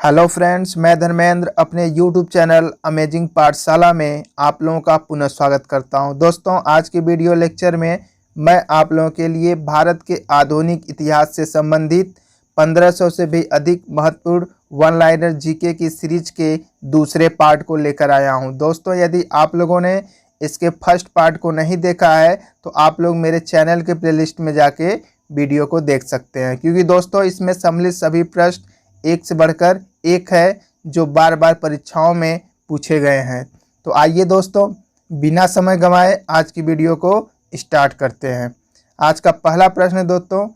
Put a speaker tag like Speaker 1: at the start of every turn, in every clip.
Speaker 1: Hello friends, मैं धर्मेंद्र अपने YouTube channel amazing पाठशाला में आप लोगों का पुनः स्वागत करता हूं। दोस्तों, आज के वीडियो लेक्चर में मैं आप लोगों के लिए भारत के आधुनिक इतिहास से संबंधित 1500 से भी अधिक महत्वपूर्ण वन लाइनर जीके की सीरीज के दूसरे पार्ट को लेकर आया हूं। दोस्तों, यदि आप लोगों ने इसके फर्स्ट पार्ट को नहीं देखा है तो आप लोग मेरे चैनल के प्लेलिस्ट में जाके वीडियो को देख सकते हैं, क्योंकि दोस्तों इसमें सम्मिलित सभी प्रश्न एक से बढ़कर एक है जो बार बार परीक्षाओं में पूछे गए हैं। तो आइए दोस्तों, बिना समय गंवाए आज की वीडियो को स्टार्ट करते हैं। आज का पहला प्रश्न है दोस्तों,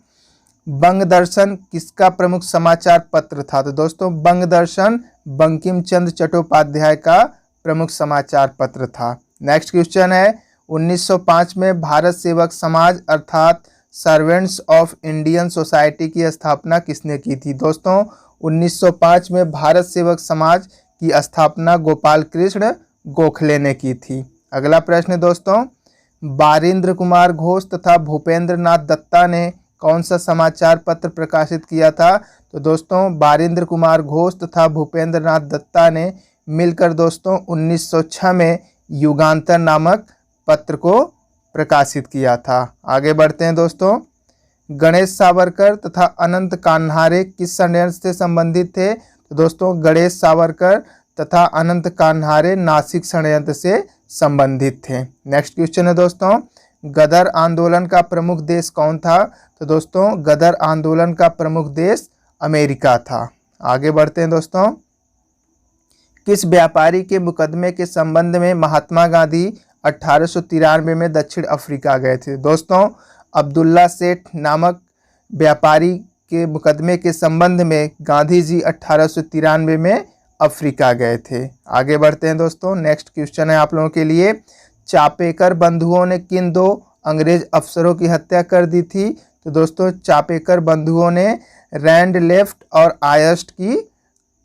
Speaker 1: बंग दर्शन किसका प्रमुख समाचार पत्र था? तो दोस्तों, बंग दर्शन बंकिम चंद्र चट्टोपाध्याय का प्रमुख समाचार पत्र था। नेक्स्ट क्वेश्चन है, 1905 में भारत सेवक समाज अर्थात सर्वेंट्स ऑफ इंडियन सोसाइटी की स्थापना किसने की थी? दोस्तों, 1905 में भारत सेवक समाज की स्थापना गोपाल कृष्ण गोखले ने की थी। अगला प्रश्न है दोस्तों, बारिंद्र कुमार घोष तथा भूपेंद्र नाथ दत्ता ने कौन सा समाचार पत्र प्रकाशित किया था? तो दोस्तों, बारिंद्र कुमार घोष तथा भूपेंद्र नाथ दत्ता ने मिलकर दोस्तों 1906 में युगांतर नामक पत्र को प्रकाशित किया था। आगे बढ़ते हैं दोस्तों, गणेश सावरकर तथा अनंत कान्हारे किस षड्यंत्र से संबंधित थे? तो दोस्तों, गणेश सावरकर तथा अनंत कान्हारे नासिक षड्यंत्र से संबंधित थे। नेक्स्ट क्वेश्चन है दोस्तों, गदर आंदोलन का प्रमुख देश कौन था? तो दोस्तों, गदर आंदोलन का प्रमुख देश अमेरिका था। आगे बढ़ते हैं दोस्तों, किस व्यापारी के मुकदमे के संबंध में महात्मा गांधी 1893 में दक्षिण अफ्रीका गए थे? दोस्तों, अब्दुल्ला सेठ नामक व्यापारी के मुकदमे के संबंध में गांधी जी 1893 में अफ्रीका गए थे। आगे बढ़ते हैं दोस्तों, नेक्स्ट क्वेश्चन है आप लोगों के लिए, चापेकर बंधुओं ने किन दो अंग्रेज अफसरों की हत्या कर दी थी? तो दोस्तों, चापेकर बंधुओं ने रैंडलेफ्ट और आयस्ट की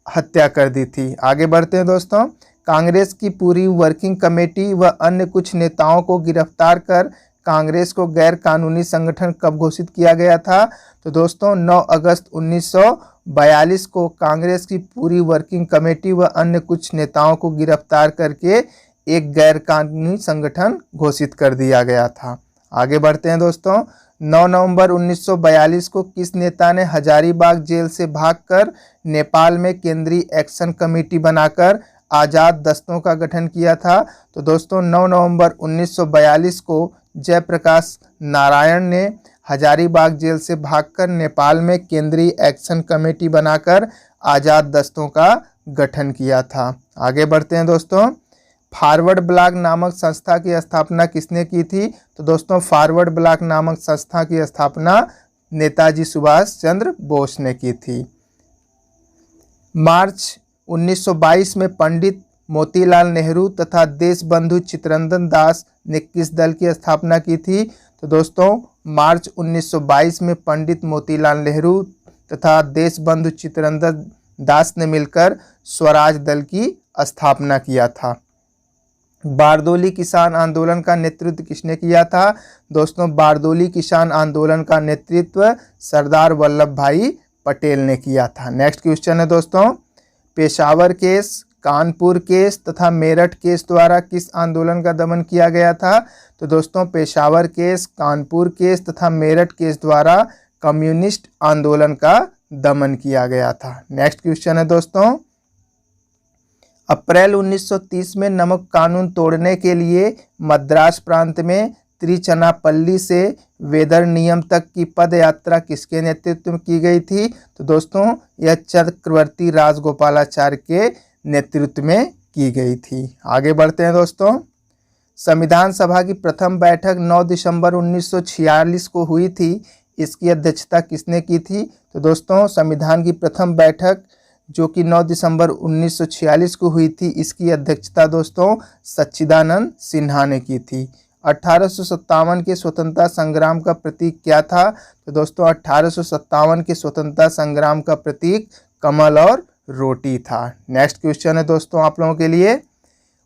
Speaker 1: हत्या कर दी थी। आगे बढ़ते हैं दोस्तों, कांग्रेस की पूरी वर्किंग कमेटी व अन्य कुछ नेताओं को गिरफ्तार कर कांग्रेस को गैर कानूनी संगठन कब घोषित किया गया था? तो दोस्तों, 9 अगस्त 1942 को कांग्रेस की पूरी वर्किंग कमेटी व अन्य कुछ नेताओं को गिरफ्तार करके एक गैर कानूनी संगठन घोषित कर दिया गया था। आगे बढ़ते हैं दोस्तों, 9 नवंबर 1942 को किस नेता ने हजारीबाग जेल से भागकर नेपाल में केंद्रीय एक्शन कमेटी बनाकर आज़ाद दस्तों का गठन किया था? तो दोस्तों, 9 नवंबर 1942 को जयप्रकाश नारायण ने हजारीबाग जेल से भागकर नेपाल में केंद्रीय एक्शन कमेटी बनाकर आज़ाद दस्तों का गठन किया था। आगे बढ़ते हैं दोस्तों, फॉरवर्ड ब्लॉक नामक संस्था की स्थापना किसने की थी? तो दोस्तों, फॉरवर्ड ब्लॉक नामक संस्था की स्थापना नेताजी सुभाष चंद्र बोस ने की थी। मार्च 1922 में पंडित मोतीलाल नेहरू तथा देशबंधु चित्तरंजन दास ने किस दल की स्थापना की थी? तो दोस्तों, मार्च 1922 में पंडित मोतीलाल नेहरू तथा देशबंधु चित्तरंजन दास ने मिलकर स्वराज दल की स्थापना किया था। बारदोली किसान आंदोलन का नेतृत्व किसने किया था? दोस्तों, बारदोली किसान आंदोलन का नेतृत्व सरदार वल्लभ भाई पटेल ने किया था। नेक्स्ट क्वेश्चन है दोस्तों, पेशावर केस, कानपुर केस तथा मेरठ केस द्वारा किस आंदोलन का दमन किया गया था? तो दोस्तों, पेशावर केस, कानपुर केस तथा मेरठ केस द्वारा कम्युनिस्ट आंदोलन का दमन किया गया था। नेक्स्ट क्वेश्चन है दोस्तों, अप्रैल 1930 में नमक कानून तोड़ने के लिए मद्रास प्रांत में त्रिचनापल्ली से वेदर नियम तक की पद यात्रा किसके नेतृत्व में की गई थी? तो दोस्तों, यह चक्रवर्ती राजगोपालाचार्य के नेतृत्व में की गई थी। आगे बढ़ते हैं दोस्तों, संविधान सभा की प्रथम बैठक 9 दिसंबर 1946 को हुई थी। इसकी अध्यक्षता किसने की थी? तो दोस्तों, संविधान की प्रथम बैठक जो कि 9 दिसंबर 1946 को हुई थी, इसकी अध्यक्षता दोस्तों सच्चिदानंद सिन्हा ने की थी। 1857 के स्वतंत्रता संग्राम का प्रतीक क्या था? तो दोस्तों, 1857 के स्वतंत्रता संग्राम का प्रतीक कमल और रोटी था। नेक्स्ट क्वेश्चन है दोस्तों आप लोगों के लिए,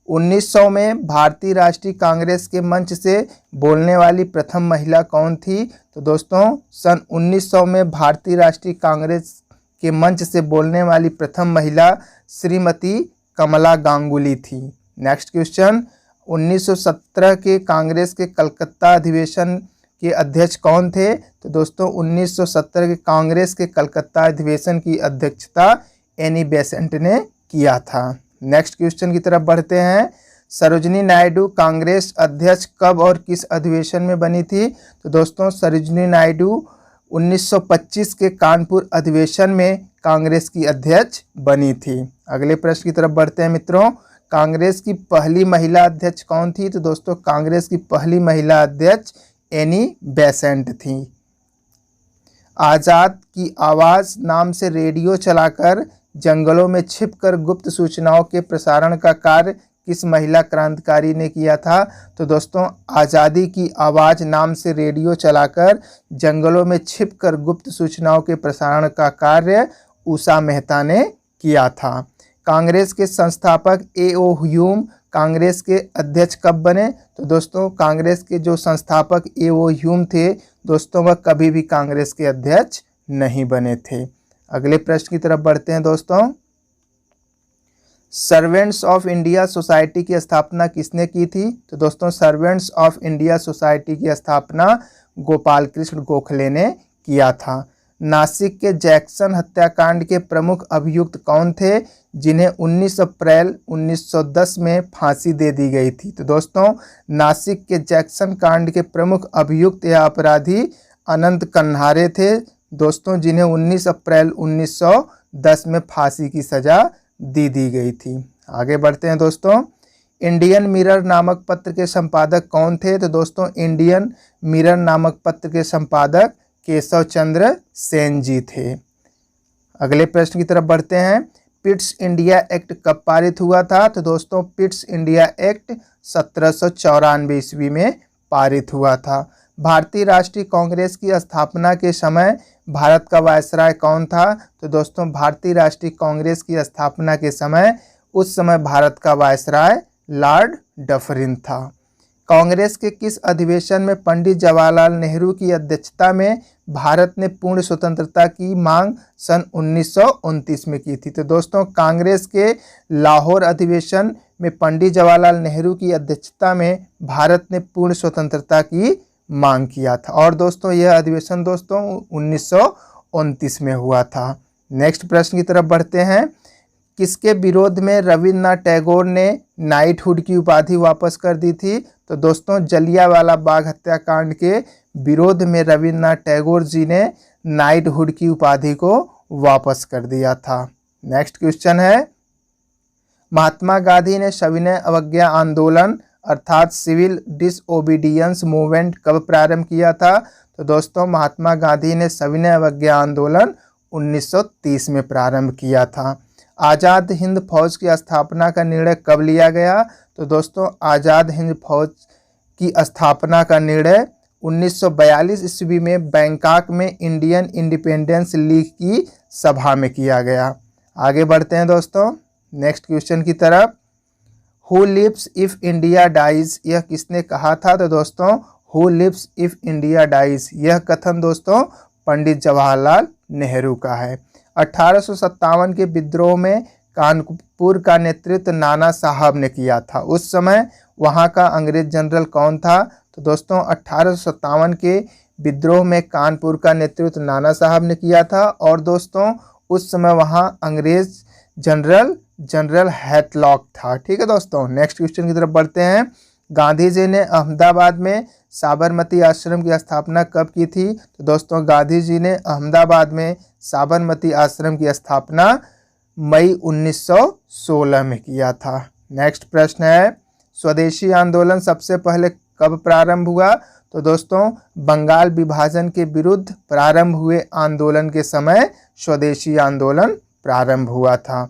Speaker 1: 1900 में भारतीय राष्ट्रीय कांग्रेस के मंच से बोलने वाली प्रथम महिला कौन थी? तो दोस्तों, सन 1900 में भारतीय राष्ट्रीय कांग्रेस के मंच से बोलने वाली प्रथम महिला श्रीमती कमला गांगुली थी। नेक्स्ट क्वेश्चन, 1917 के कांग्रेस के कलकत्ता अधिवेशन के अध्यक्ष कौन थे? तो दोस्तों 1917 के कांग्रेस के कलकत्ता अधिवेशन की अध्यक्षता एनी बेसेंट ने किया था। नेक्स्ट क्वेश्चन की तरफ बढ़ते हैं। सरोजिनी नायडू कांग्रेस अध्यक्ष कब और किस अधिवेशन में बनी थी? तो दोस्तों सरोजिनी नायडू 1925 के कानपुर अधिवेशन में कांग्रेस की अध्यक्ष बनी थी। अगले प्रश्न की तरफ बढ़ते हैं मित्रों। कांग्रेस की पहली महिला अध्यक्ष कौन थी? तो दोस्तों कांग्रेस की पहली महिला अध्यक्ष एनी बेसेंट थी। आज़ाद की आवाज़ नाम से रेडियो चलाकर जंगलों में छिपकर गुप्त सूचनाओं के प्रसारण का कार्य किस महिला क्रांतिकारी ने किया था? तो दोस्तों आज़ादी की आवाज़ नाम से रेडियो चलाकर जंगलों में छिपकर गुप्त सूचनाओं के प्रसारण का कार्य उषा मेहता ने किया था। कांग्रेस के संस्थापक ए.ओ. ह्यूम कांग्रेस के अध्यक्ष कब बने? तो दोस्तों कांग्रेस के जो संस्थापक ए.ओ. ह्यूम थे दोस्तों वह कभी भी कांग्रेस के अध्यक्ष नहीं बने थे। अगले प्रश्न की तरफ बढ़ते हैं दोस्तों। सर्वेंट्स ऑफ इंडिया सोसाइटी की स्थापना किसने की थी? तो दोस्तों सर्वेंट्स ऑफ इंडिया सोसाइटी की स्थापना गोपाल कृष्ण गोखले ने किया था। नासिक के जैक्सन हत्याकांड के प्रमुख अभियुक्त कौन थे जिन्हें 19 अप्रैल 1910 में फांसी दे दी गई थी? तो दोस्तों नासिक के जैक्सन कांड के प्रमुख अभियुक्त या अपराधी अनंत कन्हारे थे दोस्तों, जिन्हें 19 अप्रैल 1910 में फांसी की सज़ा दी गई थी। आगे बढ़ते हैं दोस्तों। इंडियन मिरर नामक पत्र के संपादक कौन थे? तो दोस्तों इंडियन मिरर नामक पत्र के संपादक केशव चंद्र सेन जी थे। अगले प्रश्न की तरफ बढ़ते हैं। पिट्स इंडिया एक्ट कब पारित हुआ था? तो दोस्तों पिट्स इंडिया एक्ट 1794 ईस्वी में पारित हुआ था। भारतीय राष्ट्रीय कांग्रेस की स्थापना के समय भारत का वायसराय कौन था? तो दोस्तों भारतीय राष्ट्रीय कांग्रेस की स्थापना के समय उस समय भारत का वायसराय लॉर्ड डफरिन था। कांग्रेस के किस अधिवेशन में पंडित जवाहरलाल नेहरू की अध्यक्षता में भारत ने पूर्ण स्वतंत्रता की मांग सन 1929 में की थी? तो दोस्तों कांग्रेस के लाहौर अधिवेशन में पंडित जवाहरलाल नेहरू की अध्यक्षता में भारत ने पूर्ण स्वतंत्रता की मांग किया था और दोस्तों यह अधिवेशन दोस्तों 1929 में हुआ था। नेक्स्ट प्रश्न की तरफ बढ़ते हैं। किसके विरोध में रविन्द्रनाथ टैगोर ने नाइटहुड की उपाधि वापस कर दी थी? तो दोस्तों जलियांवाला बाग हत्याकांड के विरोध में रविन्द्रनाथ टैगोर जी ने नाइटहुड की उपाधि को वापस कर दिया था। नेक्स्ट क्वेश्चन है। महात्मा गांधी ने सविनय अवज्ञा आंदोलन अर्थात सिविल डिसओबीडियंस मूवमेंट कब प्रारंभ किया था? तो दोस्तों महात्मा गांधी ने सविनय अवज्ञा आंदोलन 1930 में प्रारंभ किया था। आज़ाद हिंद फौज की स्थापना का निर्णय कब लिया गया? तो दोस्तों आज़ाद हिंद फौज की स्थापना का निर्णय 1942 ईस्वी में बैंकॉक में इंडियन इंडिपेंडेंस लीग की सभा में किया गया। आगे बढ़ते हैं दोस्तों नेक्स्ट क्वेश्चन की तरफ। Who lives if India dies यह किसने कहा था? तो दोस्तों who lives if India dies यह कथन दोस्तों पंडित जवाहरलाल नेहरू का है। 1857 के विद्रोह में कानपुर का नेतृत्व नाना साहब ने किया था। उस समय वहां का अंग्रेज जनरल कौन था? तो दोस्तों 1857 के विद्रोह में कानपुर का नेतृत्व नाना साहब ने किया था और दोस्तों उस समय वहां अंग्रेज जनरल हैथलॉक था। ठीक है दोस्तों। नेक्स्ट क्वेश्चन की तरफ बढ़ते हैं। गांधी जी ने अहमदाबाद में साबरमती आश्रम की स्थापना कब की थी? तो दोस्तों गांधी जी ने अहमदाबाद में साबरमती आश्रम की स्थापना मई 1916 में किया था। नेक्स्ट प्रश्न है। स्वदेशी आंदोलन सबसे पहले कब प्रारंभ हुआ? तो दोस्तों बंगाल विभाजन के विरुद्ध प्रारंभ हुए आंदोलन के समय स्वदेशी आंदोलन प्रारंभ हुआ था।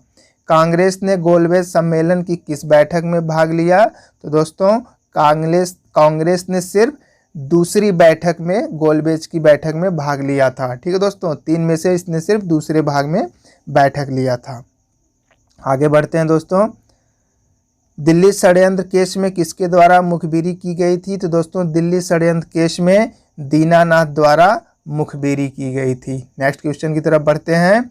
Speaker 1: कांग्रेस ने गोलमेज सम्मेलन की किस बैठक में भाग लिया? तो दोस्तों कांग्रेस ने सिर्फ दूसरी बैठक में गोलमेज की बैठक में भाग लिया था। ठीक है दोस्तों, 3 में से इसने सिर्फ दूसरे भाग में बैठक लिया था। आगे बढ़ते हैं दोस्तों। दिल्ली षड्यंत्र केस में किसके द्वारा मुखबिरी की गई थी? तो दोस्तों दिल्ली षड्यंत्र केस में दीनानाथ द्वारा मुखबिरी की गई थी। नेक्स्ट क्वेश्चन की तरफ बढ़ते हैं।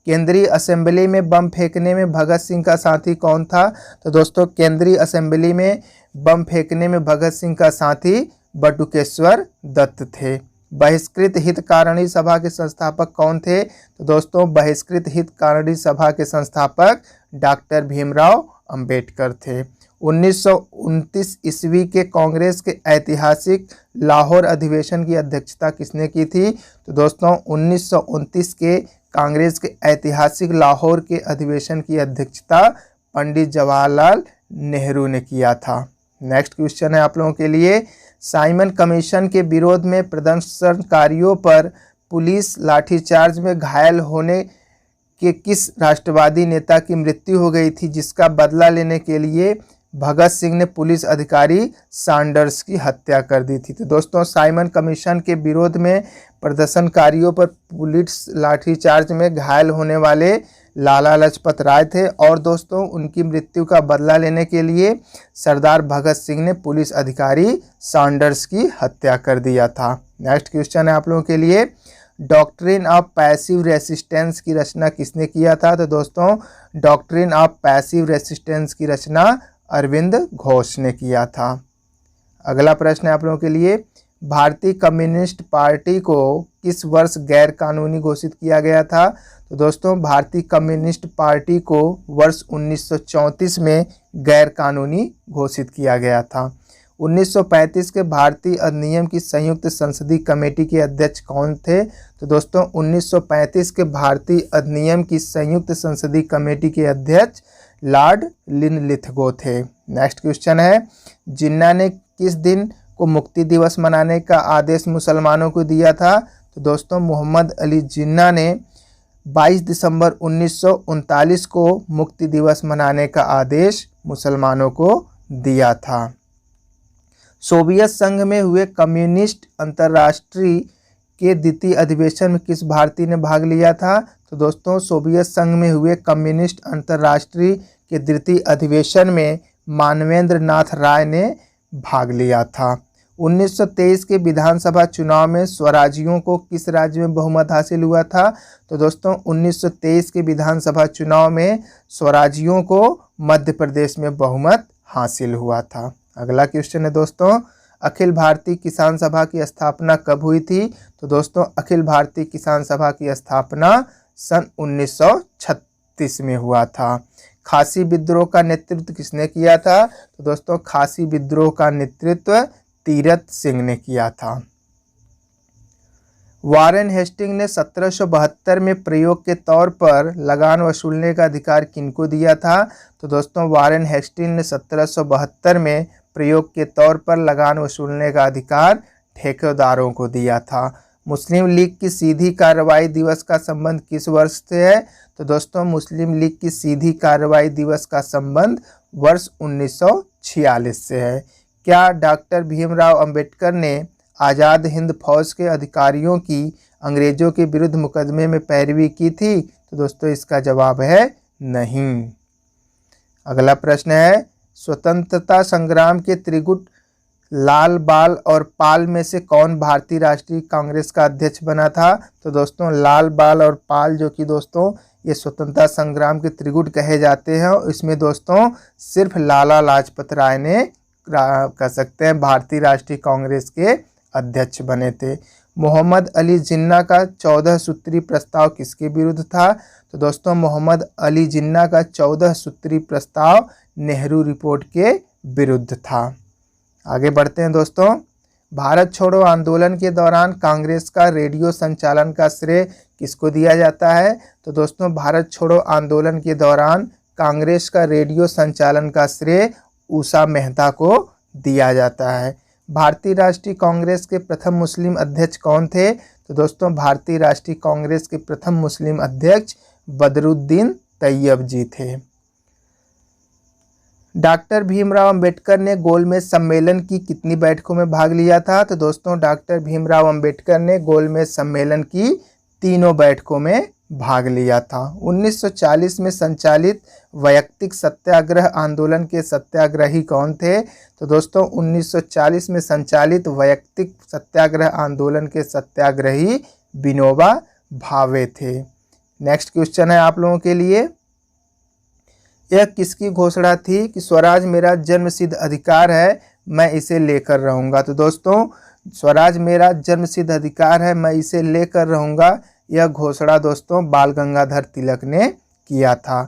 Speaker 1: केंद्रीय असेंबली में बम फेंकने में भगत सिंह का साथी कौन था? तो दोस्तों केंद्रीय असेंबली में बम फेंकने में भगत सिंह का साथी बटुकेश्वर दत्त थे। बहिष्कृत हितकारिणी सभा के संस्थापक कौन थे? तो दोस्तों बहिष्कृत हितकारिणी सभा के संस्थापक डॉक्टर भीमराव अंबेडकर थे। 1929 ईस्वी के कांग्रेस के ऐतिहासिक लाहौर अधिवेशन की अध्यक्षता किसने की थी? तो दोस्तों 1929 के कांग्रेस के ऐतिहासिक लाहौर के अधिवेशन की अध्यक्षता पंडित जवाहरलाल नेहरू ने किया था। नेक्स्ट क्वेश्चन है आप लोगों के लिए, साइमन कमीशन के विरोध में प्रदर्शनकारियों पर पुलिस लाठीचार्ज में घायल होने के किस राष्ट्रवादी नेता की मृत्यु हो गई थी, जिसका बदला लेने के लिए भगत सिंह ने पुलिस अधिकारी सैंडर्स की हत्या कर दी थी? तो दोस्तों साइमन कमीशन के विरोध में प्रदर्शनकारियों पर पुलिस लाठीचार्ज में घायल होने वाले लाला लाजपत राय थे और दोस्तों उनकी मृत्यु का बदला लेने के लिए सरदार भगत सिंह ने पुलिस अधिकारी सैंडर्स की हत्या कर दिया था। नेक्स्ट क्वेश्चन है आप लोगों के लिए, डॉक्ट्रिन ऑफ पैसिव रेसिस्टेंस की रचना किसने किया था? तो दोस्तों डॉक्ट्रिन ऑफ पैसिव रेसिस्टेंस की रचना अरविंद घोष ने किया था। अगला प्रश्न है आप लोगों के लिए, भारतीय कम्युनिस्ट पार्टी को किस वर्ष गैर कानूनी घोषित किया गया था? तो दोस्तों भारतीय कम्युनिस्ट पार्टी को वर्ष 1934 में गैर कानूनी घोषित किया गया था। 1935 के भारतीय अधिनियम की संयुक्त संसदीय कमेटी के अध्यक्ष कौन थे? तो दोस्तों 1935 के भारतीय अधिनियम की संयुक्त संसदीय कमेटी के अध्यक्ष लॉर्ड लिनलिथगो थे। नेक्स्ट क्वेश्चन है, जिन्ना ने किस दिन को मुक्ति दिवस मनाने का आदेश मुसलमानों को दिया था? तो दोस्तों मोहम्मद अली जिन्ना ने 22 दिसंबर 1939 को मुक्ति दिवस मनाने का आदेश मुसलमानों को दिया था। सोवियत संघ में हुए कम्युनिस्ट अंतर्राष्ट्रीय के द्वितीय अधिवेशन में किस भारतीय ने भाग लिया था? तो दोस्तों सोवियत संघ में हुए कम्युनिस्ट अंतर्राष्ट्रीय के द्वितीय अधिवेशन में मानवेंद्र नाथ राय ने भाग लिया था। 1923 के विधानसभा चुनाव में स्वराजियों को किस राज्य में बहुमत हासिल हुआ था? तो दोस्तों 1923 के विधानसभा चुनाव में स्वराजियों को मध्य प्रदेश में बहुमत हासिल हुआ था। अगला क्वेश्चन है दोस्तों, अखिल भारतीय किसान सभा की स्थापना कब हुई थी? तो दोस्तों अखिल भारतीय किसान सभा की स्थापना सन 1936 में हुआ था। खासी विद्रोह का नेतृत्व किसने किया था? तो दोस्तों खासी विद्रोह का नेतृत्व तीरथ सिंह ने किया था। वारेन हेस्टिंग ने 1772 में प्रयोग के तौर पर लगान वसूलने का अधिकार किनको दिया था? तो दोस्तों वारेन हेस्टिंग ने 1772 में प्रयोग के तौर पर लगान वसूलने का अधिकार ठेकेदारों को दिया था। मुस्लिम लीग की सीधी कार्रवाई दिवस का संबंध किस वर्ष से है? तो दोस्तों मुस्लिम लीग की सीधी कार्रवाई दिवस का संबंध वर्ष 1946 से है। क्या डॉक्टर भीमराव अंबेडकर ने आज़ाद हिंद फौज के अधिकारियों की अंग्रेजों के विरुद्ध मुकदमे में पैरवी की थी? तो दोस्तों इसका जवाब है नहीं। अगला प्रश्न है, स्वतंत्रता संग्राम के त्रिगुट लाल बाल और पाल में से कौन भारतीय राष्ट्रीय कांग्रेस का अध्यक्ष बना था? तो दोस्तों लाल बाल और पाल जो कि दोस्तों ये स्वतंत्रता संग्राम के त्रिगुट कहे जाते हैं। इसमें दोस्तों सिर्फ लाला लाजपत राय ने कह सकते हैं भारतीय राष्ट्रीय कांग्रेस के अध्यक्ष बने थे। मोहम्मद अली जिन्ना का 14 सूत्री प्रस्ताव किसके विरुद्ध था? तो दोस्तों मोहम्मद अली जिन्ना का 14 सूत्री प्रस्ताव नेहरू रिपोर्ट के विरुद्ध था। आगे बढ़ते हैं दोस्तों, भारत छोड़ो आंदोलन के दौरान कांग्रेस का रेडियो संचालन का श्रेय किसको दिया जाता है? तो दोस्तों भारत छोड़ो आंदोलन के दौरान कांग्रेस का रेडियो संचालन का श्रेय उषा मेहता को दिया जाता है। भारतीय राष्ट्रीय कांग्रेस के प्रथम मुस्लिम अध्यक्ष कौन थे? तो दोस्तों भारतीय राष्ट्रीय कांग्रेस के प्रथम मुस्लिम अध्यक्ष बदरुद्दीन तैयब जी थे। डॉक्टर भीमराव अंबेडकर ने गोलमेज सम्मेलन की कितनी बैठकों में भाग लिया था? तो दोस्तों डॉक्टर भीमराव अंबेडकर ने गोलमेज सम्मेलन की 3 बैठकों में भाग लिया था। 1940 में संचालित वैयक्तिक सत्याग्रह आंदोलन के सत्याग्रही कौन थे? तो दोस्तों 1940 में संचालित वैयक्तिक सत्याग्रह आंदोलन के सत्याग्रही विनोबा भावे थे। नेक्स्ट क्वेश्चन है आप लोगों के लिए, यह किसकी घोषणा थी कि स्वराज मेरा जन्मसिद्ध अधिकार है, मैं इसे लेकर रहूंगा। तो दोस्तों स्वराज मेरा जन्मसिद्ध अधिकार है, मैं इसे लेकर रहूंगा, यह घोषणा दोस्तों बाल गंगाधर तिलक ने किया था।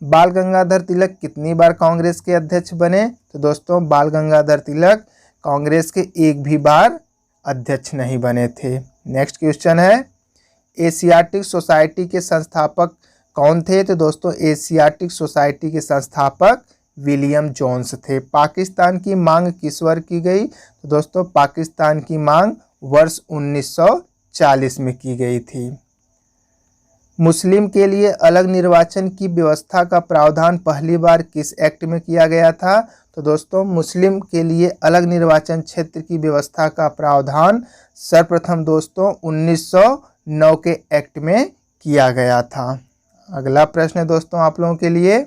Speaker 1: बाल गंगाधर तिलक कितनी बार कांग्रेस के अध्यक्ष बने? तो दोस्तों बाल गंगाधर तिलक कांग्रेस के एक भी बार अध्यक्ष नहीं बने थे। नेक्स्ट क्वेश्चन है, एशियाटिक सोसाइटी के संस्थापक कौन थे? तो दोस्तों एशियाटिक सोसाइटी के संस्थापक विलियम जोन्स थे। पाकिस्तान की मांग किस वर्ष की गई? तो दोस्तों पाकिस्तान की मांग वर्ष 1940 में की गई थी। मुस्लिम के लिए अलग निर्वाचन की व्यवस्था का प्रावधान पहली बार किस एक्ट में किया गया था? तो दोस्तों मुस्लिम के लिए अलग निर्वाचन क्षेत्र की व्यवस्था का प्रावधान सर्वप्रथम दोस्तों 1909 के एक्ट में किया गया था। अगला प्रश्न है दोस्तों आप लोगों के लिए,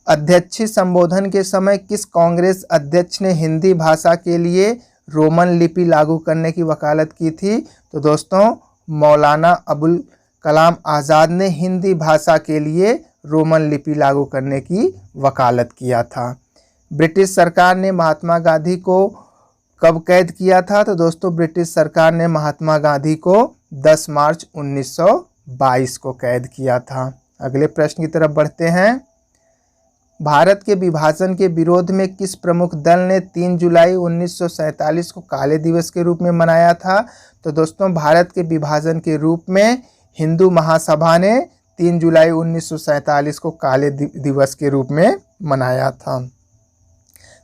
Speaker 1: अध्यक्षीय संबोधन के समय किस कांग्रेस अध्यक्ष ने हिंदी भाषा के लिए रोमन लिपि लागू करने की वकालत की थी? तो दोस्तों मौलाना अबुल कलाम आज़ाद ने हिंदी भाषा के लिए रोमन लिपि लागू करने की वकालत किया था। ब्रिटिश सरकार ने महात्मा गांधी को कब कैद किया था? तो दोस्तों ब्रिटिश सरकार ने महात्मा गांधी को 10 मार्च 1922 को कैद किया था। अगले प्रश्न की तरफ बढ़ते हैं, भारत के विभाजन के विरोध में किस प्रमुख दल ने 3 जुलाई 1947 को काले दिवस के रूप में मनाया था? तो दोस्तों भारत के विभाजन के रूप में हिंदू महासभा ने 3 जुलाई 1947 को काले दिवस के रूप में मनाया था।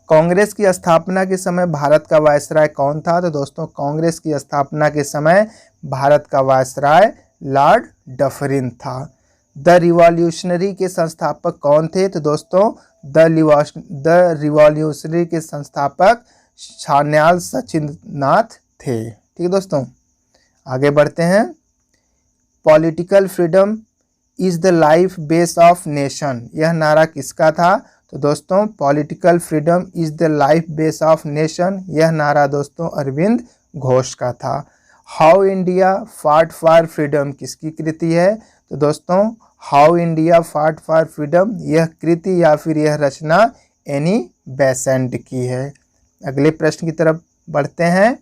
Speaker 1: कांग्रेस की स्थापना के समय भारत का वायसराय कौन था? तो दोस्तों कांग्रेस की स्थापना के समय भारत का वायसराय लॉर्ड डफरिन था। द रिवॉल्यूशनरी के संस्थापक कौन थे? तो दोस्तों द रिवॉल्यूशनरी के संस्थापक सान्याल सचिंद्रनाथ थे। ठीक है दोस्तों, आगे बढ़ते हैं, political freedom is the life base of nation, यह नारा किसका था? तो दोस्तों political freedom is the life base of nation, यह नारा दोस्तों अरविंद घोष का था। हाउ इंडिया फाट फॉर फ्रीडम किसकी कृति है? तो दोस्तों हाउ इंडिया फाट फॉर फ्रीडम यह कृति या फिर यह रचना एनी बेसेंट की है। अगले प्रश्न की तरफ बढ़ते हैं,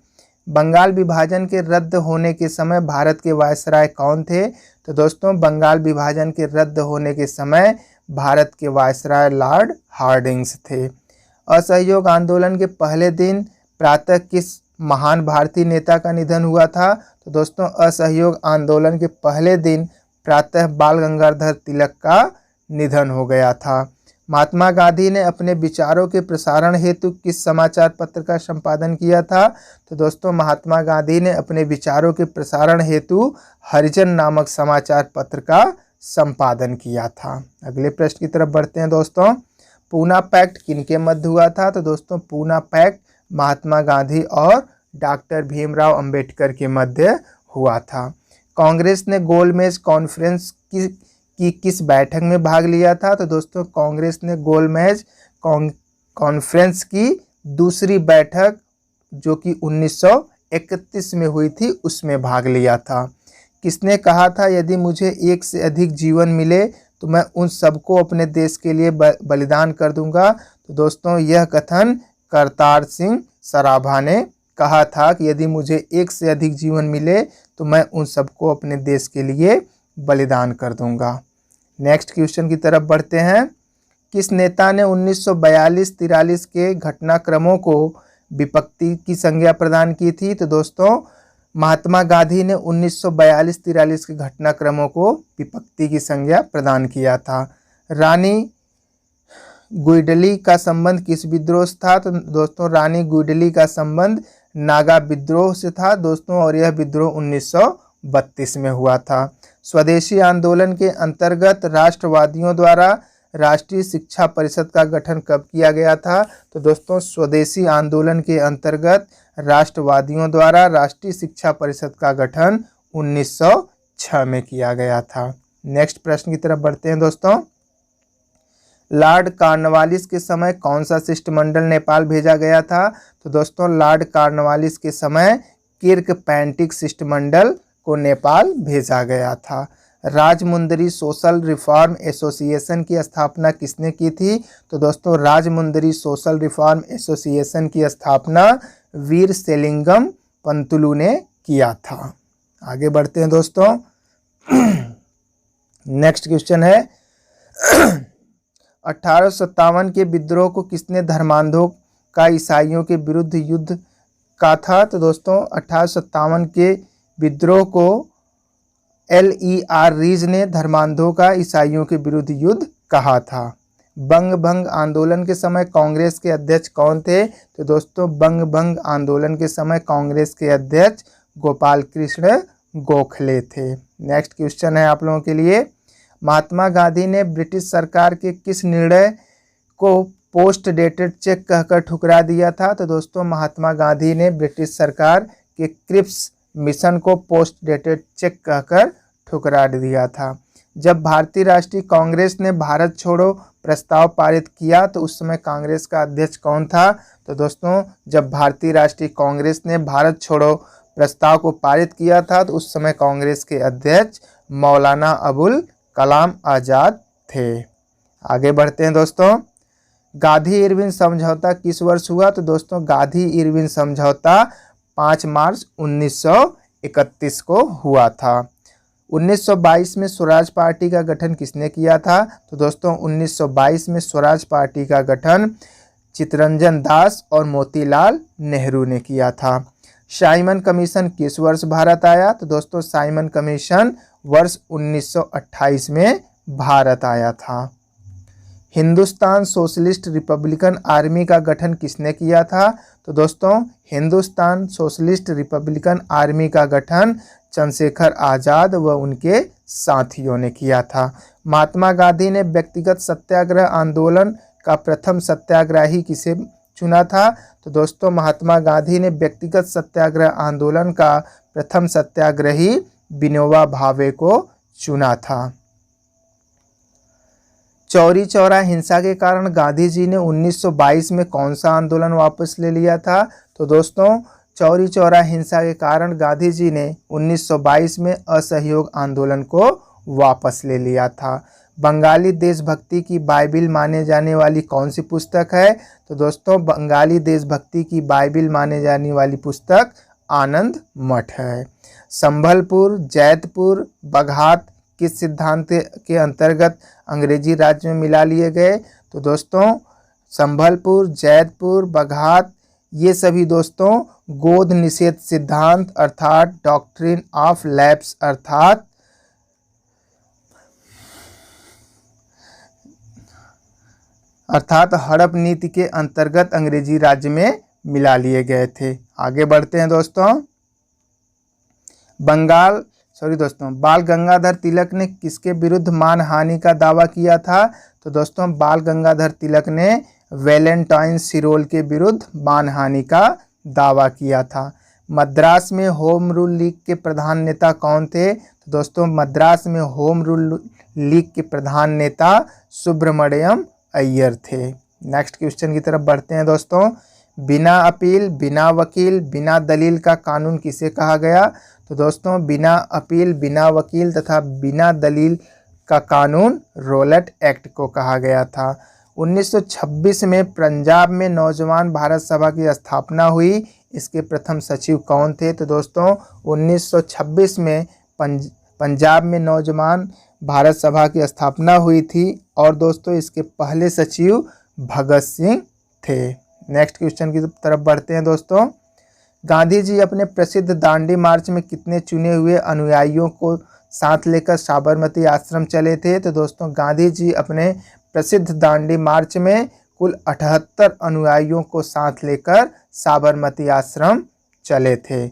Speaker 1: बंगाल विभाजन के रद्द होने के समय भारत के वायसराय कौन थे? तो दोस्तों बंगाल विभाजन के रद्द होने के समय भारत के वायसराय लॉर्ड हार्डिंग्स थे। असहयोग आंदोलन के पहले दिन प्रातः किस महान भारतीय नेता का निधन हुआ था? तो दोस्तों असहयोग आंदोलन के पहले दिन प्रातः बाल गंगाधर तिलक का निधन हो गया था। महात्मा गांधी ने अपने विचारों के प्रसारण हेतु किस समाचार पत्र का संपादन किया था? तो दोस्तों महात्मा गांधी ने अपने विचारों के प्रसारण हेतु हरिजन नामक समाचार पत्र का संपादन किया था। अगले प्रश्न की तरफ बढ़ते हैं दोस्तों, पूना पैक्ट किनके मध्य हुआ था? तो दोस्तों पूना पैक्ट महात्मा गांधी और डॉक्टर भीमराव अंबेडकर के मध्य हुआ था। कांग्रेस ने गोलमेज कॉन्फ्रेंस की किस बैठक में भाग लिया था? तो दोस्तों कांग्रेस ने गोलमेज कॉन्फ्रेंस की दूसरी बैठक जो कि 1931 में हुई थी उसमें भाग लिया था। किसने कहा था यदि मुझे एक से अधिक जीवन मिले तो मैं उन सबको अपने देश के लिए बलिदान कर दूंगा? तो दोस्तों यह कथन करतार सिंह सराभा ने कहा था कि यदि मुझे एक से अधिक जीवन मिले तो मैं उन सबको अपने देश के लिए बलिदान कर दूंगा। नेक्स्ट क्वेश्चन की तरफ बढ़ते हैं, किस नेता ने 1942-43 के घटनाक्रमों को विपत्ति की संज्ञा प्रदान की थी? तो दोस्तों महात्मा गांधी ने 1942-43 के घटनाक्रमों को विपत्ति की संज्ञा प्रदान किया था। रानी गुइडली का संबंध किस विद्रोह से था? तो दोस्तों रानी गुइडली का संबंध नागा विद्रोह से था दोस्तों, और यह विद्रोह 1932 में हुआ था। स्वदेशी आंदोलन के अंतर्गत राष्ट्रवादियों द्वारा राष्ट्रीय शिक्षा परिषद का गठन कब किया गया था? तो दोस्तों स्वदेशी आंदोलन के अंतर्गत राष्ट्रवादियों द्वारा राष्ट्रीय शिक्षा परिषद का गठन 1906 में किया गया था। नेक्स्ट प्रश्न की तरफ बढ़ते हैं दोस्तों, लॉर्ड कॉर्नवालिस के समय कौन सा शिष्टमंडल नेपाल भेजा गया था? तो दोस्तों लॉर्ड कॉर्नवालिस के समय किर्क पैंटिक शिष्टमंडल को नेपाल भेजा गया था। राजमुंदरी सोशल रिफॉर्म एसोसिएशन की स्थापना किसने की थी? तो दोस्तों राजमुंदरी सोशल रिफॉर्म एसोसिएशन की स्थापना वीर सेलिंगम पंतुलू ने किया था। आगे बढ़ते हैं दोस्तों। नेक्स्ट क्वेश्चन है 1857 के विद्रोह को किसने धर्मांधों का ईसाइयों के विरुद्ध युद्ध का था? तो दोस्तों 1857 के विद्रोह को LER रीज ने धर्मांधों का ईसाइयों के विरुद्ध युद्ध कहा था। बंग भंग आंदोलन के समय कांग्रेस के अध्यक्ष कौन थे? तो दोस्तों बंग भंग आंदोलन के समय कांग्रेस के अध्यक्ष गोपाल कृष्ण गोखले थे। नेक्स्ट क्वेश्चन है आप लोगों के लिए, महात्मा गांधी ने ब्रिटिश सरकार के किस निर्णय को पोस्ट डेटेड चेक कहकर ठुकरा दिया था? तो दोस्तों महात्मा गांधी ने ब्रिटिश सरकार के क्रिप्स मिशन को पोस्ट डेटेड चेक कहकर ठुकरा दिया था। जब भारतीय राष्ट्रीय कांग्रेस ने भारत छोड़ो प्रस्ताव पारित किया तो उस समय कांग्रेस का अध्यक्ष कौन था? तो दोस्तों जब भारतीय राष्ट्रीय कांग्रेस ने भारत छोड़ो प्रस्ताव को पारित किया था तो उस समय कांग्रेस के अध्यक्ष मौलाना अबुल कलाम आज़ाद थे। आगे बढ़ते हैं दोस्तों। गांधी इरविन समझौता किस वर्ष हुआ? तो दोस्तों गांधी इरविन समझौता 5 मार्च 1931 को हुआ था। 1922 में स्वराज पार्टी का गठन किसने किया था? तो दोस्तों 1922 में स्वराज पार्टी का गठन चित्तरंजन दास और मोतीलाल नेहरू ने किया था। साइमन कमीशन किस वर्ष भारत आया? तो दोस्तों साइमन कमीशन वर्ष 1928 में भारत आया था। हिंदुस्तान सोशलिस्ट रिपब्लिकन आर्मी का गठन किसने किया था? तो दोस्तों हिंदुस्तान सोशलिस्ट रिपब्लिकन आर्मी का गठन चंद्रशेखर आज़ाद व उनके साथियों ने किया था। महात्मा गांधी ने व्यक्तिगत सत्याग्रह आंदोलन का प्रथम सत्याग्रही किसे चुना था? तो दोस्तों महात्मा गांधी ने व्यक्तिगत सत्याग्रह आंदोलन का प्रथम सत्याग्रही विनोबा भावे को चुना था। चौरी चौरा हिंसा के कारण गांधी जी ने 1922 में कौन सा आंदोलन वापस ले लिया था? तो दोस्तों चौरी चौरा हिंसा के कारण गांधी जी ने 1922 में असहयोग आंदोलन को वापस ले लिया था। बंगाली देशभक्ति की बाइबिल माने जाने वाली कौन सी पुस्तक है? तो दोस्तों बंगाली देशभक्ति की बाइबिल माने जाने वाली पुस्तक आनंद मठ है। संभलपुर, जैतपुर, बघात किस सिद्धांत के अंतर्गत अंग्रेजी राज्य में मिला लिए गए? तो दोस्तों संभलपुर, जैतपुर, बघात ये सभी दोस्तों गोद निषेध सिद्धांत अर्थात डॉक्ट्रिन ऑफ लैप्स अर्थात हड़प नीति के अंतर्गत अंग्रेजी राज्य में मिला लिए गए थे। आगे बढ़ते हैं दोस्तों। बाल गंगाधर तिलक ने किसके विरुद्ध मानहानि का दावा किया था? तो दोस्तों बाल गंगाधर तिलक ने वैलेंटाइन सिरोल के विरुद्ध मानहानि का दावा किया था। मद्रास में होम रूल लीग के प्रधान नेता कौन थे? तो दोस्तों मद्रास में होम रूल लीग के प्रधान नेता सुब्रमण्यम अय्यर थे। नेक्स्ट क्वेश्चन की तरफ बढ़ते हैं दोस्तों। बिना अपील, बिना वकील, बिना दलील का कानून किसे कहा गया? तो दोस्तों बिना अपील, बिना वकील तथा बिना दलील का कानून रोलेट एक्ट को कहा गया था। 1926 में पंजाब में नौजवान भारत सभा की स्थापना हुई। इसके प्रथम सचिव कौन थे? तो दोस्तों 1926 में पंजाब में नौजवान भारत सभा की स्थापना हुई थी और दोस्तों इसके पहले सचिव भगत सिंह थे। नेक्स्ट क्वेश्चन की तरफ बढ़ते हैं दोस्तों। गांधी जी अपने प्रसिद्ध दांडी मार्च में कितने चुने हुए अनुयायियों को साथ लेकर साबरमती आश्रम चले थे? तो दोस्तों गांधी जी अपने प्रसिद्ध दांडी मार्च में कुल 78 अनुयायियों को साथ लेकर साबरमती आश्रम चले थे।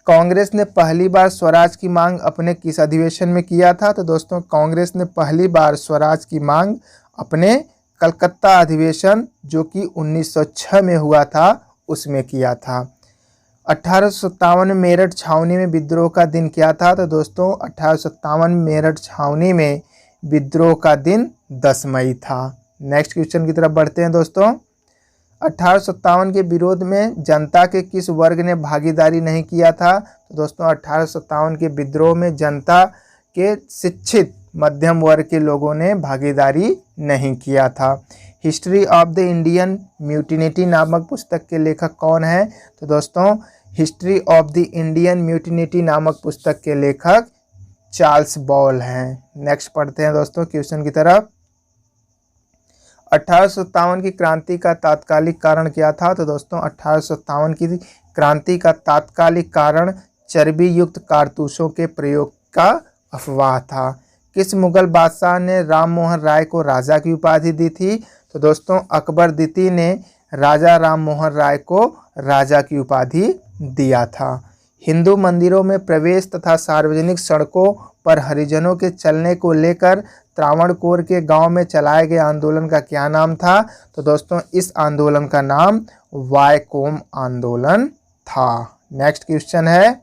Speaker 1: कांग्रेस ने पहली बार स्वराज की मांग अपने किस अधिवेशन में किया था? तो दोस्तों कांग्रेस ने पहली बार स्वराज की मांग अपने कलकत्ता अधिवेशन जो कि 1906 में हुआ था उसमें किया था। 1857 मेरठ छावनी में विद्रोह का दिन क्या था? तो दोस्तों 1857 मेरठ छावनी में विद्रोह का दिन 10 मई था। नेक्स्ट क्वेश्चन की तरफ बढ़ते हैं दोस्तों। 1857 के विरोध में जनता के किस वर्ग ने भागीदारी नहीं किया था? तो दोस्तों 1857 के विद्रोह में जनता के शिक्षित मध्यम वर्ग के लोगों ने भागीदारी नहीं किया था। हिस्ट्री ऑफ द इंडियन म्यूटिनिटी नामक पुस्तक के लेखक कौन है? तो दोस्तों हिस्ट्री ऑफ द इंडियन म्यूटिनिटी नामक पुस्तक के लेखक चार्ल्स बॉल हैं। नेक्स्ट पढ़ते हैं दोस्तों क्वेश्चन की तरफ। 1857 की क्रांति का तात्कालिक कारण क्या था? तो दोस्तों 1857 की क्रांति का तात्कालिक कारण चर्बी युक्त कारतूसों के प्रयोग का अफवाह था। किस मुगल बादशाह ने राम मोहन राय को राजा की उपाधि दी थी? तो दोस्तों अकबर द्वितीय ने राजा राम मोहन राय को राजा की उपाधि दिया था। हिंदू मंदिरों में प्रवेश तथा सार्वजनिक सड़कों पर हरिजनों के चलने को लेकर त्रावणकोर के गांव में चलाए गए आंदोलन का क्या नाम था? तो दोस्तों इस आंदोलन का नाम वायकोम आंदोलन था। नेक्स्ट क्वेश्चन है,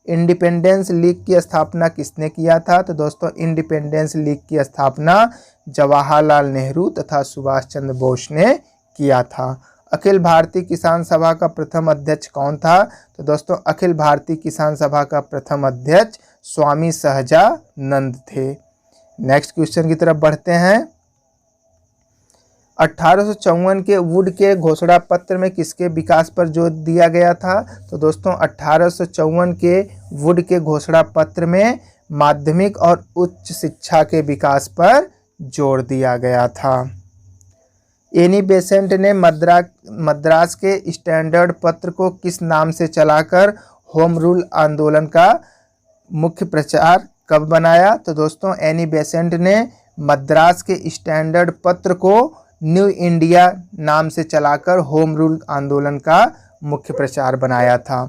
Speaker 1: इंडिपेंडेंस लीग की स्थापना किसने किया था? तो दोस्तों इंडिपेंडेंस लीग की स्थापना जवाहरलाल नेहरू तथा सुभाष चंद्र बोस ने किया था। अखिल भारतीय किसान सभा का प्रथम अध्यक्ष कौन था? तो दोस्तों अखिल भारतीय किसान सभा का प्रथम अध्यक्ष स्वामी सहजानंद थे। नेक्स्ट क्वेश्चन की तरफ बढ़ते हैं। 1854 के वुड के घोषणा पत्र में किसके विकास पर जोर दिया गया था? तो दोस्तों 1854 के वुड के घोषणा पत्र में माध्यमिक और उच्च शिक्षा के विकास पर जोर दिया गया था। एनी बेसेंट ने मद्रास के स्टैंडर्ड पत्र को किस नाम से चलाकर होम रूल आंदोलन का मुख्य प्रचार कब बनाया? तो दोस्तों एनी बेसेंट ने मद्रास के स्टैंडर्ड पत्र को न्यू इंडिया नाम से चलाकर होम रूल आंदोलन का मुख्य प्रचार बनाया था।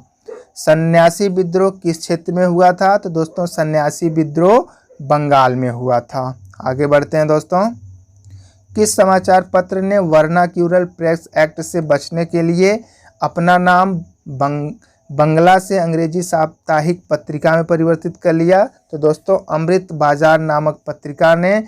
Speaker 1: सन्यासी विद्रोह किस क्षेत्र में हुआ था? तो दोस्तों सन्यासी विद्रोह बंगाल में हुआ था। आगे बढ़ते हैं दोस्तों। किस समाचार पत्र ने वर्नाक्यूलर प्रेस एक्ट से बचने के लिए अपना नाम बंगला से अंग्रेजी साप्ताहिक पत्रिका में परिवर्तित कर लिया? तो दोस्तों अमृत बाजार नामक पत्रिका ने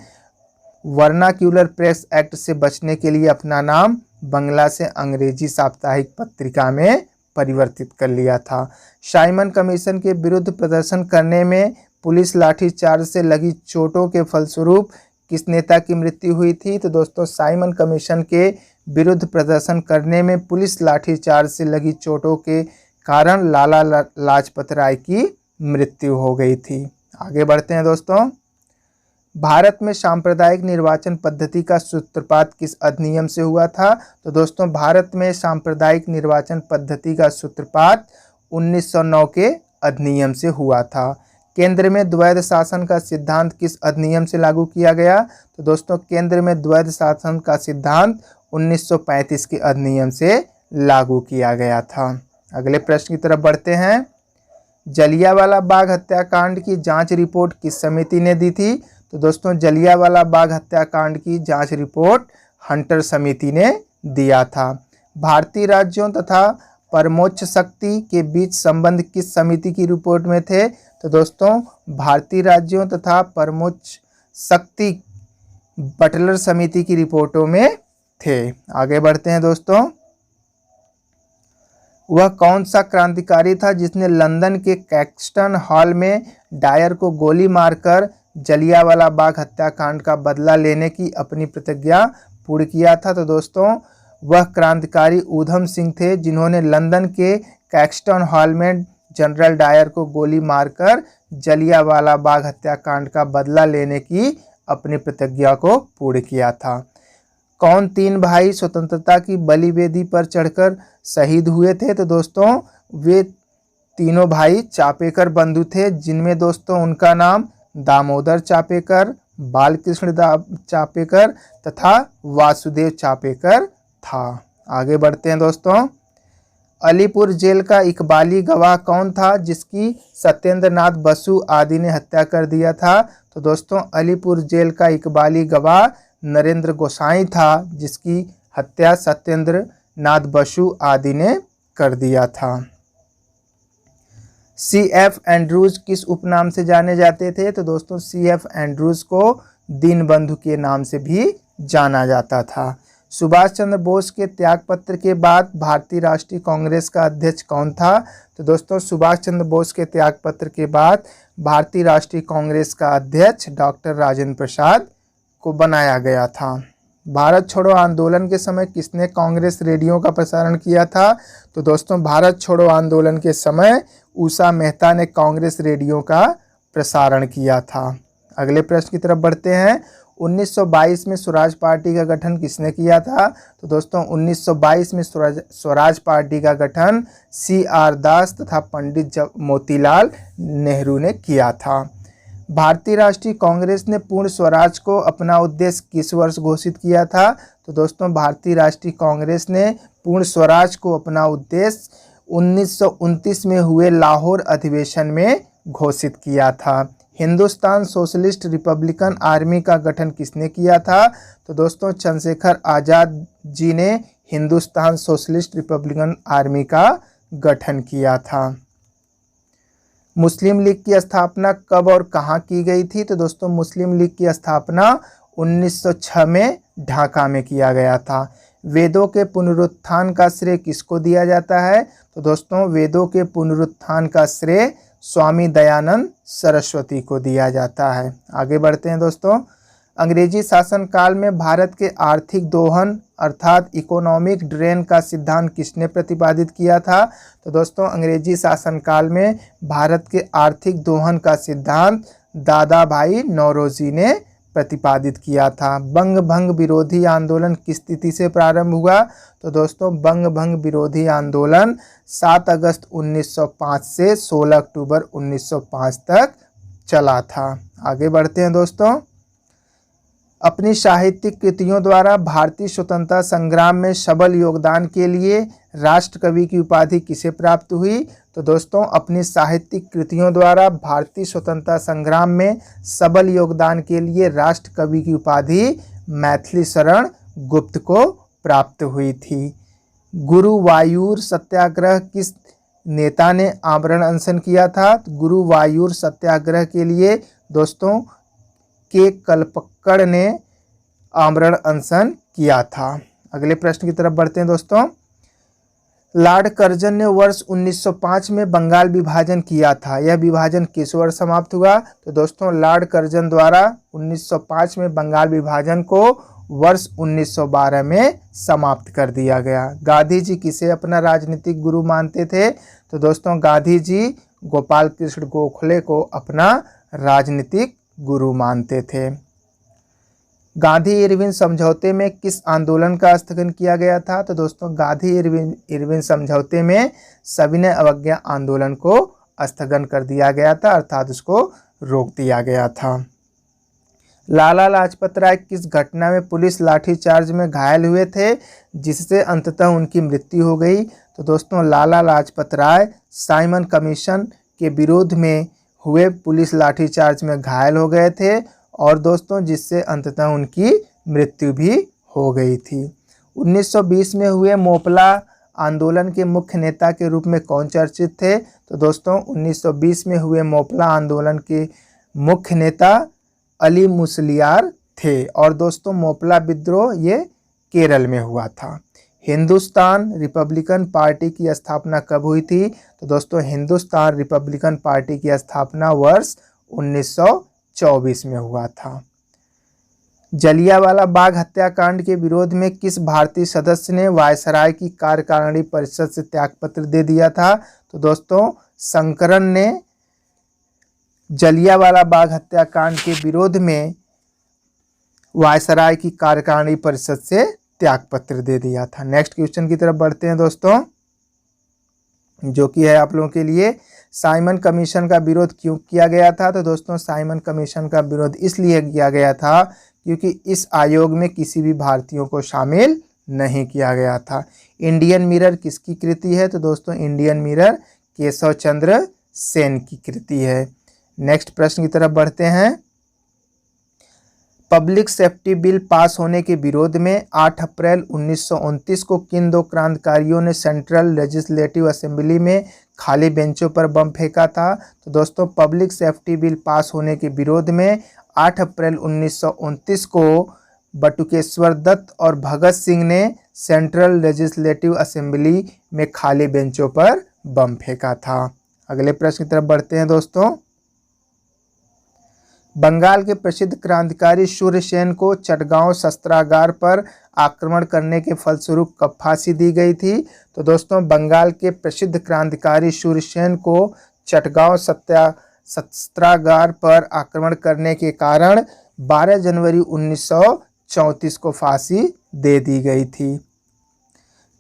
Speaker 1: वर्नाक्यूलर प्रेस एक्ट से बचने के लिए अपना नाम बंगला से अंग्रेजी साप्ताहिक पत्रिका में परिवर्तित कर लिया था। साइमन कमीशन के विरुद्ध प्रदर्शन करने में पुलिस लाठीचार्ज से लगी चोटों के फलस्वरूप किस नेता की मृत्यु हुई थी? तो दोस्तों साइमन कमीशन के विरुद्ध प्रदर्शन करने में पुलिस लाठीचार्ज से लगी चोटों के कारण लाला लाजपत राय की मृत्यु हो गई थी। आगे बढ़ते हैं दोस्तों। भारत में सांप्रदायिक निर्वाचन पद्धति का सूत्रपात किस अधिनियम से हुआ था? तो दोस्तों भारत में सांप्रदायिक निर्वाचन पद्धति का सूत्रपात 1909 के अधिनियम से हुआ था। केंद्र में द्वैध शासन का सिद्धांत किस अधिनियम से लागू किया गया? तो दोस्तों केंद्र में द्वैध शासन का सिद्धांत 1935 के अधिनियम से लागू किया गया था। अगले प्रश्न की तरफ बढ़ते हैं। जलियांवाला बाग हत्याकांड की जांच रिपोर्ट किस समिति ने दी थी? तो दोस्तों जलियांवाला बाग हत्याकांड की जांच रिपोर्ट हंटर समिति ने दिया था। भारतीय राज्यों तथा परमोच्च शक्ति के बीच संबंध किस समिति की रिपोर्ट में थे? तो दोस्तों भारतीय राज्यों तथा परमोच्च शक्ति बटलर समिति की रिपोर्टों में थे। आगे बढ़ते हैं दोस्तों। वह कौन सा क्रांतिकारी था जिसने लंदन के कैक्सटन हॉल में डायर को गोली मारकर जलियांवाला बाग हत्याकांड का बदला लेने की अपनी प्रतिज्ञा पूर्ण किया था? तो दोस्तों वह क्रांतिकारी ऊधम सिंह थे जिन्होंने लंदन के कैक्सटन हॉल में जनरल डायर को गोली मारकर जलियांवाला बाग हत्याकांड का बदला लेने की अपनी प्रतिज्ञा को पूर्ण किया था। कौन तीन भाई स्वतंत्रता की बलिवेदी पर चढ़कर शहीद हुए थे? तो दोस्तों वे तीनों भाई चापेकर बंधु थे, जिनमें दोस्तों उनका नाम दामोदर चापेकर, बालकृष्ण चापेकर तथा वासुदेव चापेकर था। आगे बढ़ते हैं दोस्तों। अलीपुर जेल का इकबाली गवाह कौन था जिसकी सत्येंद्र नाथ बसु आदि ने हत्या कर दिया था? तो दोस्तों अलीपुर जेल का इकबाली गवाह नरेंद्र गोसाई था जिसकी हत्या सत्येंद्र नाथ बसु आदि ने कर दिया था। C.F. एंड्रूज किस उपनाम से जाने जाते थे? तो दोस्तों C.F. एंड्रूज को दीनबंधु के नाम से भी जाना जाता था। सुभाष चंद्र बोस के त्यागपत्र के बाद भारतीय राष्ट्रीय कांग्रेस का अध्यक्ष कौन था? तो दोस्तों सुभाष चंद्र बोस के त्यागपत्र के बाद भारतीय राष्ट्रीय कांग्रेस का अध्यक्ष डॉक्टर राजेंद्र प्रसाद को बनाया गया था। भारत छोड़ो आंदोलन के समय किसने कांग्रेस रेडियो का प्रसारण किया था? तो दोस्तों भारत छोड़ो आंदोलन के समय उषा मेहता ने कांग्रेस रेडियो का प्रसारण किया था। अगले प्रश्न की तरफ बढ़ते हैं। 1922 में स्वराज पार्टी का गठन किसने किया था? तो दोस्तों 1922 में स्वराज पार्टी का गठन CR दास तथा पंडित मोतीलाल नेहरू ने किया था। भारतीय राष्ट्रीय कांग्रेस ने पूर्ण स्वराज को अपना उद्देश्य किस वर्ष घोषित किया था? तो दोस्तों भारतीय राष्ट्रीय कांग्रेस ने पूर्ण स्वराज को अपना उद्देश्य 1929 में हुए लाहौर अधिवेशन में घोषित किया था। हिंदुस्तान सोशलिस्ट रिपब्लिकन आर्मी का गठन किसने किया था? तो दोस्तों चंद्रशेखर आज़ाद जी ने हिंदुस्तान सोशलिस्ट रिपब्लिकन आर्मी का गठन किया था। मुस्लिम लीग की स्थापना कब और कहाँ की गई थी? तो दोस्तों मुस्लिम लीग की स्थापना 1906 में ढाका में किया गया था। वेदों के पुनरुत्थान का श्रेय किसको दिया जाता है? तो दोस्तों वेदों के पुनरुत्थान का श्रेय स्वामी दयानंद सरस्वती को दिया जाता है। आगे बढ़ते हैं दोस्तों। अंग्रेजी शासनकाल में भारत के आर्थिक दोहन अर्थात इकोनॉमिक ड्रेन का सिद्धांत किसने प्रतिपादित किया था? तो दोस्तों अंग्रेजी शासनकाल में भारत के आर्थिक दोहन का सिद्धांत दादा भाई नौरोजी ने प्रतिपादित किया था। बंग भंग विरोधी आंदोलन किस तिथि से प्रारंभ हुआ? तो दोस्तों बंग भंग विरोधी आंदोलन 7 अगस्त 1905 से 16 अक्टूबर 1905 तक चला था। आगे बढ़ते हैं दोस्तों। अपनी साहित्यिक कृतियों द्वारा भारतीय स्वतंत्रता संग्राम में सबल योगदान के लिए राष्ट्रकवि की उपाधि किसे प्राप्त हुई? तो दोस्तों अपनी साहित्यिक कृतियों द्वारा भारतीय स्वतंत्रता संग्राम में सबल योगदान के लिए राष्ट्रकवि की उपाधि मैथिली शरण गुप्त को प्राप्त हुई थी। गुरुवायूर सत्याग्रह किस नेता ने आमरण अनशन किया था? गुरुवायूर सत्याग्रह के लिए दोस्तों के कल्पक्कड़ ने आमरण अनशन किया था। अगले प्रश्न की तरफ बढ़ते हैं दोस्तों। लॉर्ड कर्जन ने वर्ष 1905 में बंगाल विभाजन किया था। यह विभाजन किस वर्ष समाप्त हुआ? तो दोस्तों लॉर्ड कर्जन द्वारा 1905 में बंगाल विभाजन को वर्ष 1912 में समाप्त कर दिया गया। गांधी जी किसे अपना राजनीतिक गुरु मानते थे? तो दोस्तों गांधी जी गोपाल कृष्ण गोखले को अपना राजनीतिक गुरु मानते थे। गांधी इरविन समझौते में किस आंदोलन का स्थगन किया गया था? तो दोस्तों गांधी इरविन समझौते में सविनय अवज्ञा आंदोलन को स्थगन कर दिया गया था अर्थात उसको रोक दिया गया था। लाला लाजपत राय किस घटना में पुलिस लाठीचार्ज में घायल हुए थे जिससे अंततः उनकी मृत्यु हो गई? तो दोस्तों लाला लाजपत राय साइमन कमीशन के विरोध में हुए पुलिस लाठीचार्ज में घायल हो गए थे और दोस्तों जिससे अंततः उनकी मृत्यु भी हो गई थी। 1920 में हुए मोपला आंदोलन के मुख्य नेता के रूप में कौन चर्चित थे? तो दोस्तों 1920 में हुए मोपला आंदोलन के मुख्य नेता अली मुसलियार थे और दोस्तों मोपला विद्रोह ये केरल में हुआ था। हिंदुस्तान रिपब्लिकन पार्टी की स्थापना कब हुई थी? तो दोस्तों हिंदुस्तान रिपब्लिकन पार्टी की स्थापना वर्ष 1924 में हुआ था। जलियांवाला बाग हत्याकांड के विरोध में किस भारतीय सदस्य ने वायसराय की कार्यकारिणी परिषद से त्यागपत्र दे दिया था? तो दोस्तों शंकरन ने जलियांवाला बाग हत्याकांड के विरोध में वायसराय की कार्यकारिणी परिषद से त्यागपत्र दे दिया था। नेक्स्ट क्वेश्चन की तरफ बढ़ते हैं दोस्तों, जो कि है आप लोगों के लिए साइमन कमीशन का विरोध क्यों किया गया था? तो दोस्तों साइमन कमीशन का विरोध इसलिए किया गया था क्योंकि इस आयोग में किसी भी भारतीयों को शामिल नहीं किया गया था। इंडियन मिरर किसकी कृति है? तो दोस्तों इंडियन मिरर केशव चंद्र सेन की कृति है। नेक्स्ट प्रश्न की तरफ बढ़ते हैं। पब्लिक सेफ्टी बिल पास होने के विरोध में 8 अप्रैल 1929 को किन दो क्रांतिकारियों ने सेंट्रल लेजिस्लेटिव असेंबली में खाली बेंचों पर बम फेंका था? तो दोस्तों पब्लिक सेफ्टी बिल पास होने के विरोध में 8 अप्रैल 1929 को बटुकेश्वर दत्त और भगत सिंह ने सेंट्रल लेजिस्लेटिव असेंबली में खाली बेंचों पर बम फेंका था। अगले प्रश्न की तरफ बढ़ते हैं दोस्तों। बंगाल के प्रसिद्ध क्रांतिकारी सूर्यसेन को चटगांव शस्त्रागार पर आक्रमण करने के फलस्वरूप कब फांसी दी गई थी? तो दोस्तों बंगाल के प्रसिद्ध क्रांतिकारी सूर्यसेन को चटगांव शस्त्रागार पर आक्रमण करने के कारण 12 जनवरी 1934 को फांसी दे दी गई थी।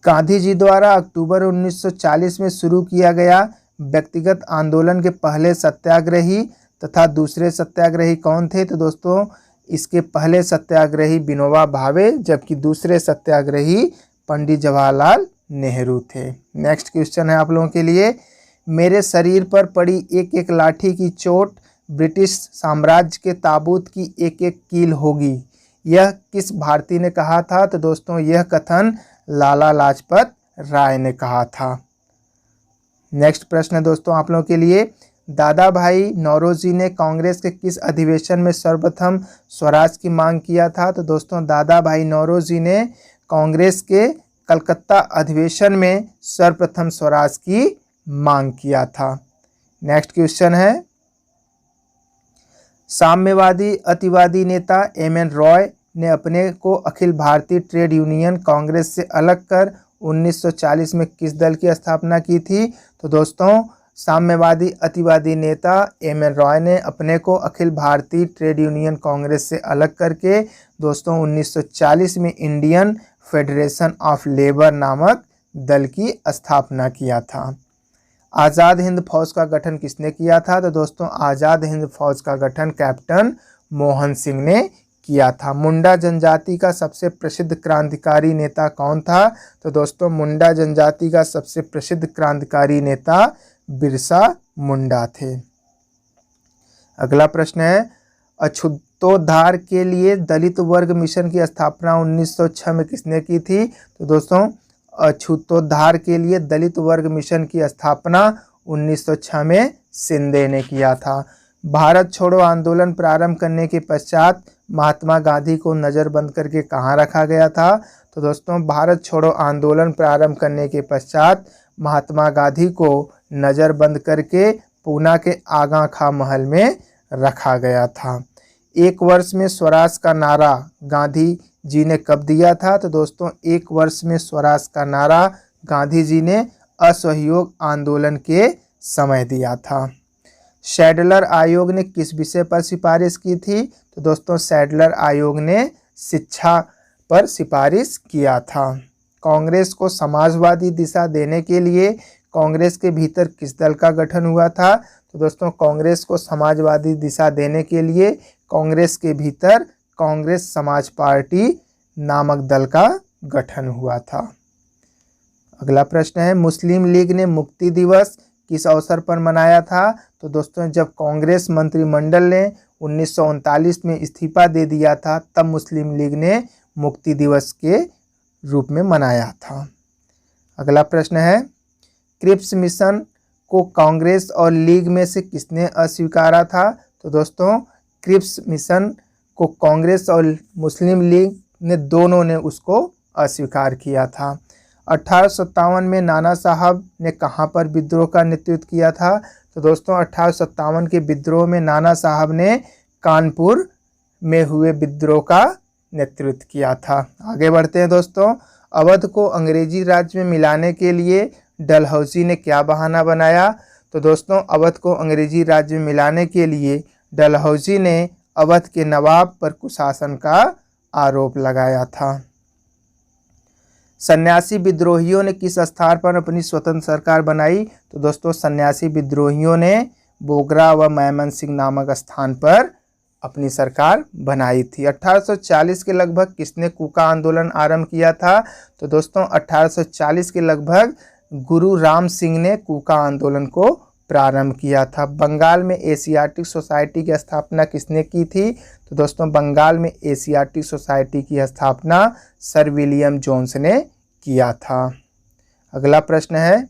Speaker 1: गांधी जी द्वारा अक्टूबर 1940 में शुरू किया गया व्यक्तिगत आंदोलन के पहले सत्याग्रही तथा दूसरे सत्याग्रही कौन थे? तो दोस्तों इसके पहले सत्याग्रही विनोबा भावे, जबकि दूसरे सत्याग्रही पंडित जवाहरलाल नेहरू थे। नेक्स्ट क्वेश्चन है आप लोगों के लिए। मेरे शरीर पर पड़ी एक एक लाठी की चोट ब्रिटिश साम्राज्य के ताबूत की एक एक कील होगी, यह किस भारतीय ने कहा था? तो दोस्तों यह कथन लाला लाजपत राय ने कहा था। नेक्स्ट प्रश्न है दोस्तों आप लोगों के लिए। दादा भाई नौरोजी ने कांग्रेस के किस अधिवेशन में सर्वप्रथम स्वराज की मांग किया था? तो दोस्तों दादा भाई नौरोजी ने कांग्रेस के कलकत्ता अधिवेशन में सर्वप्रथम स्वराज की मांग किया था। नेक्स्ट क्वेश्चन है। साम्यवादी अतिवादी नेता एम.एन. रॉय ने अपने को अखिल भारतीय ट्रेड यूनियन कांग्रेस से अलग कर 1940 में किस दल की स्थापना की थी? तो दोस्तों साम्यवादी अतिवादी नेता एम.एन. रॉय ने अपने को अखिल भारतीय ट्रेड यूनियन कांग्रेस से अलग करके दोस्तों 1940 में इंडियन फेडरेशन ऑफ लेबर नामक दल की स्थापना किया था। आज़ाद हिंद फौज का गठन किसने किया था? तो दोस्तों आज़ाद हिंद फौज का गठन कैप्टन मोहन सिंह ने किया था। मुंडा जनजाति का सबसे प्रसिद्ध क्रांतिकारी नेता कौन था? तो दोस्तों मुंडा जनजाति का सबसे प्रसिद्ध क्रांतिकारी नेता बिरसा मुंडा थे। अगला प्रश्न है। अछूतोद्धार के लिए दलित वर्ग मिशन की स्थापना 1906 में किसने की थी? तो दोस्तों अछूतोद्धार के लिए दलित वर्ग मिशन की स्थापना 1906 में शिंदे ने किया था। भारत छोड़ो आंदोलन प्रारंभ करने के पश्चात महात्मा गांधी को नज़रबंद करके कहाँ रखा गया था? तो दोस्तों भारत छोड़ो आंदोलन प्रारंभ करने के पश्चात महात्मा गांधी को नज़रबंद करके पूना के आगा खां महल में रखा गया था। एक वर्ष में स्वराज का नारा गांधी जी ने कब दिया था? तो दोस्तों एक वर्ष में स्वराज का नारा गांधी जी ने असहयोग आंदोलन के समय दिया था। सैडलर आयोग ने किस विषय पर सिफारिश की थी? तो दोस्तों सैडलर आयोग ने शिक्षा पर सिफारिश किया था। कांग्रेस को समाजवादी दिशा देने के लिए कांग्रेस के भीतर किस दल का गठन हुआ था? तो दोस्तों कांग्रेस को समाजवादी दिशा देने के लिए कांग्रेस के भीतर कांग्रेस समाज पार्टी नामक दल का गठन हुआ था। अगला प्रश्न है। मुस्लिम लीग ने मुक्ति दिवस किस अवसर पर मनाया था? तो दोस्तों जब कांग्रेस मंत्रिमंडल ने 1939 में इस्तीफा दे दिया था तब मुस्लिम लीग ने मुक्ति दिवस के रूप में मनाया था। अगला प्रश्न है। क्रिप्स मिशन को कांग्रेस और लीग में से किसने अस्वीकारा था? तो दोस्तों क्रिप्स मिशन को कांग्रेस और मुस्लिम लीग ने दोनों ने उसको अस्वीकार किया था। 1857 में नाना साहब ने कहां पर विद्रोह का नेतृत्व किया था? तो दोस्तों 1857 के विद्रोह में नाना साहब ने कानपुर में हुए विद्रोह का नेतृत्व किया था। आगे बढ़ते हैं दोस्तों। अवध को अंग्रेजी राज्य में मिलाने के लिए डलहौजी ने क्या बहाना बनाया? तो दोस्तों अवध को अंग्रेजी राज्य में मिलाने के लिए डलहौजी ने अवध के नवाब पर कुशासन का आरोप लगाया था। सन्यासी विद्रोहियों ने किस स्थान पर अपनी स्वतंत्र सरकार बनाई? तो दोस्तों सन्यासी विद्रोहियों ने बोगरा व मैमनसिंह नामक स्थान पर अपनी सरकार बनाई थी। 1840 के लगभग किसने कूका आंदोलन आरंभ किया था? तो दोस्तों 1840 के लगभग गुरु राम सिंह ने कूका आंदोलन को प्रारंभ किया था। बंगाल में एशियाटिक सोसाइटी की स्थापना किसने की थी? तो दोस्तों बंगाल में एशियाटिक सोसाइटी की स्थापना सर विलियम जोन्स ने किया था। अगला प्रश्न है।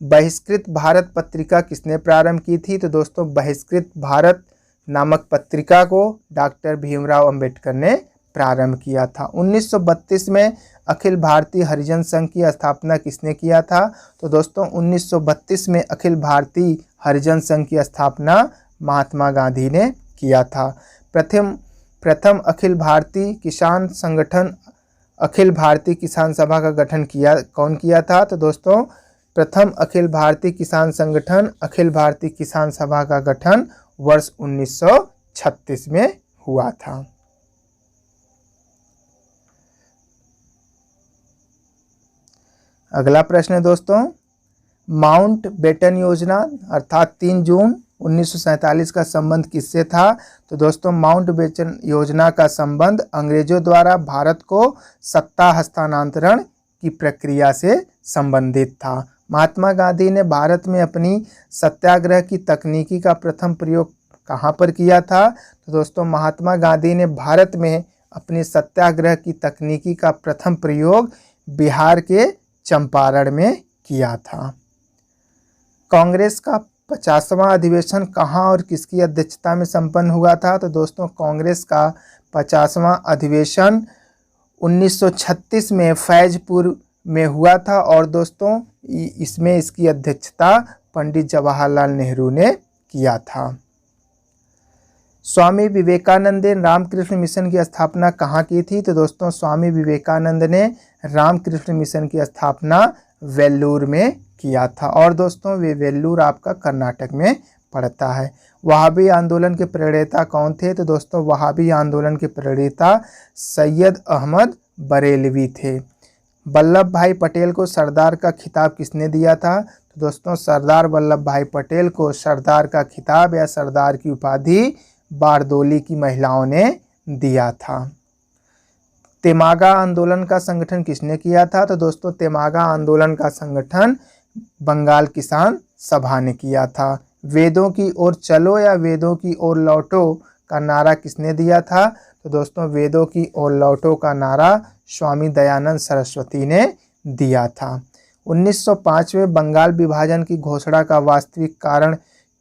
Speaker 1: बहिष्कृत भारत पत्रिका किसने प्रारंभ की थी? तो दोस्तों बहिष्कृत भारत नामक पत्रिका को डॉक्टर भीमराव अंबेडकर ने प्रारंभ किया था। 1932 में अखिल भारतीय हरिजन संघ की स्थापना किसने किया था? तो दोस्तों 1932 में अखिल भारतीय हरिजन संघ की स्थापना महात्मा गांधी ने किया था। प्रथम अखिल भारतीय किसान संगठन अखिल भारतीय किसान सभा का गठन कौन किया था? तो दोस्तों प्रथम अखिल भारतीय किसान संगठन अखिल भारतीय किसान सभा का गठन वर्ष 1936 में हुआ था। अगला प्रश्न है दोस्तों, माउंट बेटन योजना अर्थात 3 जून 1947 का संबंध किससे था? तो दोस्तों माउंट बेटन योजना का संबंध अंग्रेजों द्वारा भारत को सत्ता हस्तांतरण की प्रक्रिया से संबंधित था। महात्मा गांधी ने भारत में अपनी सत्याग्रह की तकनीकी का प्रथम प्रयोग कहाँ पर किया था? तो दोस्तों महात्मा गांधी ने भारत में अपनी सत्याग्रह की तकनीकी का प्रथम प्रयोग बिहार के चंपारण में किया था। कांग्रेस का 50वां अधिवेशन कहाँ और किसकी अध्यक्षता में संपन्न हुआ था? तो दोस्तों कांग्रेस का 50वां अधिवेशन 1936 में फैजपुर में हुआ था और दोस्तों इसमें इसकी अध्यक्षता पंडित जवाहरलाल नेहरू ने किया था। स्वामी विवेकानंद ने रामकृष्ण मिशन की स्थापना कहाँ की थी? तो दोस्तों स्वामी विवेकानंद ने रामकृष्ण मिशन की स्थापना वेल्लूर में किया था और दोस्तों वेल्लूर आपका कर्नाटक में पड़ता है। वहाबी आंदोलन के प्रणेता कौन थे? तो दोस्तों वहाबी आंदोलन के प्रणेता सैयद अहमद बरेलवी थे। वल्लभ भाई पटेल को सरदार का खिताब किसने दिया था? तो दोस्तों सरदार वल्लभ भाई पटेल को सरदार का खिताब या सरदार की उपाधि बारदोली की महिलाओं ने दिया था। तेमागा आंदोलन का संगठन किसने किया था? तो दोस्तों तेमागा आंदोलन का संगठन बंगाल किसान सभा ने किया था। वेदों की ओर चलो या वेदों की ओर लौटो का नारा किसने दिया था? तो दोस्तों वेदों की ओर लौटो का नारा स्वामी दयानंद सरस्वती ने दिया था। 1905 में बंगाल विभाजन की घोषणा का वास्तविक कारण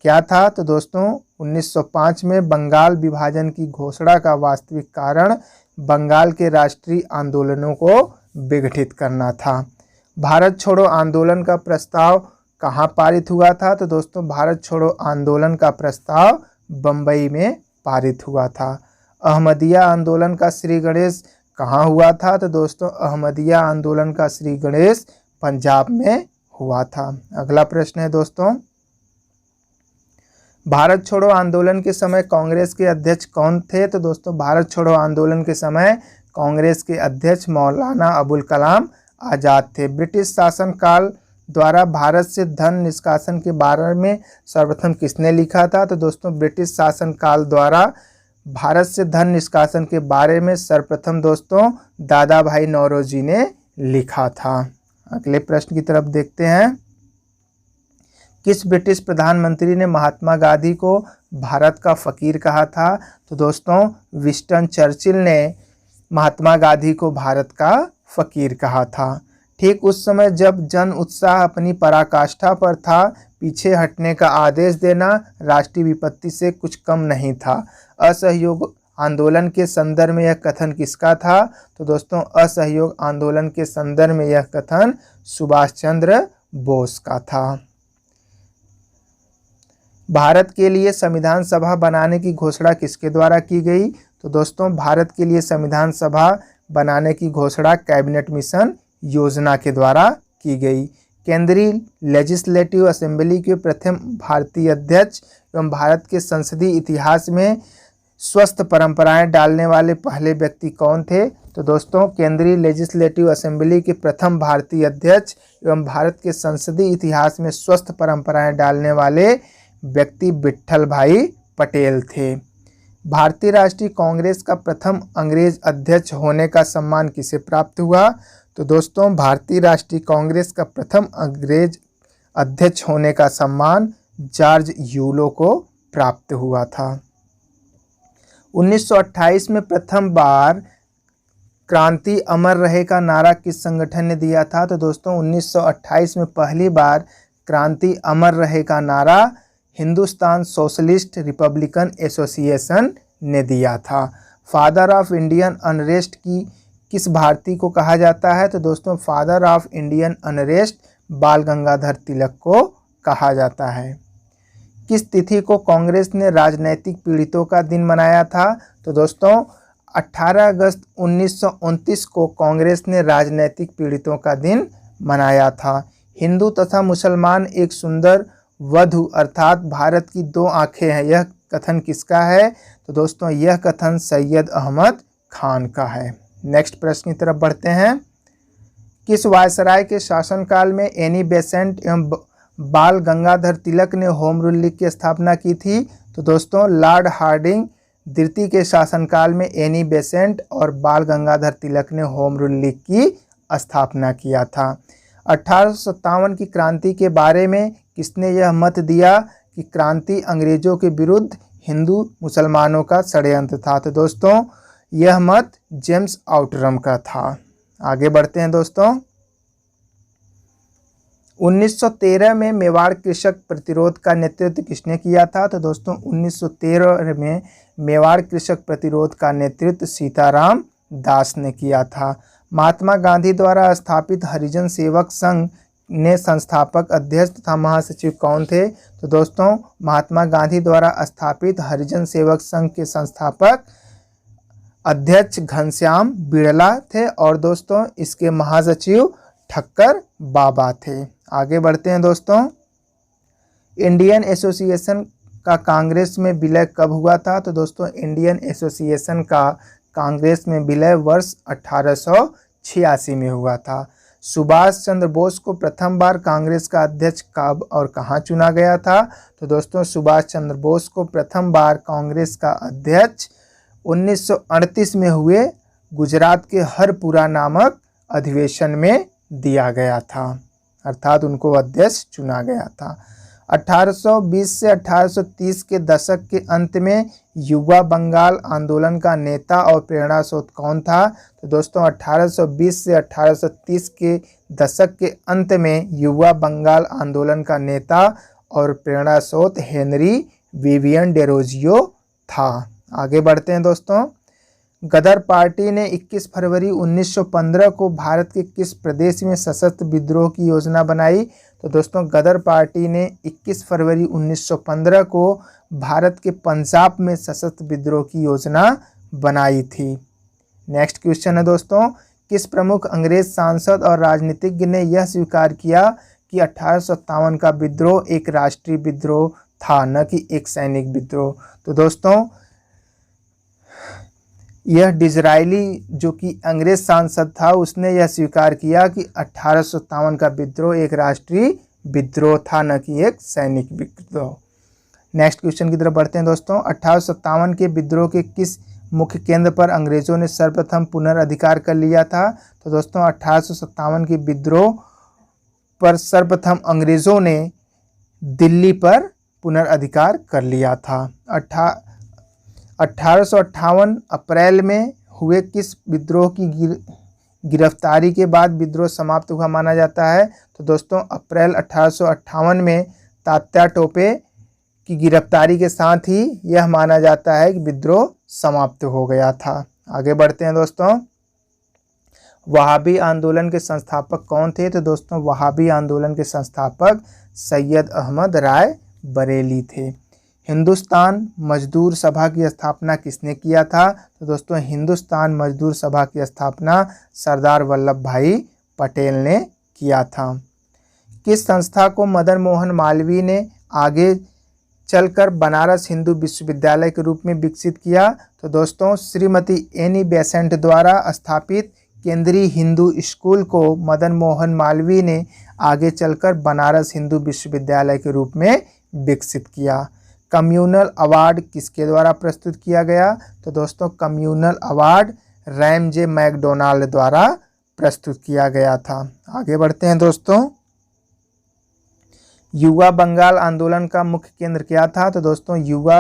Speaker 1: क्या था? तो दोस्तों 1905 में बंगाल विभाजन की घोषणा का वास्तविक कारण बंगाल के राष्ट्रीय आंदोलनों को विघटित करना था। भारत छोड़ो आंदोलन का प्रस्ताव कहाँ पारित हुआ था? तो दोस्तों भारत छोड़ो आंदोलन का प्रस्ताव बम्बई में पारित हुआ था। अहमदिया आंदोलन का श्री गणेश कहाँ हुआ था? तो दोस्तों अहमदिया आंदोलन का श्री गणेश पंजाब में हुआ था। अगला प्रश्न है दोस्तों, भारत छोड़ो आंदोलन के समय कांग्रेस के अध्यक्ष कौन थे? तो दोस्तों भारत छोड़ो आंदोलन के समय कांग्रेस के अध्यक्ष मौलाना अबुल कलाम आज़ाद थे। ब्रिटिश शासन काल द्वारा भारत से धन निष्कासन के बारे में सर्वप्रथम किसने लिखा था? तो दोस्तों ब्रिटिश शासन काल द्वारा भारत से धन निष्कासन के बारे में सर्वप्रथम दोस्तों दादा भाई नौरोजी ने लिखा था। अगले प्रश्न की तरफ देखते हैं, किस ब्रिटिश प्रधानमंत्री ने महात्मा गांधी को भारत का फकीर कहा था? तो दोस्तों विंस्टन चर्चिल ने महात्मा गांधी को भारत का फकीर कहा था। ठीक उस समय जब जन उत्साह अपनी पराकाष्ठा पर था, पीछे हटने का आदेश देना राष्ट्रीय विपत्ति से कुछ कम नहीं था। असहयोग आंदोलन के संदर्भ में यह कथन किसका था? तो दोस्तों असहयोग आंदोलन के संदर्भ में यह कथन सुभाष चंद्र बोस का था। भारत के लिए संविधान सभा बनाने की घोषणा किसके द्वारा की गई? तो दोस्तों भारत के लिए संविधान सभा बनाने की घोषणा कैबिनेट मिशन योजना के द्वारा की गई। केंद्रीय लेजिस्लेटिव असेंबली के प्रथम भारतीय अध्यक्ष एवं भारत के संसदीय इतिहास में स्वस्थ परंपराएं डालने वाले पहले व्यक्ति कौन थे? तो दोस्तों केंद्रीय लेजिस्लेटिव असेंबली के प्रथम भारतीय अध्यक्ष एवं भारत के संसदीय इतिहास में स्वस्थ परंपराएं डालने वाले व्यक्ति विट्ठल भाई पटेल थे। भारतीय राष्ट्रीय कांग्रेस का प्रथम अंग्रेज अध्यक्ष होने का सम्मान किसे प्राप्त हुआ? तो दोस्तों भारतीय राष्ट्रीय कांग्रेस का प्रथम अंग्रेज अध्यक्ष होने का सम्मान जॉर्ज यूलो को प्राप्त हुआ था। 1928 में प्रथम बार क्रांति अमर रहे का नारा किस संगठन ने दिया था? तो दोस्तों 1928 में पहली बार क्रांति अमर रहे का नारा हिंदुस्तान सोशलिस्ट रिपब्लिकन एसोसिएशन ने दिया था। फादर ऑफ इंडियन अनरेस्ट की किस भारतीय को कहा जाता है? तो दोस्तों फादर ऑफ इंडियन अनरेस्ट बाल गंगाधर तिलक को कहा जाता है। किस तिथि को कांग्रेस ने राजनैतिक पीड़ितों का दिन मनाया था? तो दोस्तों 18 अगस्त 1929 को कांग्रेस ने राजनैतिक पीड़ितों का दिन मनाया था। हिंदू तथा मुसलमान एक सुंदर वधु अर्थात भारत की दो आंखें हैं, यह कथन किसका है? तो दोस्तों यह कथन सैयद अहमद खान का है। नेक्स्ट प्रश्न की तरफ बढ़ते हैं। किस वायसराय के शासनकाल में एनी बेसेंट एवं बाल गंगाधर तिलक ने होम रूल लीग की स्थापना की थी? तो दोस्तों लॉर्ड हार्डिंग द्वितीय के शासनकाल में एनी बेसेंट और बाल गंगाधर तिलक ने होम रूल लीग की स्थापना किया था। 1857 की क्रांति के बारे में किसने यह मत दिया कि क्रांति अंग्रेजों के विरुद्ध हिंदू मुसलमानों का षड्यंत्र था? तो दोस्तों यह मत जेम्स आउटरम का था। आगे बढ़ते हैं दोस्तों। 1913 में मेवाड़ कृषक प्रतिरोध का नेतृत्व किसने किया था? तो दोस्तों 1913 में मेवाड़ कृषक प्रतिरोध का नेतृत्व सीताराम दास ने किया था। महात्मा गांधी द्वारा स्थापित हरिजन सेवक संघ ने संस्थापक अध्यक्ष तथा महासचिव कौन थे? तो दोस्तों महात्मा गांधी द्वारा स्थापित हरिजन सेवक संघ के संस्थापक अध्यक्ष घनश्याम बिड़ला थे और दोस्तों इसके महासचिव ठक्कर बाबा थे। आगे बढ़ते हैं दोस्तों। इंडियन एसोसिएशन का कांग्रेस में विलय कब हुआ था? तो दोस्तों इंडियन एसोसिएशन का कांग्रेस में विलय वर्ष 1886 में हुआ था। सुभाष चंद्र बोस को प्रथम बार कांग्रेस का अध्यक्ष कब और कहां चुना गया था? तो दोस्तों सुभाष चंद्र बोस को प्रथम बार कांग्रेस का अध्यक्ष 1938 में हुए गुजरात के हरपुरा नामक अधिवेशन में दिया गया था, अर्थात उनको अध्यक्ष चुना गया था। 1820 से 1830 के दशक के अंत में युवा बंगाल आंदोलन का नेता और प्रेरणा स्रोत कौन था? तो दोस्तों 1820 से 1830 के दशक के अंत में युवा बंगाल आंदोलन का नेता और प्रेरणा स्रोत हेनरी विवियन डेरोजियो था। आगे बढ़ते हैं दोस्तों। गदर पार्टी ने 21 फरवरी 1915 को भारत के किस प्रदेश में सशस्त्र विद्रोह की योजना बनाई? तो दोस्तों गदर पार्टी ने 21 फरवरी 1915 को भारत के पंजाब में सशस्त्र विद्रोह की योजना बनाई थी। नेक्स्ट क्वेश्चन है दोस्तों। किस प्रमुख अंग्रेज सांसद और राजनीतिज्ञ ने यह स्वीकार किया कि 1857 का विद्रोह एक राष्ट्रीय विद्रोह था, न कि एक सैनिक विद्रोह? तो दोस्तों यह डिज़रायली जो कि अंग्रेज सांसद था उसने यह स्वीकार किया कि 1857 का विद्रोह एक राष्ट्रीय विद्रोह था, न कि एक सैनिक विद्रोह। नेक्स्ट क्वेश्चन की तरफ बढ़ते हैं दोस्तों। 1857 के विद्रोह के किस मुख्य केंद्र पर अंग्रेजों ने सर्वप्रथम पुनर्अधिकार कर लिया था? तो दोस्तों 1857 के विद्रोह पर सर्वप्रथम अंग्रेजों ने दिल्ली पर पुनर्अधिकार कर लिया था। 1858 अप्रैल में हुए किस विद्रोह की गिरफ्तारी के बाद विद्रोह समाप्त हुआ माना जाता है? तो दोस्तों अप्रैल 1858 में तात्या टोपे की गिरफ्तारी के साथ ही यह माना जाता है कि विद्रोह समाप्त हो गया था। आगे बढ़ते हैं दोस्तों। वहाबी आंदोलन के संस्थापक कौन थे? तो दोस्तों वहाबी आंदोलन के संस्थापक सैयद अहमद राय बरेली थे। हिंदुस्तान मजदूर सभा की स्थापना किसने किया था? तो दोस्तों हिंदुस्तान मजदूर सभा की स्थापना सरदार वल्लभ भाई पटेल ने किया था। किस संस्था को मदन मोहन मालवीय ने आगे चलकर बनारस हिंदू विश्वविद्यालय के रूप में विकसित किया? तो दोस्तों श्रीमती एनी बेसेंट द्वारा स्थापित केंद्रीय हिंदू स्कूल को मदन मोहन मालवीय ने आगे चलकर बनारस हिंदू विश्वविद्यालय के रूप में विकसित किया। कम्युनल अवार्ड किसके द्वारा प्रस्तुत किया गया? तो दोस्तों कम्युनल अवार्ड रैमजे मैकडोनाल्ड द्वारा प्रस्तुत किया गया था। आगे बढ़ते हैं दोस्तों। युवा बंगाल आंदोलन का मुख्य केंद्र क्या था? तो दोस्तों युवा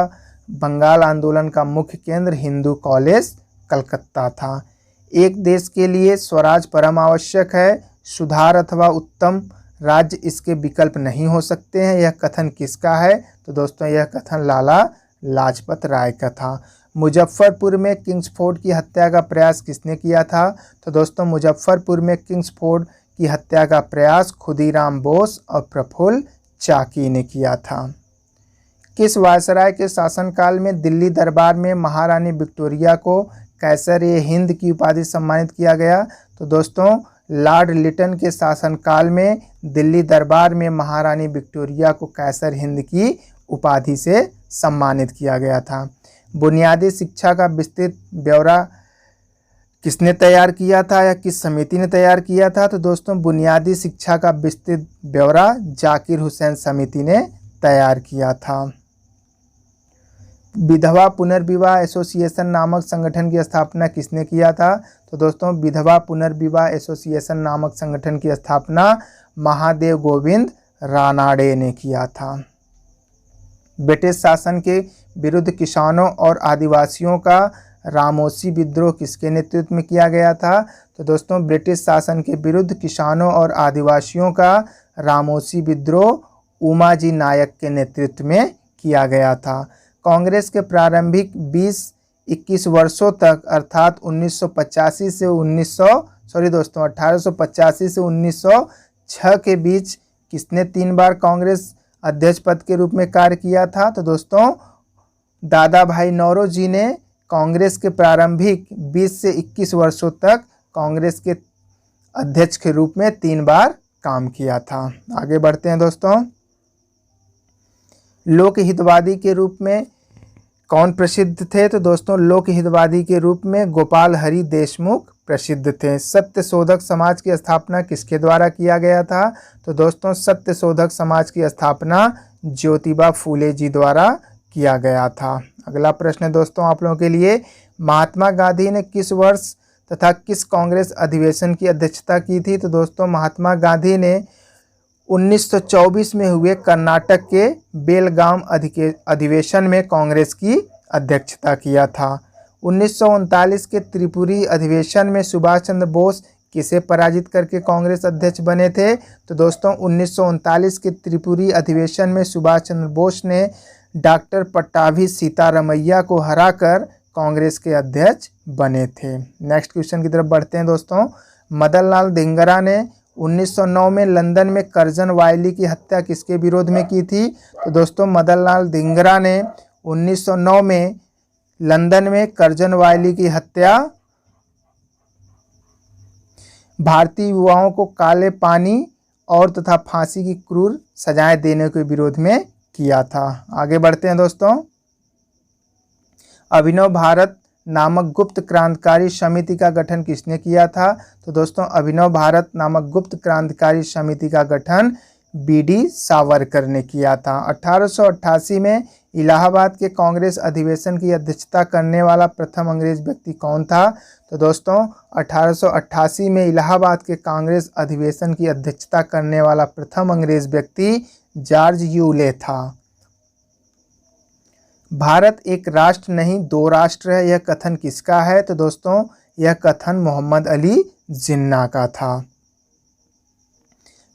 Speaker 1: बंगाल आंदोलन का मुख्य केंद्र हिंदू कॉलेज कलकत्ता था। एक देश के लिए स्वराज परम आवश्यक है, सुधार अथवा उत्तम राज्य इसके विकल्प नहीं हो सकते हैं, यह कथन किसका है? तो दोस्तों यह कथन लाला लाजपत राय का था। मुजफ्फरपुर में किंग्सफोर्ड की हत्या का प्रयास किसने किया था? तो दोस्तों मुजफ्फरपुर में किंग्सफोर्ड की हत्या का प्रयास खुदीराम बोस और प्रफुल्ल चाकी ने किया था। किस वायसराय के शासनकाल में दिल्ली दरबार में महारानी विक्टोरिया को कैसर-ए-हिंद की उपाधि सम्मानित किया गया? तो दोस्तों लॉर्ड लिटन के शासनकाल में दिल्ली दरबार में महारानी विक्टोरिया को कैसर-हिंद की उपाधि से सम्मानित किया गया था। बुनियादी शिक्षा का विस्तृत ब्यौरा किसने तैयार किया था या किस समिति ने तैयार किया था? तो दोस्तों बुनियादी शिक्षा का विस्तृत ब्यौरा जाकिर हुसैन समिति ने तैयार किया था। विधवा पुनर्विवाह एसोसिएशन नामक संगठन की स्थापना किसने किया था? तो दोस्तों विधवा पुनर्विवाह एसोसिएशन नामक संगठन की स्थापना महादेव गोविंद रानाडे ने किया था। ब्रिटिश शासन के विरुद्ध किसानों और आदिवासियों का रामोसी विद्रोह किसके नेतृत्व में किया गया था? तो दोस्तों ब्रिटिश शासन के विरुद्ध किसानों और आदिवासियों का रामोसी विद्रोह उमाजी नायक के नेतृत्व में किया गया था। कांग्रेस के प्रारंभिक 20-21 वर्षों तक अर्थात 1885 से 1906 के बीच किसने 3 बार कांग्रेस अध्यक्ष पद के रूप में कार्य किया था? तो दोस्तों दादा भाई नौरोजी ने कांग्रेस के प्रारंभिक 20 से 21 वर्षों तक कांग्रेस के अध्यक्ष के रूप में 3 बार काम किया था। आगे बढ़ते हैं दोस्तों। लोकहितवादी के रूप में कौन प्रसिद्ध थे? तो दोस्तों लोकहितवादी के रूप में गोपाल हरि देशमुख प्रसिद्ध थे। सत्यशोधक समाज की स्थापना किसके द्वारा किया गया था? तो दोस्तों सत्यशोधक समाज की स्थापना ज्योतिबा फूले जी द्वारा किया गया था। अगला प्रश्न है दोस्तों आप लोगों के लिए, महात्मा गांधी ने किस वर्ष तथा किस कांग्रेस अधिवेशन की अध्यक्षता की थी? तो दोस्तों महात्मा गांधी ने 1924 में हुए कर्नाटक के बेलगाम अधिवेशन में कांग्रेस की अध्यक्षता किया था। 1939 के त्रिपुरी अधिवेशन में सुभाष चंद्र बोस किसे पराजित करके कांग्रेस अध्यक्ष बने थे? तो दोस्तों 1939 के त्रिपुरी अधिवेशन में सुभाष चंद्र बोस ने डॉक्टर पट्टाभी सीतारमैया को हराकर कांग्रेस के अध्यक्ष बने थे। नेक्स्ट क्वेश्चन की तरफ बढ़ते हैं दोस्तों। मदन लाल धिंगरा ने 1909 में लंदन में कर्जन वायली की हत्या किसके विरोध में की थी? तो दोस्तों मदन लाल धिंगरा ने 1909 में लंदन में कर्जन वायली की हत्या भारतीय युवाओं को काले पानी और तथा फांसी की क्रूर सजाएं देने के विरोध में किया था। आगे बढ़ते हैं दोस्तों। अभिनव भारत नामक गुप्त क्रांतिकारी समिति का गठन किसने किया था? तो दोस्तों अभिनव भारत नामक गुप्त क्रांतिकारी समिति का गठन बीडी सावरकर ने किया था। 1888 में इलाहाबाद के कांग्रेस अधिवेशन की अध्यक्षता करने वाला प्रथम अंग्रेज व्यक्ति कौन था? तो दोस्तों 1888 में इलाहाबाद के कांग्रेस अधिवेशन की अध्यक्षता करने वाला प्रथम अंग्रेज व्यक्ति जॉर्ज यूले था। भारत एक राष्ट्र नहीं 2 राष्ट्र है, यह कथन किसका है? तो दोस्तों यह कथन मोहम्मद अली जिन्ना का था।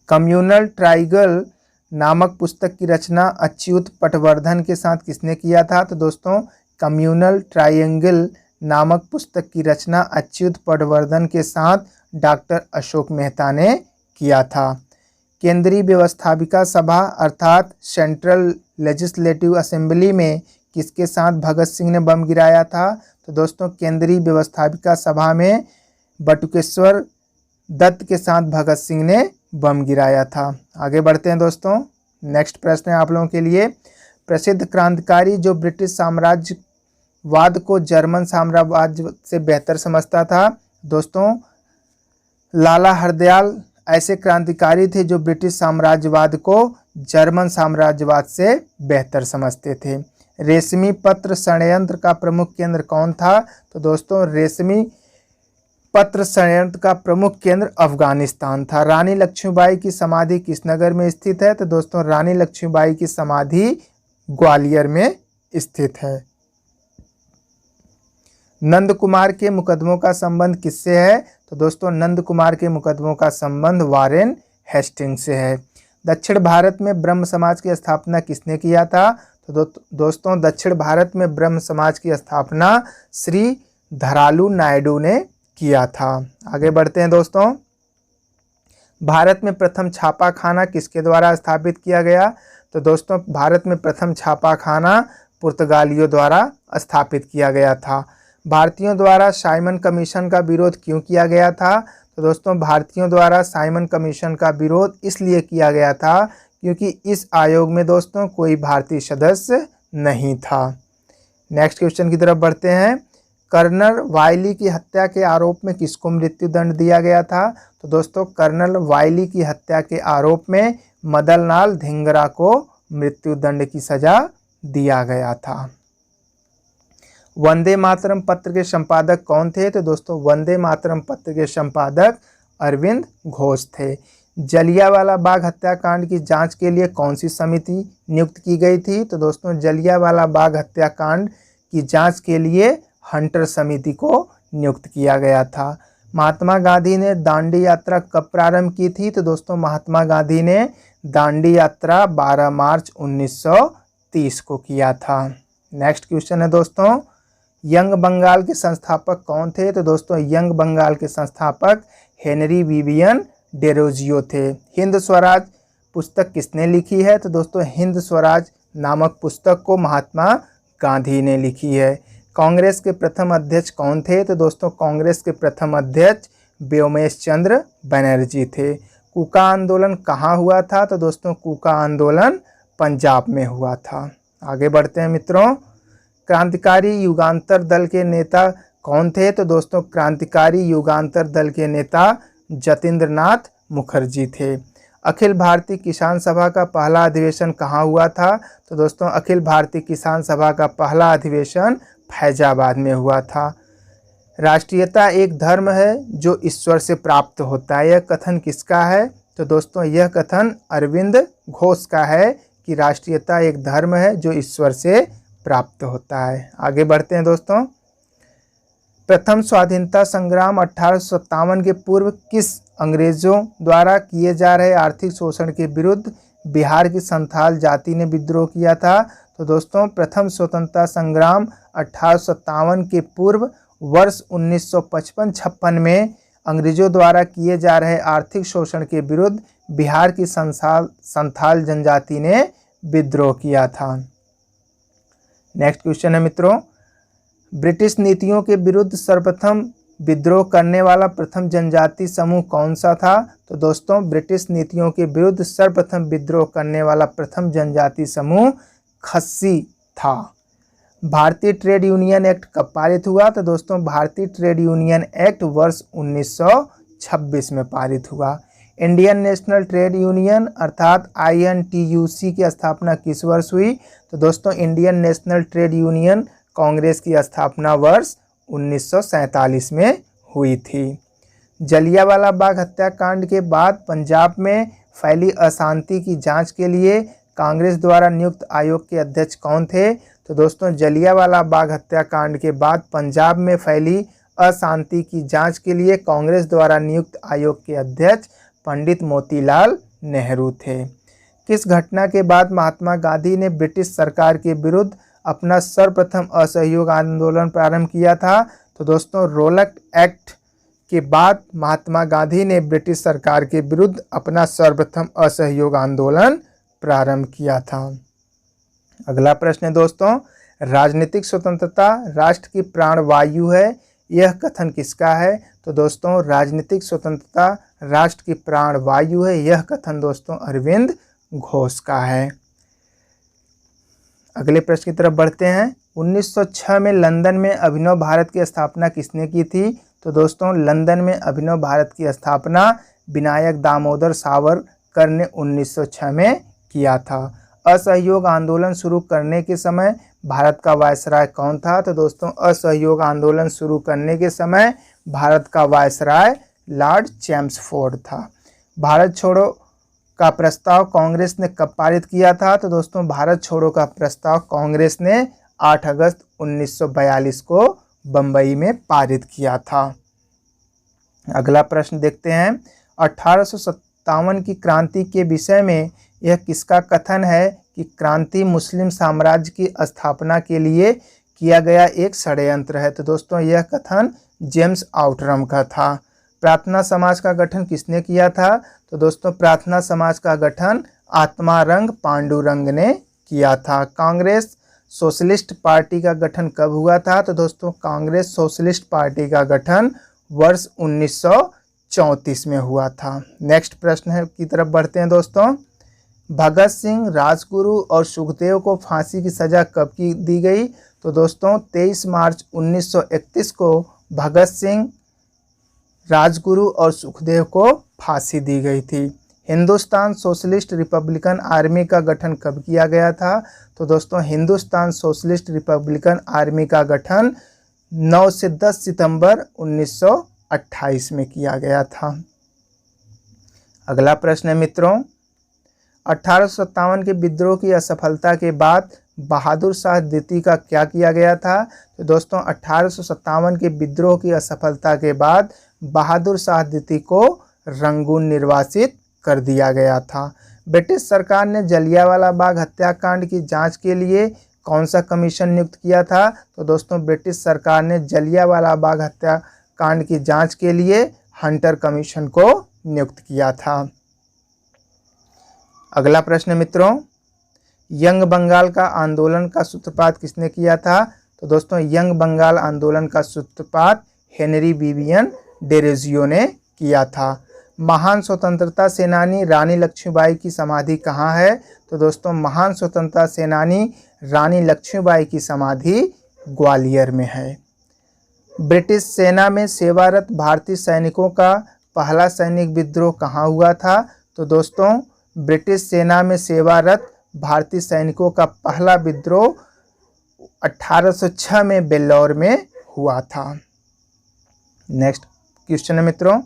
Speaker 1: कम्युनल ट्राइंगल नामक पुस्तक की रचना अच्युत पटवर्धन के साथ किसने किया था? तो दोस्तों कम्युनल ट्रायंगल नामक पुस्तक की रचना अच्युत पटवर्धन के साथ डॉक्टर अशोक मेहता ने किया था। केंद्रीय व्यवस्थापिका सभा अर्थात सेंट्रल लेजिस्लेटिव असेंबली में किसके साथ भगत सिंह ने बम गिराया था? तो दोस्तों केंद्रीय व्यवस्थापिका सभा में बटुकेश्वर दत्त के साथ भगत सिंह ने बम गिराया था। आगे बढ़ते हैं दोस्तों। नेक्स्ट प्रश्न है आप लोगों के लिए, प्रसिद्ध क्रांतिकारी जो ब्रिटिश साम्राज्यवाद को जर्मन साम्राज्यवाद से बेहतर समझता था? दोस्तों लाला हरदयाल ऐसे क्रांतिकारी थे जो ब्रिटिश साम्राज्यवाद को जर्मन साम्राज्यवाद से बेहतर समझते थे। रेशमी पत्र षड्यंत्र का प्रमुख केंद्र कौन था? तो दोस्तों रेशमी पत्र षड्यंत्र का प्रमुख केंद्र अफगानिस्तान था। रानी लक्ष्मीबाई की समाधि किस नगर में स्थित है? तो दोस्तों रानी लक्ष्मीबाई की समाधि ग्वालियर में स्थित है। नंद कुमार के मुकदमों का संबंध किससे है? तो दोस्तों नंद कुमार के मुकदमों का संबंध वारेन हेस्टिंग्स से है। दक्षिण भारत में ब्रह्म समाज की स्थापना किसने किया था? तो दोस्तों दक्षिण भारत में ब्रह्म समाज की स्थापना श्री धरालू नायडू ने किया था। आगे बढ़ते हैं दोस्तों। भारत में प्रथम छापाखाना किसके द्वारा स्थापित किया गया? तो दोस्तों भारत में प्रथम छापाखाना पुर्तगालियों द्वारा स्थापित किया गया था। भारतीयों द्वारा साइमन कमीशन का विरोध क्यों किया गया था? तो दोस्तों भारतीयों द्वारा साइमन कमीशन का विरोध इसलिए किया गया था क्योंकि इस आयोग में दोस्तों कोई भारतीय सदस्य नहीं था। नेक्स्ट क्वेश्चन की तरफ बढ़ते हैं। कर्नल वायली की हत्या के आरोप में किसको मृत्युदंड दिया गया था? तो दोस्तों कर्नल वायली की हत्या के आरोप में मदन लाल धिंगरा को मृत्युदंड की सजा दिया गया था। वंदे मातरम पत्र के संपादक कौन थे? तो दोस्तों वंदे मातरम पत्र के संपादक अरविंद घोष थे। जलियांवाला बाग हत्याकांड की जांच के लिए कौन सी समिति नियुक्त की गई थी? तो दोस्तों जलियांवाला बाग हत्याकांड की जांच के लिए हंटर समिति को नियुक्त किया गया था। महात्मा गांधी ने दांडी यात्रा कब प्रारंभ की थी? तो दोस्तों महात्मा गांधी ने दांडी यात्रा 12 मार्च 1930 को किया था। नेक्स्ट क्वेश्चन है दोस्तों, यंग बंगाल के संस्थापक कौन थे? तो दोस्तों यंग बंगाल के संस्थापक हेनरी विवियन डेरोजियो थे। हिंद स्वराज पुस्तक किसने लिखी है? तो दोस्तों हिंद स्वराज नामक पुस्तक को महात्मा गांधी ने लिखी है। कांग्रेस के प्रथम अध्यक्ष कौन थे? तो दोस्तों कांग्रेस के प्रथम अध्यक्ष व्योमेश चंद्र बनर्जी थे। कूका आंदोलन कहाँ हुआ था? तो दोस्तों कूका आंदोलन पंजाब में हुआ था। आगे बढ़ते हैं मित्रों। क्रांतिकारी युगांतर दल के नेता कौन थे? तो दोस्तों क्रांतिकारी युगांतर दल के नेता जतिंद्र नाथ मुखर्जी थे। अखिल भारतीय किसान सभा का पहला अधिवेशन कहाँ हुआ था? तो दोस्तों अखिल भारतीय किसान सभा का पहला अधिवेशन फैजाबाद में हुआ था। राष्ट्रीयता एक धर्म है जो ईश्वर से प्राप्त होता है, यह कथन किसका है? तो दोस्तों यह कथन अरविंद घोष का है कि राष्ट्रीयता एक धर्म है जो ईश्वर से प्राप्त होता है। आगे बढ़ते हैं दोस्तों। प्रथम स्वाधीनता संग्राम 1857 के पूर्व किस अंग्रेजों द्वारा किए जा रहे आर्थिक शोषण के विरुद्ध बिहार की संथाल जाति ने विद्रोह किया था? तो दोस्तों प्रथम स्वतंत्रता संग्राम 1857 के पूर्व वर्ष 1955-56 में अंग्रेजों द्वारा किए जा रहे आर्थिक शोषण के विरुद्ध बिहार की संथाल जनजाति ने विद्रोह किया था। नेक्स्ट क्वेश्चन है मित्रों, ब्रिटिश नीतियों के विरुद्ध सर्वप्रथम विद्रोह करने वाला प्रथम जनजाति समूह कौन सा था? तो दोस्तों ब्रिटिश नीतियों के विरुद्ध सर्वप्रथम विद्रोह करने वाला प्रथम जनजाति समूह खस्सी था। भारतीय ट्रेड यूनियन एक्ट कब पारित हुआ? तो दोस्तों भारतीय ट्रेड यूनियन एक्ट वर्ष 1926 में पारित हुआ। इंडियन नेशनल ट्रेड यूनियन अर्थात INTUC की स्थापना किस वर्ष हुई? तो दोस्तों Indian national trade union Congress की स्थापना वर्ष 1947 में हुई थी। जलियांवाला बाग हत्याकांड के बाद पंजाब में फैली अशांति की जांच के लिए कांग्रेस द्वारा नियुक्त आयोग के अध्यक्ष कौन थे? तो दोस्तों जलियांवाला बाग हत्याकांड के बाद पंजाब में फैली अशांति की जांच के लिए कांग्रेस द्वारा नियुक्त आयोग के अध्यक्ष पंडित मोतीलाल नेहरू थे। किस घटना के बाद महात्मा गांधी ने ब्रिटिश सरकार के विरुद्ध अपना सर्वप्रथम असहयोग आंदोलन प्रारंभ किया था? तो दोस्तों रोलक एक्ट के बाद महात्मा गांधी ने ब्रिटिश सरकार के विरुद्ध अपना सर्वप्रथम असहयोग आंदोलन प्रारंभ किया था। अगला प्रश्न है दोस्तों, राजनीतिक स्वतंत्रता राष्ट्र की प्राणवायु है, यह कथन किसका है? तो दोस्तों राजनीतिक स्वतंत्रता राष्ट्र की प्राणवायु है, यह कथन दोस्तों अरविंद घोष का है। अगले प्रश्न की तरफ बढ़ते हैं। 1906 में लंदन में अभिनव भारत की स्थापना किसने की थी? तो दोस्तों लंदन में अभिनव भारत की स्थापना विनायक दामोदर सावरकर ने 1906 में किया था। असहयोग आंदोलन शुरू करने के समय भारत का वायसराय कौन था? तो दोस्तों असहयोग आंदोलन शुरू करने के समय भारत का वायसराय लॉर्ड चैम्सफोर्ड था। भारत छोड़ो का प्रस्ताव कांग्रेस ने कब पारित किया था? तो दोस्तों भारत छोड़ो का प्रस्ताव कांग्रेस ने 8 अगस्त 1942 को बंबई में पारित किया था। अगला प्रश्न देखते हैं। 1857 की क्रांति के विषय में यह किसका कथन है कि क्रांति मुस्लिम साम्राज्य की स्थापना के लिए किया गया एक षड्यंत्र है। तो दोस्तों यह कथन जेम्स आउटरम का था। प्रार्थना समाज का गठन किसने किया था? तो दोस्तों प्रार्थना समाज का गठन आत्मारंग पांडुरंग ने किया था। कांग्रेस सोशलिस्ट पार्टी का गठन कब हुआ था? तो दोस्तों कांग्रेस सोशलिस्ट पार्टी का गठन वर्ष 1934 में हुआ था। नेक्स्ट प्रश्न की तरफ बढ़ते हैं दोस्तों। भगत सिंह, राजगुरु और सुखदेव को फांसी की सजा कब की दी गई? तो दोस्तों 23 मार्च 1931 को भगत सिंह, राजगुरु और सुखदेव को फांसी दी गई थी। हिंदुस्तान सोशलिस्ट रिपब्लिकन आर्मी का गठन कब किया गया था? तो दोस्तों हिंदुस्तान सोशलिस्ट रिपब्लिकन आर्मी का गठन 9 से 10 सितंबर 1928 में किया गया था। अगला प्रश्न है मित्रों, 1857 के विद्रोह की असफलता के बाद बहादुर शाह द्वितीय का क्या किया गया था? तो दोस्तों 1857 के विद्रोह की असफलता के बाद बहादुर शाह द्वितीय को रंगून निर्वासित कर दिया गया था। ब्रिटिश सरकार ने जलियांवाला बाग हत्याकांड की जांच के लिए कौन सा कमीशन नियुक्त किया था? तो दोस्तों ब्रिटिश सरकार ने जलियांवाला बाग हत्याकांड की जांच के लिए हंटर कमीशन को नियुक्त किया था। अगला प्रश्न मित्रों, यंग बंगाल का आंदोलन का सूत्रपात किसने किया था? तो दोस्तों यंग बंगाल आंदोलन का सूत्रपात हेनरी विवियन डेरोजियो ने किया था। महान स्वतंत्रता सेनानी रानी लक्ष्मीबाई की समाधि कहाँ है? तो दोस्तों महान स्वतंत्रता सेनानी रानी लक्ष्मीबाई की समाधि ग्वालियर में है। ब्रिटिश सेना में सेवारत भारतीय सैनिकों का पहला सैनिक विद्रोह कहाँ हुआ था? तो दोस्तों ब्रिटिश सेना में सेवारत भारतीय सैनिकों का पहला विद्रोह 1806 में वेल्लोर में हुआ था। नेक्स्ट क्वेश्चन है मित्रों,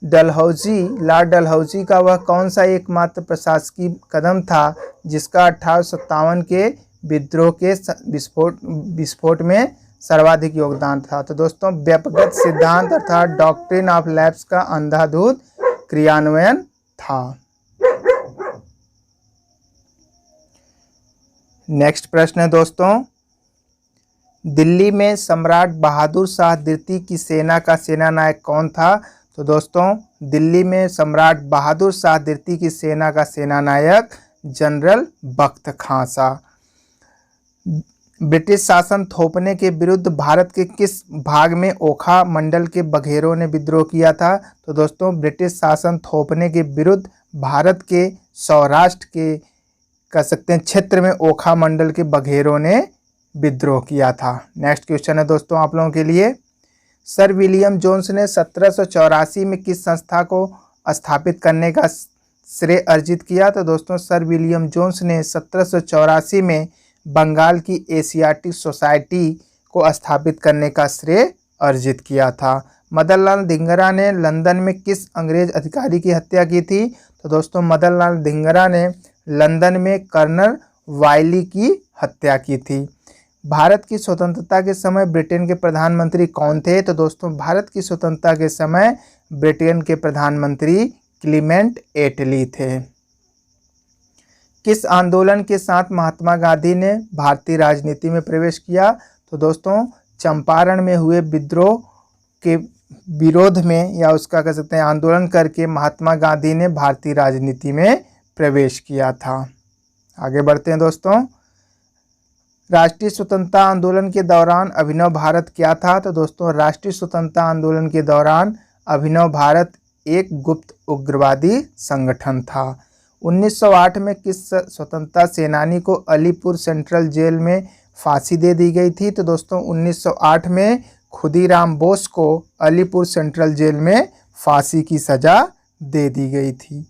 Speaker 1: लॉर्ड डलहौजी का वह कौन सा एकमात्र प्रशासकीय कदम था जिसका 1857 के विद्रोह के विस्फोट में सर्वाधिक योगदान था? तो दोस्तों व्यक्तिगत सिद्धांत अर्थात डॉक्ट्रिन ऑफ लैप्स का अंधाधुंध क्रियान्वयन था। नेक्स्ट प्रश्न है दोस्तों, दिल्ली में सम्राट बहादुर शाह द्वितीय की सेना का सेनानायक कौन था? तो दोस्तों दिल्ली में सम्राट बहादुर शाह द्वितीय की सेना का सेनानायक जनरल बख्त खां था। ब्रिटिश शासन थोपने के विरुद्ध भारत के किस भाग में ओखा मंडल के बघेरों ने विद्रोह किया था? तो दोस्तों ब्रिटिश शासन थोपने के विरुद्ध भारत के सौराष्ट्र के कह सकते हैं क्षेत्र में ओखा मंडल के बघेरों ने विद्रोह किया था। नेक्स्ट क्वेश्चन है दोस्तों आप लोगों के लिए, सर विलियम जोन्स ने 1784 में किस संस्था को स्थापित करने का श्रेय अर्जित किया? तो दोस्तों सर विलियम जोन्स ने 1784 में बंगाल की एशियाटिक सोसाइटी को स्थापित करने का श्रेय अर्जित किया था। मदनलाल धिंगरा ने लंदन में किस अंग्रेज अधिकारी की हत्या की थी? तो दोस्तों मदनलाल धिंगरा ने लंदन में कर्नल वायली की हत्या की थी। भारत की स्वतंत्रता के समय ब्रिटेन के प्रधानमंत्री कौन थे? तो दोस्तों भारत की स्वतंत्रता के समय ब्रिटेन के प्रधानमंत्री क्लीमेंट एटली थे। किस आंदोलन के साथ महात्मा गांधी ने भारतीय राजनीति में प्रवेश किया? तो दोस्तों चंपारण में हुए विद्रोह के विरोध में या उसका कह सकते हैं आंदोलन करके महात्मा गांधी ने भारतीय राजनीति में प्रवेश किया था। आगे बढ़ते हैं दोस्तों, राष्ट्रीय स्वतंत्रता आंदोलन के दौरान अभिनव भारत क्या था? तो दोस्तों राष्ट्रीय स्वतंत्रता आंदोलन के दौरान अभिनव भारत एक गुप्त उग्रवादी संगठन था। 1908 में किस स्वतंत्रता सेनानी को अलीपुर सेंट्रल जेल में फांसी दे दी गई थी? तो दोस्तों 1908 में खुदीराम बोस को अलीपुर सेंट्रल जेल में फांसी की सजा दे दी गई थी।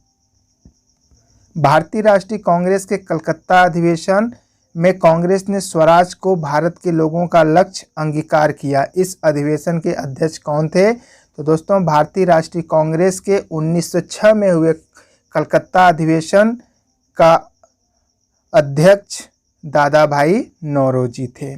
Speaker 1: भारतीय राष्ट्रीय कांग्रेस के कलकत्ता अधिवेशन में कांग्रेस ने स्वराज को भारत के लोगों का लक्ष्य अंगीकार किया। इस अधिवेशन के अध्यक्ष कौन थे? तो दोस्तों भारतीय राष्ट्रीय कांग्रेस के 1906 में हुए कलकत्ता अधिवेशन का अध्यक्ष दादा भाई नौरोजी थे।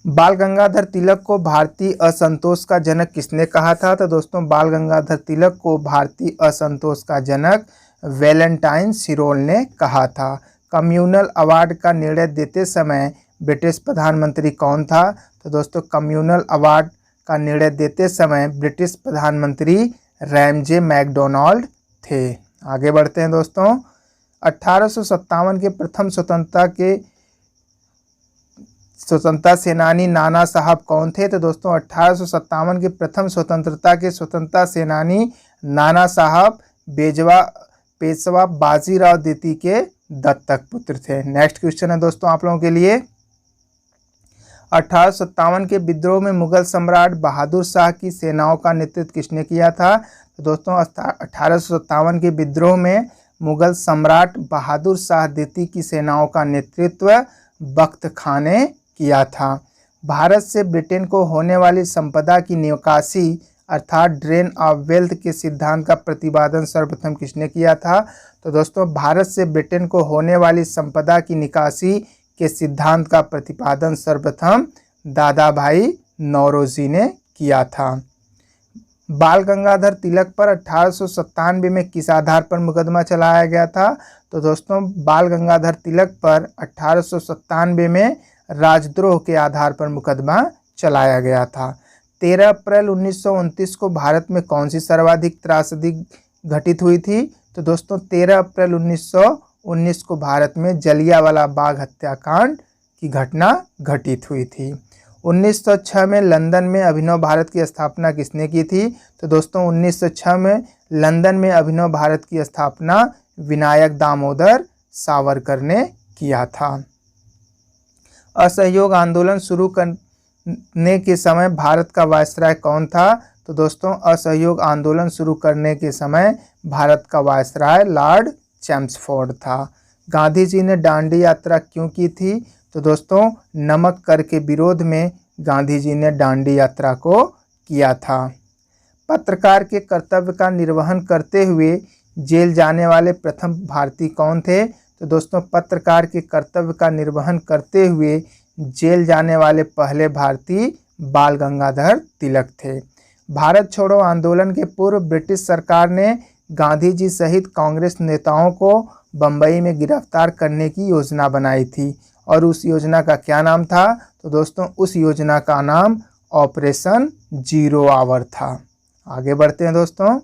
Speaker 1: बाल गंगाधर तिलक को भारतीय असंतोष का जनक किसने कहा था? तो दोस्तों बाल गंगाधर तिलक को भारतीय असंतोष का जनक वैलेंटाइन सिरोल ने कहा था। कम्युनल अवार्ड का निर्णय देते समय ब्रिटिश प्रधानमंत्री कौन था? तो दोस्तों कम्युनल अवार्ड का निर्णय देते समय ब्रिटिश प्रधानमंत्री रैमजे मैकडोनाल्ड थे। आगे बढ़ते हैं दोस्तों। 1857 के प्रथम स्वतंत्रता सेनानी नाना साहब कौन थे? तो दोस्तों 1857 के प्रथम स्वतंत्रता सेनानी नाना साहब पेशवा बाजीराव द्वितीय के दत्तक पुत्र थे। नेक्स्ट क्वेश्चन है दोस्तों आप लोगों के लिए। 1857 के विद्रोह में मुगल सम्राट बहादुर शाह की सेनाओं का नेतृत्व किसने किया था? तो दोस्तों 1857 के विद्रोह में मुगल सम्राट बहादुर शाह द्वितीय की सेनाओं का नेतृत्व बख्त खां ने किया था। भारत से ब्रिटेन को होने वाली संपदा की निकासी अर्थात ड्रेन ऑफ वेल्थ के सिद्धांत का प्रतिपादन सर्वप्रथम किसने किया था? तो दोस्तों भारत से ब्रिटेन को होने वाली संपदा की निकासी के सिद्धांत का प्रतिपादन सर्वप्रथम दादा भाई नौरोजी ने किया था। बाल गंगाधर तिलक पर 1897 में किस आधार पर मुकदमा चलाया गया था? तो दोस्तों बाल गंगाधर तिलक पर 1897 में राजद्रोह के आधार पर मुकदमा चलाया गया था। 13 अप्रैल 1929 को भारत में कौन सी सर्वाधिक त्रासदी घटित हुई थी? तो दोस्तों 13 अप्रैल 1919 को भारत में जलियांवाला बाग हत्याकांड की घटना घटित हुई थी। 1906 में लंदन में अभिनव भारत की स्थापना किसने की थी? तो दोस्तों 1906 में लंदन में अभिनव भारत की स्थापना विनायक दामोदर सावरकर ने किया था। असहयोग आंदोलन शुरू करने के समय भारत का वायसराय कौन था? तो दोस्तों असहयोग आंदोलन शुरू करने के समय भारत का वायसराय लॉर्ड चैम्सफोर्ड था। गांधी जी ने दांडी यात्रा क्यों की थी? तो दोस्तों नमक कर के विरोध में गांधी जी ने दांडी यात्रा को किया था। पत्रकार के कर्तव्य का निर्वहन करते हुए जेल जाने वाले प्रथम भारतीय कौन थे? तो दोस्तों पत्रकार के कर्तव्य का निर्वहन करते हुए जेल जाने वाले पहले भारतीय बाल गंगाधर तिलक थे। भारत छोड़ो आंदोलन के पूर्व ब्रिटिश सरकार ने गांधी जी सहित कांग्रेस नेताओं को बंबई में गिरफ्तार करने की योजना बनाई थी और उस योजना का क्या नाम था? तो दोस्तों उस योजना का नाम ऑपरेशन जीरो आवर था। आगे बढ़ते हैं दोस्तों।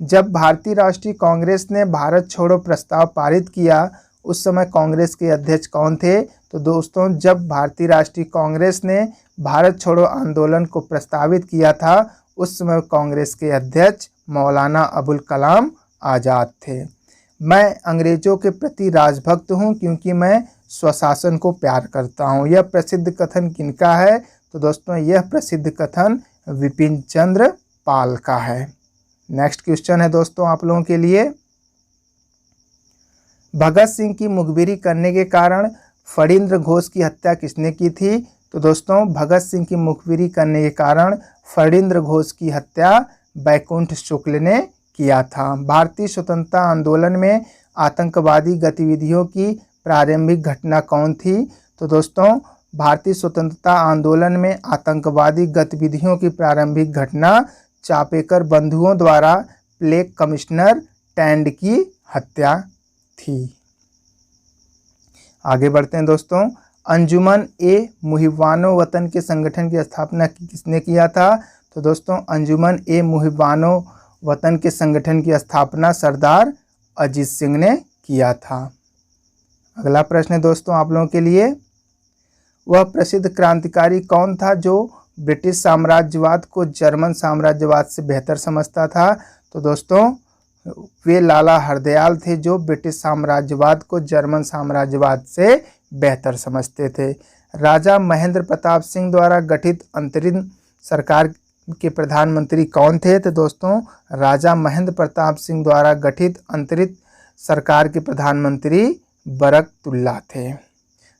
Speaker 1: जब भारतीय राष्ट्रीय कांग्रेस ने भारत छोड़ो प्रस्ताव पारित किया उस समय कांग्रेस के अध्यक्ष कौन थे? तो दोस्तों जब भारतीय राष्ट्रीय कांग्रेस ने भारत छोड़ो आंदोलन को प्रस्तावित किया था उस समय कांग्रेस के अध्यक्ष मौलाना अबुल कलाम आज़ाद थे। मैं अंग्रेजों के प्रति राजभक्त हूँ क्योंकि मैं स्वशासन को प्यार करता हूँ। यह प्रसिद्ध कथन किनका है? तो दोस्तों यह प्रसिद्ध कथन विपिन चंद्र पाल का है। नेक्स्ट क्वेश्चन है दोस्तों आप लोगों के लिए। भगत सिंह की मुखबिरी करने के कारण फणींद्र घोष की हत्या किसने की थी? तो दोस्तों भगत सिंह की मुखबिरी करने के कारण फणींद्र घोष की हत्या बैकुंठ शुक्ल ने किया था। भारतीय स्वतंत्रता आंदोलन में आतंकवादी गतिविधियों की प्रारंभिक घटना कौन थी? तो दोस्तों भारतीय स्वतंत्रता आंदोलन में आतंकवादी गतिविधियों की प्रारंभिक घटना चापेकर बंधुओं द्वारा प्लेग कमिश्नर टैंड की हत्या थी। आगे बढ़ते हैं दोस्तों। अंजुमन ए मुहिब्बानो वतन के संगठन की स्थापना किसने किया था? तो दोस्तों अंजुमन ए मुहिब्बानो वतन के संगठन की स्थापना सरदार अजीत सिंह ने किया था। अगला प्रश्न है दोस्तों आप लोगों के लिए। वह प्रसिद्ध क्रांतिकारी कौन था जो ब्रिटिश साम्राज्यवाद को जर्मन साम्राज्यवाद से बेहतर समझता था? तो दोस्तों वे लाला हरदयाल थे जो ब्रिटिश साम्राज्यवाद को जर्मन साम्राज्यवाद से बेहतर समझते थे। राजा महेंद्र प्रताप सिंह द्वारा गठित अंतरिम सरकार के प्रधानमंत्री कौन थे? तो दोस्तों राजा महेंद्र प्रताप सिंह द्वारा गठित अंतरिम सरकार के प्रधानमंत्री बरकतुल्लाह थे।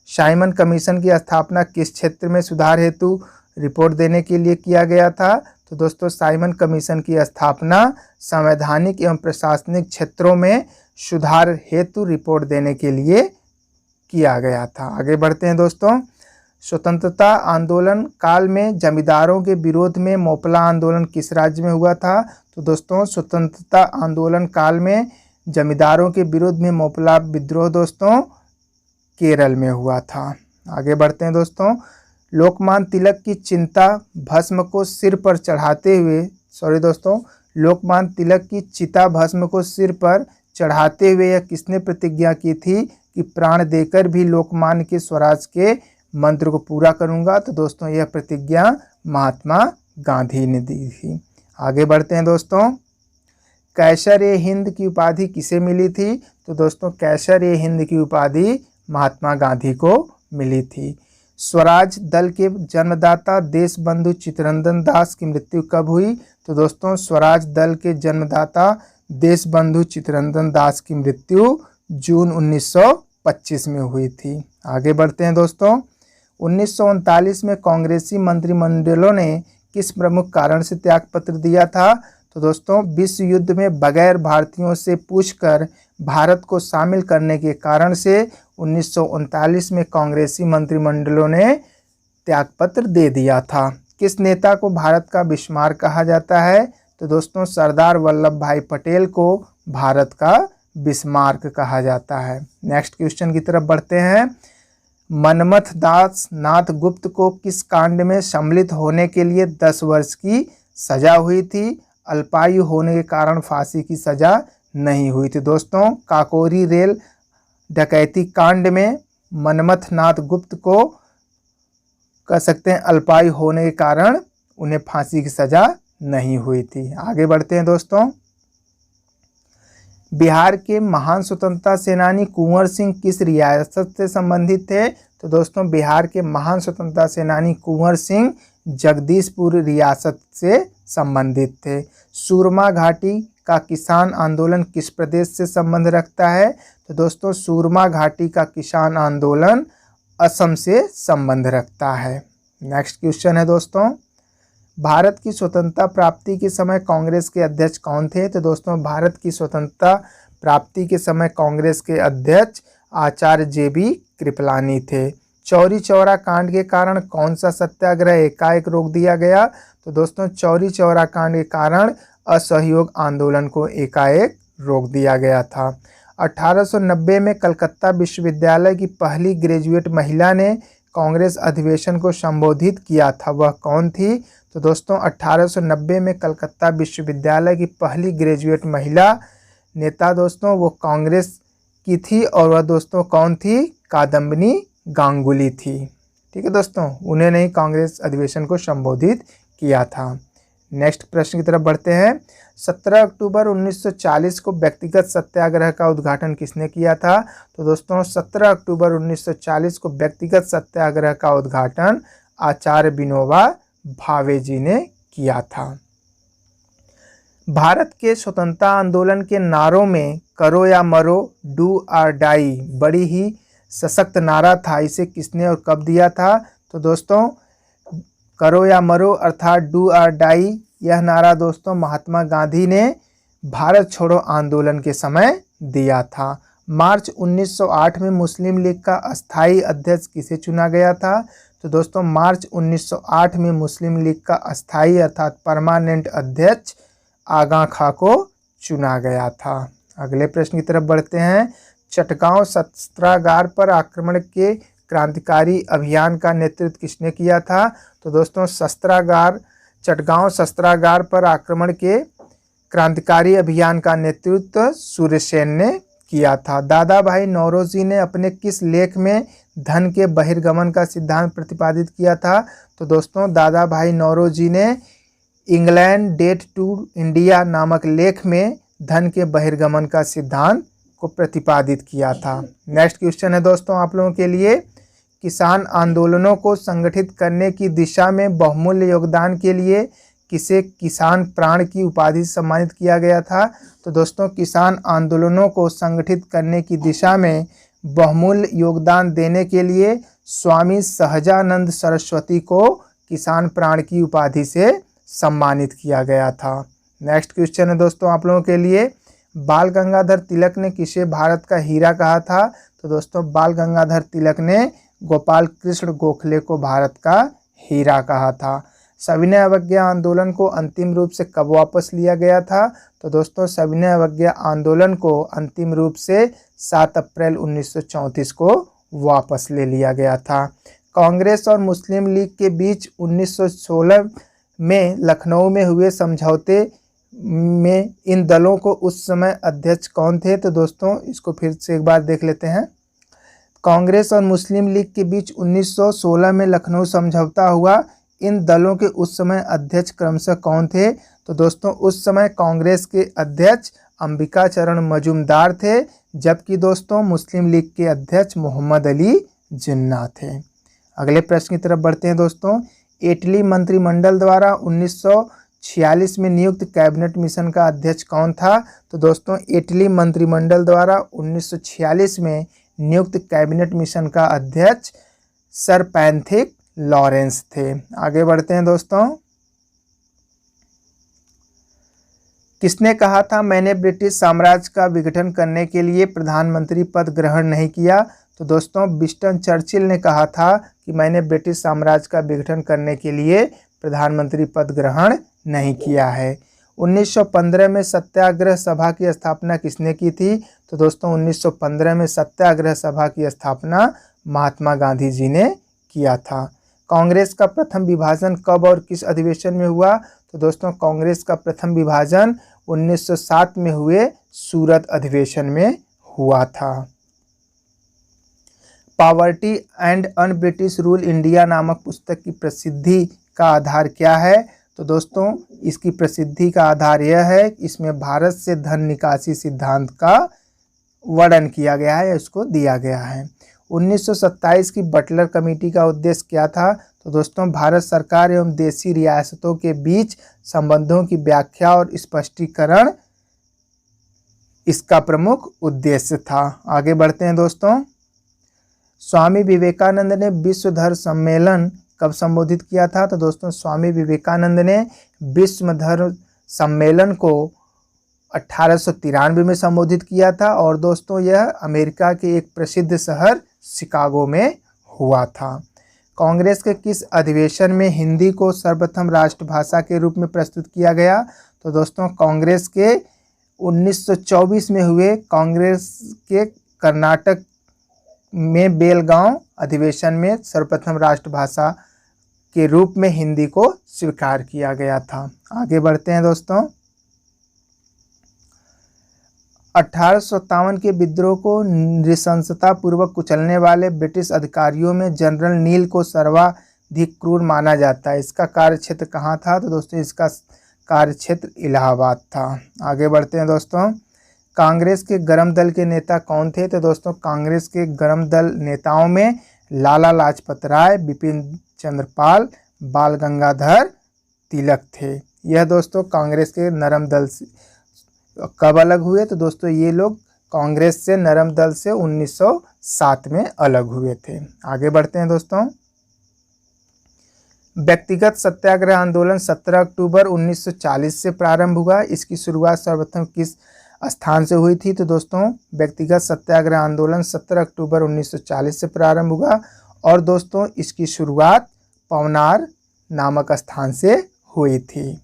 Speaker 1: साइमन कमीशन की स्थापना किस क्षेत्र में सुधार हेतु रिपोर्ट देने के लिए किया गया था? तो दोस्तों साइमन कमीशन की स्थापना संवैधानिक एवं प्रशासनिक क्षेत्रों में सुधार हेतु रिपोर्ट देने के लिए किया गया था। आगे बढ़ते हैं दोस्तों। स्वतंत्रता आंदोलन काल में जमींदारों के विरोध में मोपला आंदोलन किस राज्य में हुआ था? तो दोस्तों स्वतंत्रता आंदोलन काल में जमींदारों के विरुद्ध में मोपला विद्रोह दोस्तों केरल में हुआ था। आगे बढ़ते हैं दोस्तों। लोकमान्य तिलक की चिता भस्म को सिर पर चढ़ाते हुए लोकमान्य तिलक की चिता भस्म को सिर पर चढ़ाते हुए यह किसने प्रतिज्ञा की थी कि प्राण देकर भी लोकमान्य के स्वराज के मंत्र को पूरा करूंगा? तो दोस्तों यह प्रतिज्ञा महात्मा गांधी ने दी थी। आगे बढ़ते हैं दोस्तों। कैसर-ए-हिंद की उपाधि किसे मिली थी? तो दोस्तों कैसर-ए-हिंद की उपाधि महात्मा गांधी को मिली थी। स्वराज दल के जन्मदाता देशबंधु चित्तरंजन दास की मृत्यु कब हुई? तो दोस्तों स्वराज दल के जन्मदाता देशबंधु चित्तरंजन दास की मृत्यु जून 1925 में हुई थी। आगे बढ़ते हैं दोस्तों। 1939 में कांग्रेसी मंत्रिमंडलों ने किस प्रमुख कारण से त्यागपत्र दिया था? तो दोस्तों विश्व युद्ध में बगैर भारतीयों से पूछकर भारत को शामिल करने के कारण से 1939 में कांग्रेसी मंत्रिमंडलों ने त्यागपत्र दे दिया था। किस नेता को भारत का बिस्मार्क कहा जाता है? तो दोस्तों सरदार वल्लभ भाई पटेल को भारत का बिस्मार्क कहा जाता है। नेक्स्ट क्वेश्चन की तरफ बढ़ते हैं। मनमथ दास नाथ गुप्त को किस कांड में सम्मिलित होने के लिए 10 वर्ष की सजा हुई थी? अल्पायु होने के कारण फांसी की सजा नहीं हुई थी। दोस्तों काकोरी रेल डकैती कांड में मनमथ नाथ गुप्त को कह सकते हैं अल्पायु होने के कारण उन्हें फांसी की सजा नहीं हुई थी। आगे बढ़ते हैं दोस्तों। बिहार के महान स्वतंत्रता सेनानी कुंवर सिंह किस रियासत से संबंधित थे? तो दोस्तों बिहार के महान स्वतंत्रता सेनानी कुंवर सिंह जगदीशपुर रियासत से संबंधित थे। सूरमा घाटी का किसान आंदोलन किस प्रदेश से संबंध रखता है? तो दोस्तों सूरमा घाटी का किसान आंदोलन असम से संबंध रखता है। नेक्स्ट क्वेश्चन है दोस्तों। भारत की स्वतंत्रता प्राप्ति के समय कांग्रेस के अध्यक्ष कौन थे? तो दोस्तों भारत की स्वतंत्रता प्राप्ति के समय कांग्रेस के अध्यक्ष आचार्य JB कृपलानी थे। चौरी चौरा कांड के कारण कौन सा सत्याग्रह एकाएक रोक दिया गया? तो दोस्तों चौरी चौरा कांड के कारण असहयोग आंदोलन को एकाएक रोक दिया गया था। 1890 में कलकत्ता विश्वविद्यालय की पहली ग्रेजुएट महिला ने कांग्रेस अधिवेशन को संबोधित किया था, वह कौन थी? तो दोस्तों 1890 में कलकत्ता विश्वविद्यालय की पहली ग्रेजुएट महिला नेता दोस्तों वो कांग्रेस की थी और वह दोस्तों कौन थी? कादम्बिनी गांगुली थी। ठीक है दोस्तों, उन्हें नहीं कांग्रेस अधिवेशन को संबोधित किया था। नेक्स्ट प्रश्न की तरफ बढ़ते हैं। 17 अक्टूबर 1940 को व्यक्तिगत सत्याग्रह का उद्घाटन किसने किया था? तो दोस्तों 17 अक्टूबर 1940 को व्यक्तिगत सत्याग्रह का उद्घाटन आचार्य विनोबा भावे जी ने किया था। भारत के स्वतंत्रता आंदोलन के नारों में करो या मरो, डू और डाई बड़ी ही सशक्त नारा था। इसे किसने और कब दिया था? तो दोस्तों करो या मरो अर्थात डू और डाई यह नारा दोस्तों महात्मा गांधी ने भारत छोड़ो आंदोलन के समय दिया था। मार्च 1908 में मुस्लिम लीग का अस्थायी अध्यक्ष किसे चुना गया था? तो दोस्तों मार्च 1908 में मुस्लिम लीग का अस्थायी अर्थात परमानेंट अध्यक्ष आगा खां को चुना गया था। अगले प्रश्न की तरफ बढ़ते हैं। चटगांव शस्त्रागार पर आक्रमण के क्रांतिकारी अभियान का नेतृत्व किसने किया था? तो दोस्तों चटगांव शस्त्रागार पर आक्रमण के क्रांतिकारी अभियान का नेतृत्व सूर्यसेन ने किया था। दादा भाई नौरोजी ने अपने किस लेख में धन के बहिर्गमन का सिद्धांत प्रतिपादित किया था? तो दोस्तों दादा भाई नौरोजी ने इंग्लैंड डेट टू इंडिया नामक लेख में धन के बहिर्गमन का सिद्धांत को प्रतिपादित किया था। नेक्स्ट क्वेश्चन है दोस्तों आप लोगों के लिए। किसान आंदोलनों को संगठित करने की दिशा में बहुमूल्य योगदान के लिए किसे किसान प्राण की उपाधि से सम्मानित किया गया था? तो दोस्तों किसान आंदोलनों को संगठित करने की दिशा में बहुमूल्य योगदान देने के लिए स्वामी सहजानंद सरस्वती को किसान प्राण की उपाधि से सम्मानित किया गया था। नेक्स्ट क्वेश्चन है दोस्तों आप लोगों के लिए। बाल गंगाधर तिलक ने किसे भारत का हीरा कहा था? तो दोस्तों बाल गंगाधर तिलक ने गोपाल कृष्ण गोखले को भारत का हीरा कहा था। सविनय अवज्ञा आंदोलन को अंतिम रूप से कब वापस लिया गया था? तो दोस्तों सविनय अवज्ञा आंदोलन को अंतिम रूप से 7 अप्रैल 1934 को वापस ले लिया गया था। कांग्रेस और मुस्लिम लीग के बीच 1916 में लखनऊ में हुए समझौते में इन दलों को उस समय अध्यक्ष कौन थे? तो दोस्तों इसको फिर से एक बार देख लेते हैं। कांग्रेस और मुस्लिम लीग के बीच 1916 में लखनऊ समझौता हुआ। इन दलों के उस समय अध्यक्ष क्रमशः कौन थे? तो दोस्तों उस समय कांग्रेस के अध्यक्ष अंबिका चरण मजूमदार थे, जबकि दोस्तों मुस्लिम लीग के अध्यक्ष मोहम्मद अली जिन्ना थे। अगले प्रश्न की तरफ बढ़ते हैं दोस्तों। इटली मंत्रिमंडल द्वारा 1946 में नियुक्त कैबिनेट मिशन का अध्यक्ष कौन था? तो दोस्तों इटली मंत्रिमंडल द्वारा 1946 में नियुक्त कैबिनेट मिशन का अध्यक्ष सर पैंथिक लॉरेंस थे। आगे बढ़ते हैं दोस्तों। किसने कहा था मैंने ब्रिटिश साम्राज्य का विघटन करने के लिए प्रधानमंत्री पद ग्रहण नहीं किया? तो दोस्तों विंस्टन चर्चिल ने कहा था कि मैंने ब्रिटिश साम्राज्य का विघटन करने के लिए प्रधानमंत्री पद ग्रहण नहीं किया है। 1915 में सत्याग्रह सभा की स्थापना किसने की थी? तो दोस्तों 1915 में सत्याग्रह सभा की स्थापना महात्मा गांधी जी ने किया था। कांग्रेस का प्रथम विभाजन कब और किस अधिवेशन में हुआ? तो दोस्तों कांग्रेस का प्रथम विभाजन 1907 में हुए सूरत अधिवेशन में हुआ था। Poverty and un British rule India नामक पुस्तक की प्रसिद्धि का आधार क्या है? तो दोस्तों इसकी प्रसिद्धि का आधार यह है कि इसमें भारत से धन निकासी सिद्धांत का वर्णन किया गया है, इसको दिया गया है। 1927 की बटलर कमेटी का उद्देश्य क्या था? तो दोस्तों भारत सरकार एवं देशी रियासतों के बीच संबंधों की व्याख्या और स्पष्टीकरण इसका प्रमुख उद्देश्य था। आगे बढ़ते हैं दोस्तों। स्वामी विवेकानंद ने विश्व धर्म सम्मेलन कब संबोधित किया था? तो दोस्तों स्वामी विवेकानंद ने विश्व धर्म सम्मेलन को 1893 में संबोधित किया था और दोस्तों यह अमेरिका के एक प्रसिद्ध शहर शिकागो में हुआ था। कांग्रेस के किस अधिवेशन में हिंदी को सर्वप्रथम राष्ट्रभाषा के रूप में प्रस्तुत किया गया? तो दोस्तों कांग्रेस के 1924 में हुए कांग्रेस के कर्नाटक में बेलगांव अधिवेशन में सर्वप्रथम राष्ट्रभाषा के रूप में हिंदी को स्वीकार किया गया था। आगे बढ़ते हैं दोस्तों। 1857 के विद्रोह को नृशंसता पूर्वक कुचलने वाले ब्रिटिश अधिकारियों में जनरल नील को सर्वाधिक क्रूर माना जाता है। इसका कार्यक्षेत्र कहाँ था? तो दोस्तों इसका कार्यक्षेत्र इलाहाबाद था। आगे बढ़ते हैं दोस्तों। कांग्रेस के गरम दल के नेता कौन थे? तो दोस्तों कांग्रेस के गरम दल नेताओं में लाला लाजपत राय, बिपिन चंद्र पाल, बाल गंगाधर तिलक थे। यह दोस्तों कांग्रेस के नरम दल से कब अलग हुए? तो दोस्तों ये लोग कांग्रेस से नरम दल से 1907 में अलग हुए थे। आगे बढ़ते हैं दोस्तों। व्यक्तिगत सत्याग्रह आंदोलन 17 अक्टूबर 1940 से प्रारंभ हुआ। इसकी शुरुआत सर्वप्रथम किस स्थान से हुई थी? तो दोस्तों व्यक्तिगत सत्याग्रह आंदोलन 17 अक्टूबर 1940 से प्रारंभ हुआ और दोस्तों इसकी शुरुआत पवनार नामक स्थान से हुई थी।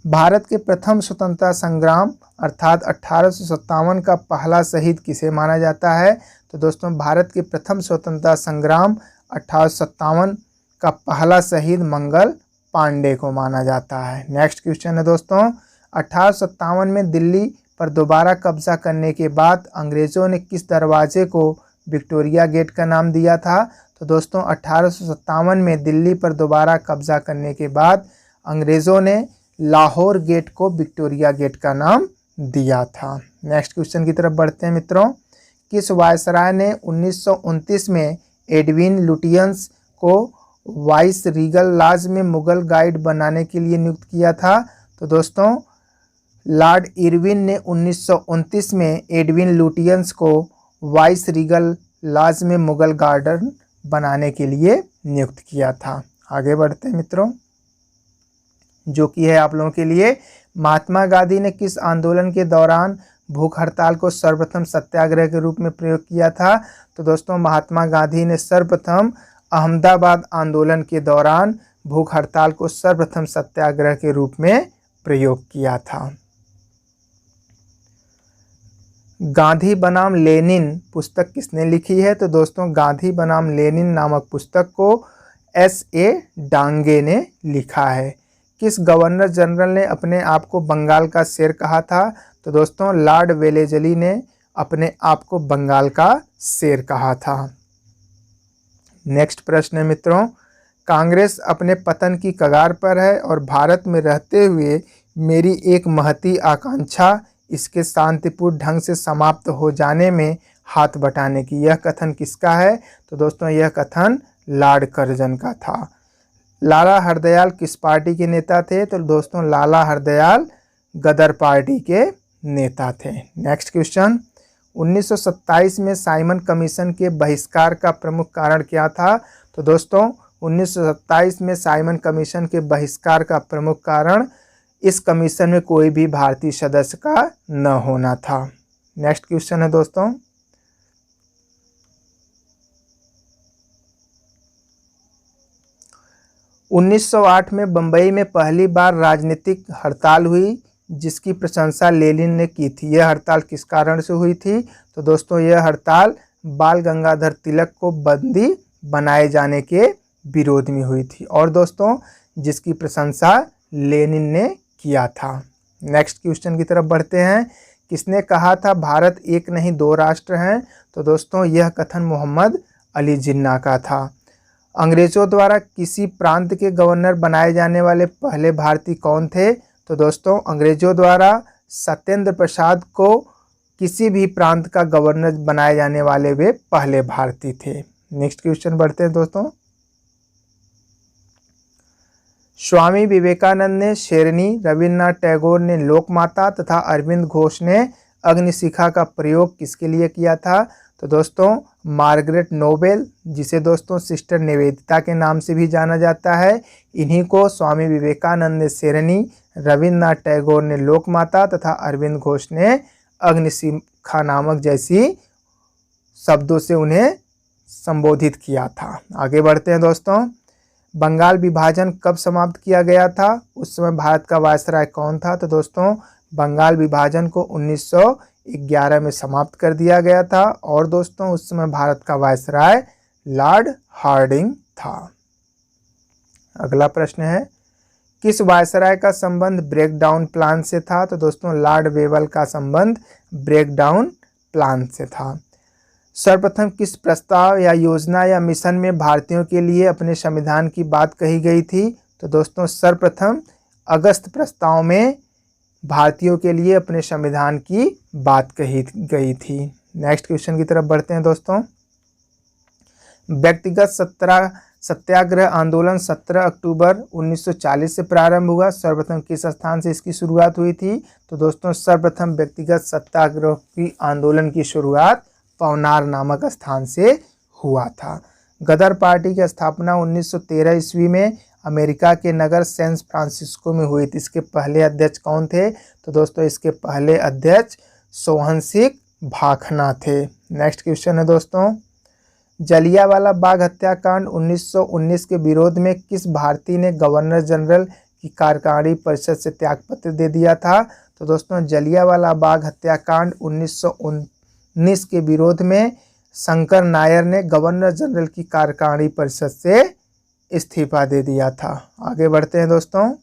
Speaker 1: भारत के प्रथम स्वतंत्रता संग्राम अर्थात 1857 का पहला शहीद किसे माना जाता है? तो दोस्तों भारत के प्रथम स्वतंत्रता संग्राम 1857 का पहला शहीद मंगल पांडे को माना जाता है। नेक्स्ट क्वेश्चन है दोस्तों। 1857 में दिल्ली पर दोबारा कब्जा करने के बाद अंग्रेज़ों ने किस दरवाजे को विक्टोरिया गेट का नाम दिया था? तो दोस्तों 1857 में दिल्ली पर दोबारा कब्जा करने के बाद अंग्रेज़ों ने लाहौर गेट को विक्टोरिया गेट का नाम दिया था। नेक्स्ट क्वेश्चन की तरफ बढ़ते हैं मित्रों। किस वायसराय ने 1929 में एडविन लुटियंस को वाइस रीगल लॉज में मुगल गाइड बनाने के लिए नियुक्त किया था? तो दोस्तों लॉर्ड इरविन ने 1929 में एडविन लुटियंस को वाइस रीगल लॉज में मुगल गार्डन बनाने के लिए नियुक्त किया था। आगे बढ़ते हैं मित्रों, जो कि है आप लोगों के लिए महात्मा गांधी ने किस आंदोलन के दौरान भूख हड़ताल को सर्वप्रथम सत्याग्रह के रूप में प्रयोग किया था? तो दोस्तों महात्मा गांधी ने सर्वप्रथम अहमदाबाद आंदोलन के दौरान भूख हड़ताल को सर्वप्रथम सत्याग्रह के रूप में प्रयोग किया था। गांधी बनाम लेनिन पुस्तक किसने लिखी है? तो दोस्तों गांधी बनाम लेनिन नामक पुस्तक को S.A. डांगे ने लिखा है। किस गवर्नर जनरल ने अपने आप को बंगाल का शेर कहा था? तो दोस्तों लॉर्ड वेलेस्ली ने अपने आप को बंगाल का शेर कहा था। नेक्स्ट प्रश्न है मित्रों, कांग्रेस अपने पतन की कगार पर है और भारत में रहते हुए मेरी एक महती आकांक्षा इसके शांतिपूर्ण ढंग से समाप्त हो जाने में हाथ बटाने की। यह कथन किसका है? तो दोस्तों यह कथन लॉर्ड कर्जन का था। लाला हरदयाल किस पार्टी के नेता थे? तो दोस्तों लाला हरदयाल गदर पार्टी के नेता थे। नेक्स्ट क्वेश्चन, 1927 में साइमन कमीशन के बहिष्कार का प्रमुख कारण क्या था? तो दोस्तों 1927 में साइमन कमीशन के बहिष्कार का प्रमुख कारण इस कमीशन में कोई भी भारतीय सदस्य का न होना था। नेक्स्ट क्वेश्चन है दोस्तों, उन्नीस 1908 में बंबई में पहली बार राजनीतिक हड़ताल हुई जिसकी प्रशंसा लेनिन ने की थी। यह हड़ताल किस कारण से हुई थी? तो दोस्तों यह हड़ताल बाल गंगाधर तिलक को बंदी बनाए जाने के विरोध में हुई थी और दोस्तों जिसकी प्रशंसा लेनिन ने किया था। नेक्स्ट क्वेश्चन की तरफ बढ़ते हैं, किसने कहा था भारत एक नहीं दो राष्ट्र हैं? तो दोस्तों यह कथन मोहम्मद अली जिन्ना का था। अंग्रेजों द्वारा किसी प्रांत के गवर्नर बनाए जाने वाले पहले भारतीय कौन थे? तो दोस्तों अंग्रेजों द्वारा सत्येंद्र प्रसाद को किसी भी प्रांत का गवर्नर बनाए जाने वाले वे पहले भारतीय थे। नेक्स्ट क्वेश्चन बढ़ते हैं दोस्तों, स्वामी विवेकानंद ने शेरनी, रविन्द्रनाथ टैगोर ने लोकमाता तथा अरविंद घोष ने अग्निशिखा का प्रयोग किसके लिए किया था? तो दोस्तों मार्गरेट नोबेल, जिसे दोस्तों सिस्टर निवेदिता के नाम से भी जाना जाता है, इन्हीं को स्वामी विवेकानंद ने शेरनी, रविन्द्रनाथ टैगोर ने लोकमाता तथा अरविंद घोष ने अग्निशिखा नामक जैसी शब्दों से उन्हें संबोधित किया था। आगे बढ़ते हैं दोस्तों, बंगाल विभाजन कब समाप्त किया गया था? उस समय भारत का वायसराय कौन था? तो दोस्तों बंगाल विभाजन को 1911 में समाप्त कर दिया गया था और दोस्तों उस समय भारत का वायसराय लॉर्ड हार्डिंग था। अगला प्रश्न है, किस वायसराय का संबंध ब्रेकडाउन प्लान से था? तो दोस्तों लॉर्ड वेवल का संबंध ब्रेकडाउन प्लान से था। सर्वप्रथम किस प्रस्ताव या योजना या मिशन में भारतीयों के लिए अपने संविधान की बात कही गई थी? तो दोस्तों सर्वप्रथम अगस्त प्रस्ताव में भारतीयों के लिए अपने संविधान की बात कही गई थी। नेक्स्ट क्वेश्चन की तरफ बढ़ते हैं दोस्तों, व्यक्तिगत सत्याग्रह आंदोलन 17 अक्टूबर 1940 से प्रारंभ हुआ। सर्वप्रथम किस स्थान से इसकी शुरुआत हुई थी? तो दोस्तों सर्वप्रथम व्यक्तिगत सत्याग्रह की आंदोलन की शुरुआत पवनार नामक स्थान से हुआ था। गदर पार्टी की स्थापना 1913 ईस्वी में अमेरिका के नगर सैन फ्रांसिस्को में हुई थी। इसके पहले अध्यक्ष कौन थे? तो दोस्तों इसके पहले अध्यक्ष सोहन सिंह भाखना थे। नेक्स्ट क्वेश्चन है दोस्तों, जलियांवाला बाग हत्याकांड 1919 के विरोध में किस भारतीय ने गवर्नर जनरल की कार्यकारी परिषद से त्यागपत्र दे दिया था? तो दोस्तों जलियांवाला बाग हत्याकांड 1919 के विरोध में शंकर नायर ने गवर्नर जनरल की कार्यकारी परिषद से इस्तीफा दे दिया था। आगे बढ़ते हैं दोस्तों,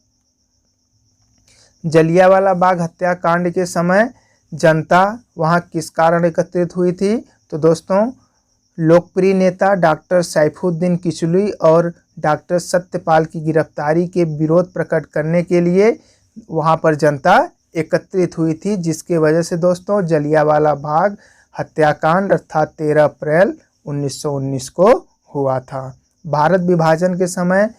Speaker 1: जलियांवाला बाग हत्याकांड के समय जनता वहां किस कारण एकत्रित हुई थी? तो दोस्तों लोकप्रिय नेता डॉक्टर सैफुद्दीन किचलुई और डॉक्टर सत्यपाल की गिरफ्तारी के विरोध प्रकट करने के लिए वहां पर जनता एकत्रित हुई थी, जिसके वजह से दोस्तों जलियांवाला बाग हत्याकांड अर्थात 13 अप्रैल 1919 को हुआ था। भारत विभाजन के समय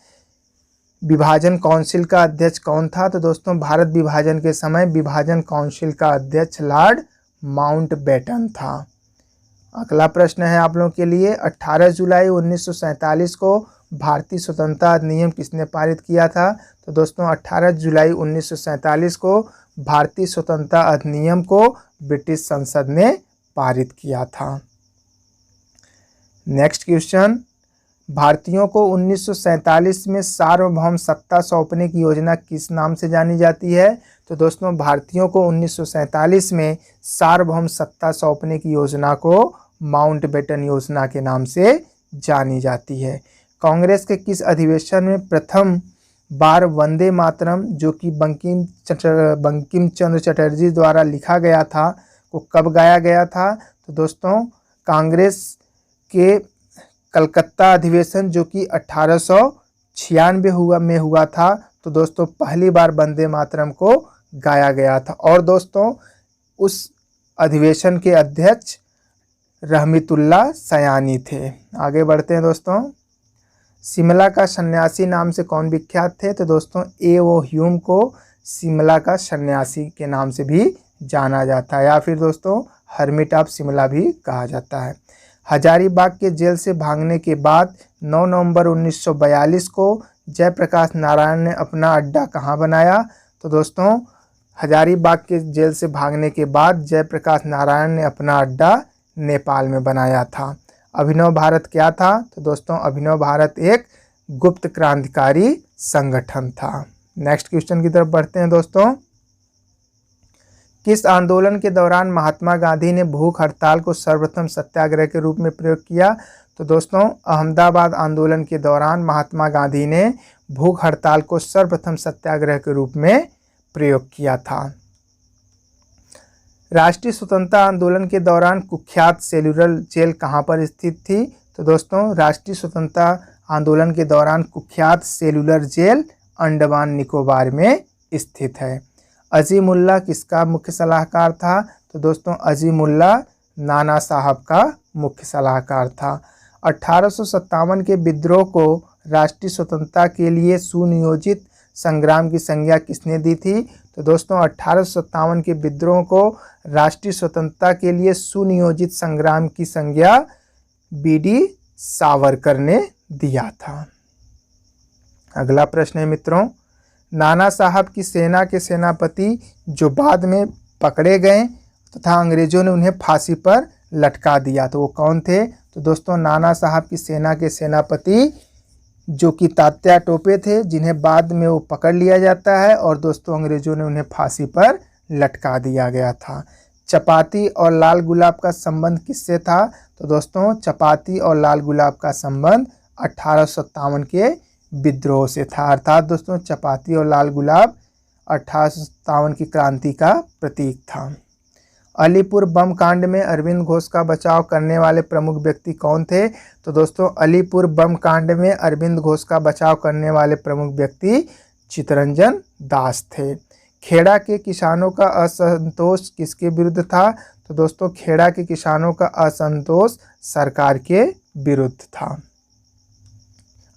Speaker 1: विभाजन काउंसिल का अध्यक्ष कौन था? तो दोस्तों भारत विभाजन के समय विभाजन काउंसिल का अध्यक्ष लॉर्ड माउंटबेटन था। अगला प्रश्न है आप लोगों के लिए, 18 जुलाई 1947 को भारतीय स्वतंत्रता अधिनियम किसने पारित किया था? तो दोस्तों 18 जुलाई 1947 को भारतीय स्वतंत्रता अधिनियम को ब्रिटिश संसद ने पारित किया था। नेक्स्ट क्वेश्चन, भारतीयों को 1947 में सार्वभौम सत्ता सौंपने की योजना किस नाम से जानी जाती है? तो दोस्तों भारतीयों को 1947 में सार्वभौम सत्ता सौंपने की योजना को माउंटबेटन योजना के नाम से जानी जाती है। कांग्रेस के किस अधिवेशन में प्रथम बार वंदे मातरम, जो कि बंकिम चंद्र चटर्जी द्वारा लिखा गया था, को कब गाया गया था? तो दोस्तों कांग्रेस के कलकत्ता अधिवेशन, जो कि 1896 में हुआ था, तो दोस्तों पहली बार वंदे मातरम को गाया गया था। और दोस्तों उस अधिवेशन के अध्यक्ष रहमतुल्लाह सयानी थे। आगे बढ़ते हैं दोस्तों। शिमला का सन्यासी नाम से कौन विख्यात थे? तो दोस्तों ए.ओ. ह्यूम को शिमला का सन्यासी के नाम से भी जाना जाता है, या फिर दोस्तों हर्मिट ऑफ शिमला भी कहा जाता है। हजारीबाग के जेल से भागने के बाद 9 नवंबर 1942 को जयप्रकाश नारायण ने अपना अड्डा कहाँ बनाया? तो दोस्तों हजारीबाग के जेल से भागने के बाद जयप्रकाश नारायण ने अपना अड्डा नेपाल में बनाया था। अभिनव भारत क्या था? तो दोस्तों अभिनव भारत एक गुप्त क्रांतिकारी संगठन था। नेक्स्ट क्वेश्चन की तरफ बढ़ते हैं दोस्तों। किस आंदोलन के दौरान महात्मा गांधी ने भूख हड़ताल को सर्वप्रथम सत्याग्रह के रूप में प्रयोग किया? तो दोस्तों अहमदाबाद आंदोलन के दौरान महात्मा गांधी ने भूख हड़ताल को सर्वप्रथम सत्याग्रह के रूप में प्रयोग किया था। राष्ट्रीय स्वतंत्रता आंदोलन के दौरान कुख्यात सेलुलर जेल कहाँ पर स्थित थी? तो दोस्तों राष्ट्रीय स्वतंत्रता आंदोलन के दौरान कुख्यात सेलुलर जेल अंडमान निकोबार में स्थित है। अजीमुल्ला किसका मुख्य सलाहकार था? तो दोस्तों अजीमुल्ला नाना साहब का मुख्य सलाहकार था। 1857 के विद्रोह को राष्ट्रीय स्वतंत्रता के लिए सुनियोजित संग्राम की संज्ञा किसने दी थी? तो दोस्तों 1857 के विद्रोह को राष्ट्रीय स्वतंत्रता के लिए सुनियोजित संग्राम की संज्ञा बी.डी. सावरकर ने दिया था। अगला प्रश्न है मित्रों, नाना साहब की सेना के सेनापति जो बाद में पकड़े गए तथा अंग्रेजों ने उन्हें फांसी पर लटका दिया, तो वो कौन थे? तो दोस्तों नाना साहब की सेना के सेनापति जो कि तात्या टोपे थे, जिन्हें बाद में वो पकड़ लिया जाता है और दोस्तों अंग्रेजों ने उन्हें फांसी पर लटका दिया गया था। चपाती और लाल गुलाब का संबंध किससे था? तो दोस्तों चपाती और लाल गुलाब का संबंध 1857 के विद्रोह से था। अर्थात दोस्तों चपाती और लाल गुलाब 1857 की क्रांति का प्रतीक था। अलीपुर बम कांड में अरविंद घोष का बचाव करने वाले प्रमुख व्यक्ति कौन थे? तो दोस्तों अलीपुर बम कांड में अरविंद घोष का बचाव करने वाले प्रमुख व्यक्ति चित्तरंजन दास थे। खेड़ा के किसानों का असंतोष किसके विरुद्ध था? तो दोस्तों खेड़ा के किसानों का असंतोष सरकार के विरुद्ध था।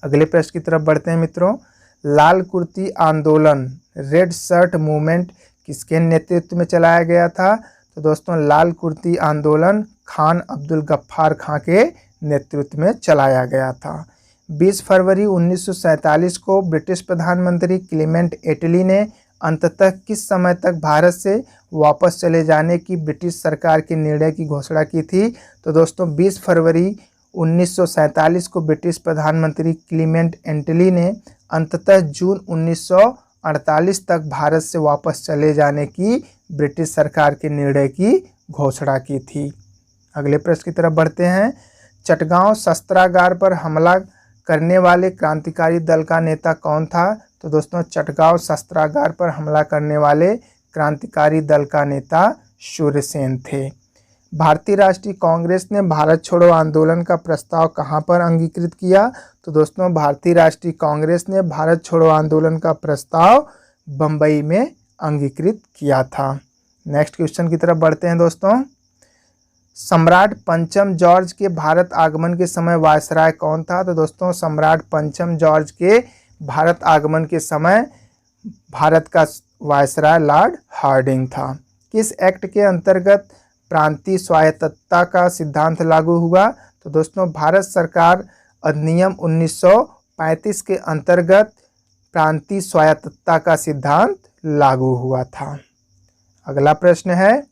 Speaker 1: अगले प्रश्न की तरफ बढ़ते हैं मित्रों। लाल कुर्ती आंदोलन रेड शर्ट मूवमेंट किसके नेतृत्व में चलाया गया था? तो दोस्तों लाल कुर्ती आंदोलन खान अब्दुल गफ्फार खां के नेतृत्व में चलाया गया था। 20 फरवरी 1947 को ब्रिटिश प्रधानमंत्री क्लीमेंट एटली ने अंततः किस समय तक भारत से वापस चले जाने की ब्रिटिश सरकार के निर्णय की घोषणा की थी? तो दोस्तों 20 फरवरी 1947 को ब्रिटिश प्रधानमंत्री क्लीमेंट एटली ने अंततः जून 1948 तक भारत से वापस चले जाने की ब्रिटिश सरकार के निर्णय की घोषणा की थी। अगले प्रश्न की तरफ बढ़ते हैं। चटगांव शस्त्रागार पर हमला करने वाले क्रांतिकारी दल का नेता कौन था? तो दोस्तों चटगांव शस्त्रागार पर हमला करने वाले क्रांतिकारी दल का नेता सूर्यसेन थे। भारतीय राष्ट्रीय कांग्रेस ने भारत छोड़ो आंदोलन का प्रस्ताव कहां पर अंगीकृत किया? तो दोस्तों भारतीय राष्ट्रीय कांग्रेस ने भारत छोड़ो आंदोलन का प्रस्ताव बम्बई में अंगीकृत किया था। नेक्स्ट क्वेश्चन की तरफ बढ़ते हैं दोस्तों। सम्राट पंचम जॉर्ज के भारत आगमन के समय वायसराय कौन था? तो दोस्तों सम्राट पंचम जॉर्ज के भारत आगमन के समय भारत का वायसराय लॉर्ड हार्डिंग था। किस एक्ट के अंतर्गत प्रांतीय स्वायत्तता का सिद्धांत लागू हुआ? तो दोस्तों भारत सरकार अधिनियम 1935 के अंतर्गत प्रांतीय स्वायत्तता का सिद्धांत लागू हुआ था। अगला प्रश्न है,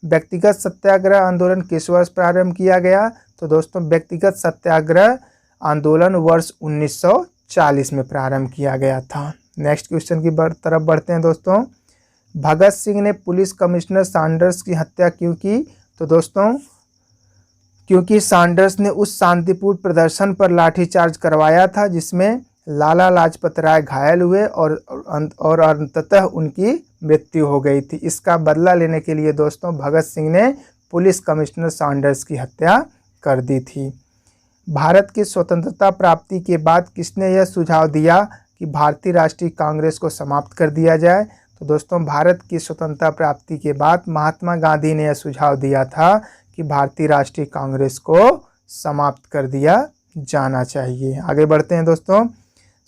Speaker 1: व्यक्तिगत सत्याग्रह आंदोलन किस वर्ष प्रारंभ किया गया? तो दोस्तों व्यक्तिगत सत्याग्रह आंदोलन वर्ष 1940 में प्रारंभ किया गया था। नेक्स्ट क्वेश्चन की तरफ बढ़ते हैं दोस्तों। भगत सिंह ने पुलिस कमिश्नर सैंडर्स की हत्या क्यों की? तो दोस्तों क्योंकि सैंडर्स ने उस शांतिपूर्ण प्रदर्शन पर लाठीचार्ज करवाया था जिसमें लाला लाजपत राय घायल हुए और अंततः उनकी मृत्यु हो गई थी। इसका बदला लेने के लिए दोस्तों भगत सिंह ने पुलिस कमिश्नर सैंडर्स की हत्या कर दी थी। भारत की स्वतंत्रता प्राप्ति के बाद किसने यह सुझाव दिया कि भारतीय राष्ट्रीय कांग्रेस को समाप्त कर दिया जाए? तो दोस्तों भारत की स्वतंत्रता प्राप्ति के बाद महात्मा गांधी ने यह सुझाव दिया था कि भारतीय राष्ट्रीय कांग्रेस को समाप्त कर दिया जाना चाहिए। आगे बढ़ते हैं दोस्तों।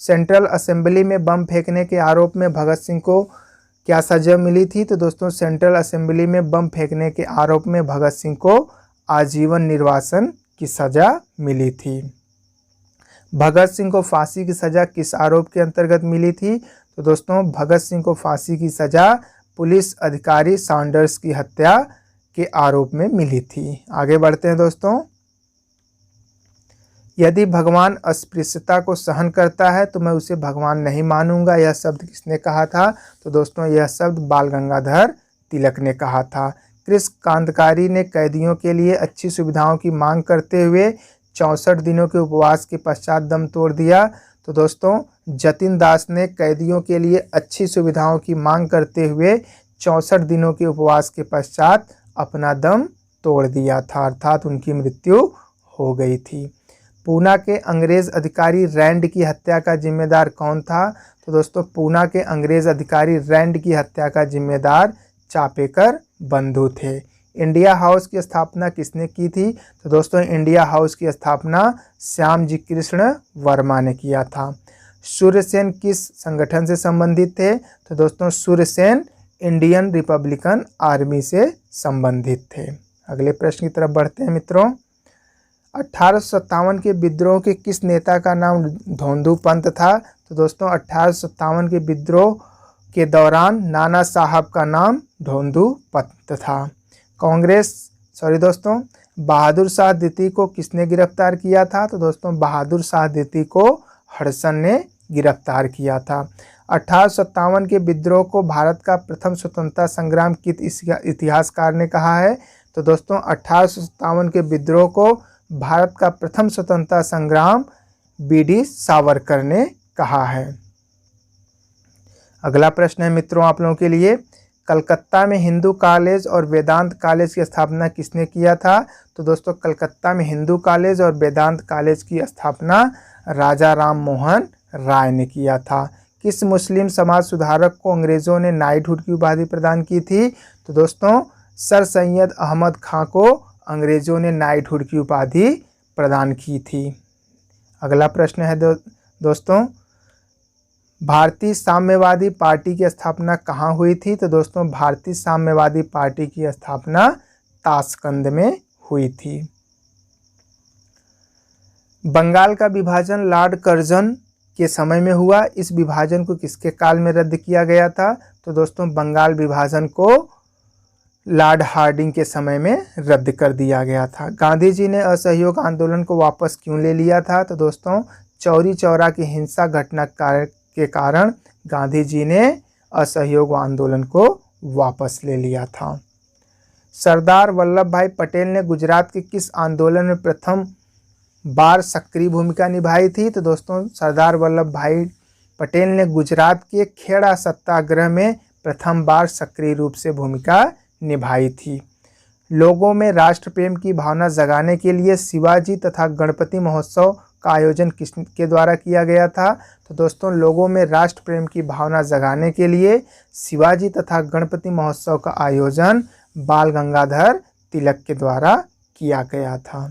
Speaker 1: सेंट्रल असेंबली में बम फेंकने के आरोप में भगत सिंह को क्या सजा मिली थी? तो दोस्तों सेंट्रल असेंबली में बम फेंकने के आरोप में भगत सिंह को आजीवन निर्वासन की सजा मिली थी। भगत सिंह को फांसी की सजा किस आरोप के अंतर्गत मिली थी? तो दोस्तों भगत सिंह को फांसी की सजा पुलिस अधिकारी सैंडर्स की हत्या के आरोप में मिली थी। आगे बढ़ते हैं दोस्तों। यदि भगवान अस्पृश्यता को सहन करता है तो मैं उसे भगवान नहीं मानूंगा, यह शब्द किसने कहा था? तो दोस्तों यह शब्द बाल गंगाधर तिलक ने कहा था। कृष्ण कांतकारी ने कैदियों के लिए अच्छी सुविधाओं की मांग करते हुए 64 दिनों के उपवास के पश्चात दम तोड़ दिया। तो दोस्तों जतिन दास ने कैदियों के लिए अच्छी सुविधाओं की मांग करते हुए 64 दिनों के उपवास के पश्चात अपना दम तोड़ दिया था, अर्थात उनकी मृत्यु हो गई थी। पूना के अंग्रेज अधिकारी रैंड की हत्या का जिम्मेदार कौन था? तो दोस्तों पूना के अंग्रेज अधिकारी रैंड की हत्या का जिम्मेदार चापेकर बंधु थे। इंडिया हाउस की स्थापना किसने की थी? तो दोस्तों इंडिया हाउस की स्थापना श्यामजी कृष्ण वर्मा ने किया था। सूर्यसेन किस संगठन से संबंधित थे? तो दोस्तों सूर्यसेन इंडियन रिपब्लिकन आर्मी से संबंधित थे। अगले प्रश्न की तरफ बढ़ते हैं मित्रों। 1857 के विद्रोह के किस नेता का नाम धोंदू पंत था? तो दोस्तों 1857 के विद्रोह के दौरान नाना साहब का नाम धोंदू पंत था। बहादुर शाह द्वितीय को किसने गिरफ्तार किया था? तो दोस्तों बहादुर शाह द्वितीय को हडसन ने गिरफ्तार किया था। 1857 के विद्रोह को भारत का प्रथम स्वतंत्रता संग्राम किस इतिहासकार ने कहा है? तो दोस्तों 1857 के विद्रोह को भारत का प्रथम स्वतंत्रता संग्राम बीडी सावरकर ने कहा है। अगला प्रश्न है मित्रों आप लोगों के लिए। कलकत्ता में हिंदू कॉलेज और वेदांत कॉलेज की स्थापना किसने किया था? तो दोस्तों कलकत्ता में हिंदू कॉलेज और वेदांत कॉलेज की स्थापना राजा राम मोहन राय ने किया था। किस मुस्लिम समाज सुधारक को अंग्रेजों ने नाइटहुड की उपाधि प्रदान की थी? तो दोस्तों सर सैयद अहमद खां को अंग्रेजों ने नाइटहुड की उपाधि प्रदान की थी। अगला प्रश्न है दोस्तों, भारतीय साम्यवादी पार्टी की स्थापना कहाँ हुई थी? तो दोस्तों भारतीय साम्यवादी पार्टी की स्थापना ताशकंद में हुई थी। बंगाल का विभाजन लॉर्ड कर्जन के समय में हुआ। इस विभाजन को किसके काल में रद्द किया गया था? तो दोस्तों बंगाल विभाजन को लॉर्ड हार्डिंग के समय में रद्द कर दिया गया था। गांधी जी ने असहयोग आंदोलन को वापस क्यों ले लिया था? तो दोस्तों चौरी चौरा की हिंसा घटना के कारण गांधी जी ने असहयोग आंदोलन को वापस ले लिया था। सरदार वल्लभ भाई पटेल ने गुजरात के किस आंदोलन में प्रथम बार सक्रिय भूमिका निभाई थी? तो दोस्तों सरदार वल्लभ भाई पटेल ने गुजरात के खेड़ा सत्याग्रह में प्रथम बार सक्रिय रूप से भूमिका निभाई थी। लोगों में राष्ट्र प्रेम की भावना जगाने के लिए शिवाजी तथा गणपति महोत्सव का आयोजन किसके द्वारा किया गया था? तो दोस्तों लोगों में राष्ट्र प्रेम की भावना जगाने के लिए शिवाजी तथा गणपति महोत्सव का आयोजन बाल गंगाधर तिलक के द्वारा किया गया था।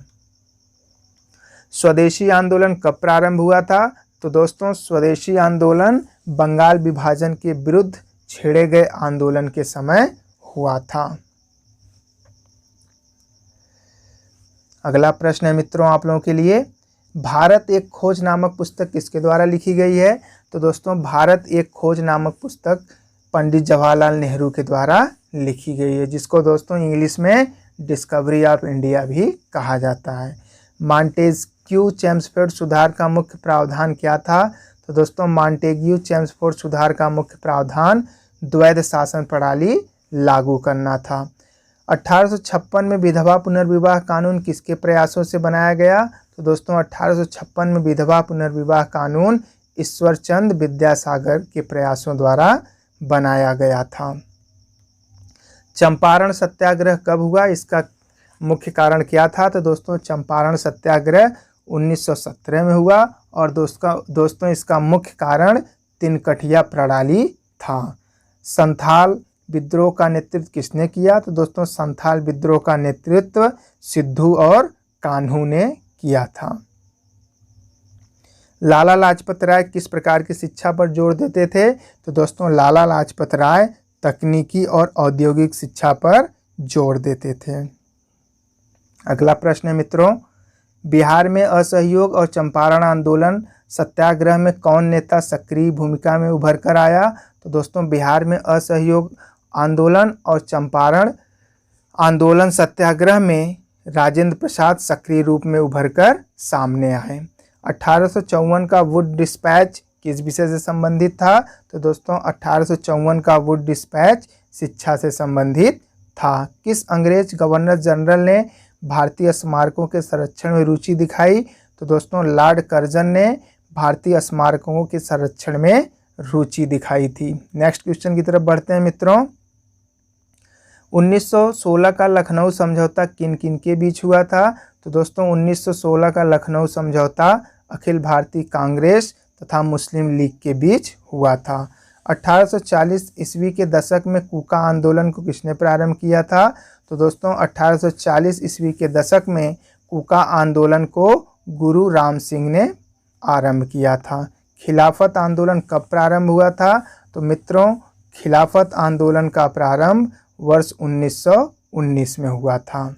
Speaker 1: स्वदेशी आंदोलन कब प्रारंभ हुआ था? तो दोस्तों स्वदेशी आंदोलन बंगाल विभाजन के विरुद्ध छेड़े गए आंदोलन के समय हुआ था। अगला प्रश्न है मित्रों आप लोगों के लिए, भारत एक खोज नामक पुस्तक किसके द्वारा लिखी गई है? तो दोस्तों भारत एक खोज नामक पुस्तक पंडित जवाहरलाल नेहरू के द्वारा लिखी गई है, जिसको दोस्तों इंग्लिश में डिस्कवरी ऑफ इंडिया भी कहा जाता है। चेम्सफोर्ड सुधार का मुख्य प्रावधान क्या था? तो दोस्तों मॉन्टेग्यू चेम्सफोर्ड सुधार का मुख्य प्रावधान द्वैध शासन प्रणाली लागू करना था। 1856 में विधवा पुनर्विवाह कानून किसके प्रयासों से बनाया गया? तो दोस्तों 1856 में विधवा पुनर्विवाह कानून ईश्वरचंद विद्यासागर के प्रयासों द्वारा बनाया गया था। चंपारण सत्याग्रह कब हुआ? इसका मुख्य कारण क्या था? तो दोस्तों चंपारण सत्याग्रह 1917 में हुआ और दोस्तों इसका मुख्य कारण तिनकठिया प्रणाली था। संथाल विद्रोह का नेतृत्व किसने किया? तो दोस्तों संथाल विद्रोह का नेतृत्व सिद्धू और कान्हू ने किया था। लाला लाजपत राय किस प्रकार की शिक्षा पर जोर देते थे? तो दोस्तों लाला लाजपत राय तकनीकी और औद्योगिक शिक्षा पर जोर देते थे। अगला प्रश्न है मित्रों, बिहार में असहयोग और चंपारण आंदोलन सत्याग्रह में कौन नेता सक्रिय भूमिका में उभर कर आया? तो दोस्तों बिहार में असहयोग आंदोलन और चंपारण आंदोलन सत्याग्रह में राजेंद्र प्रसाद सक्रिय रूप में उभर कर सामने आए। 1854 का वुड डिस्पैच किस विषय से संबंधित था? तो दोस्तों 1854 का वुड डिस्पैच शिक्षा से संबंधित था। किस अंग्रेज गवर्नर जनरल ने भारतीय स्मारकों के संरक्षण में रुचि दिखाई? तो दोस्तों लॉर्ड कर्जन ने भारतीय स्मारकों के संरक्षण में रुचि दिखाई थी। नेक्स्ट क्वेश्चन की तरफ बढ़ते हैं मित्रों। 1916 का लखनऊ समझौता किन किन के बीच हुआ था? तो दोस्तों 1916 का लखनऊ समझौता अखिल भारतीय कांग्रेस तथा मुस्लिम लीग के बीच हुआ था। 1840 ईस्वी के दशक में कूका आंदोलन को किसने प्रारंभ किया था? तो दोस्तों 1840 ईस्वी के दशक में कूका आंदोलन को गुरु राम सिंह ने आरंभ किया था। खिलाफत आंदोलन कब प्रारंभ हुआ था? तो मित्रों खिलाफत आंदोलन का प्रारंभ वर्ष 1919 में हुआ था।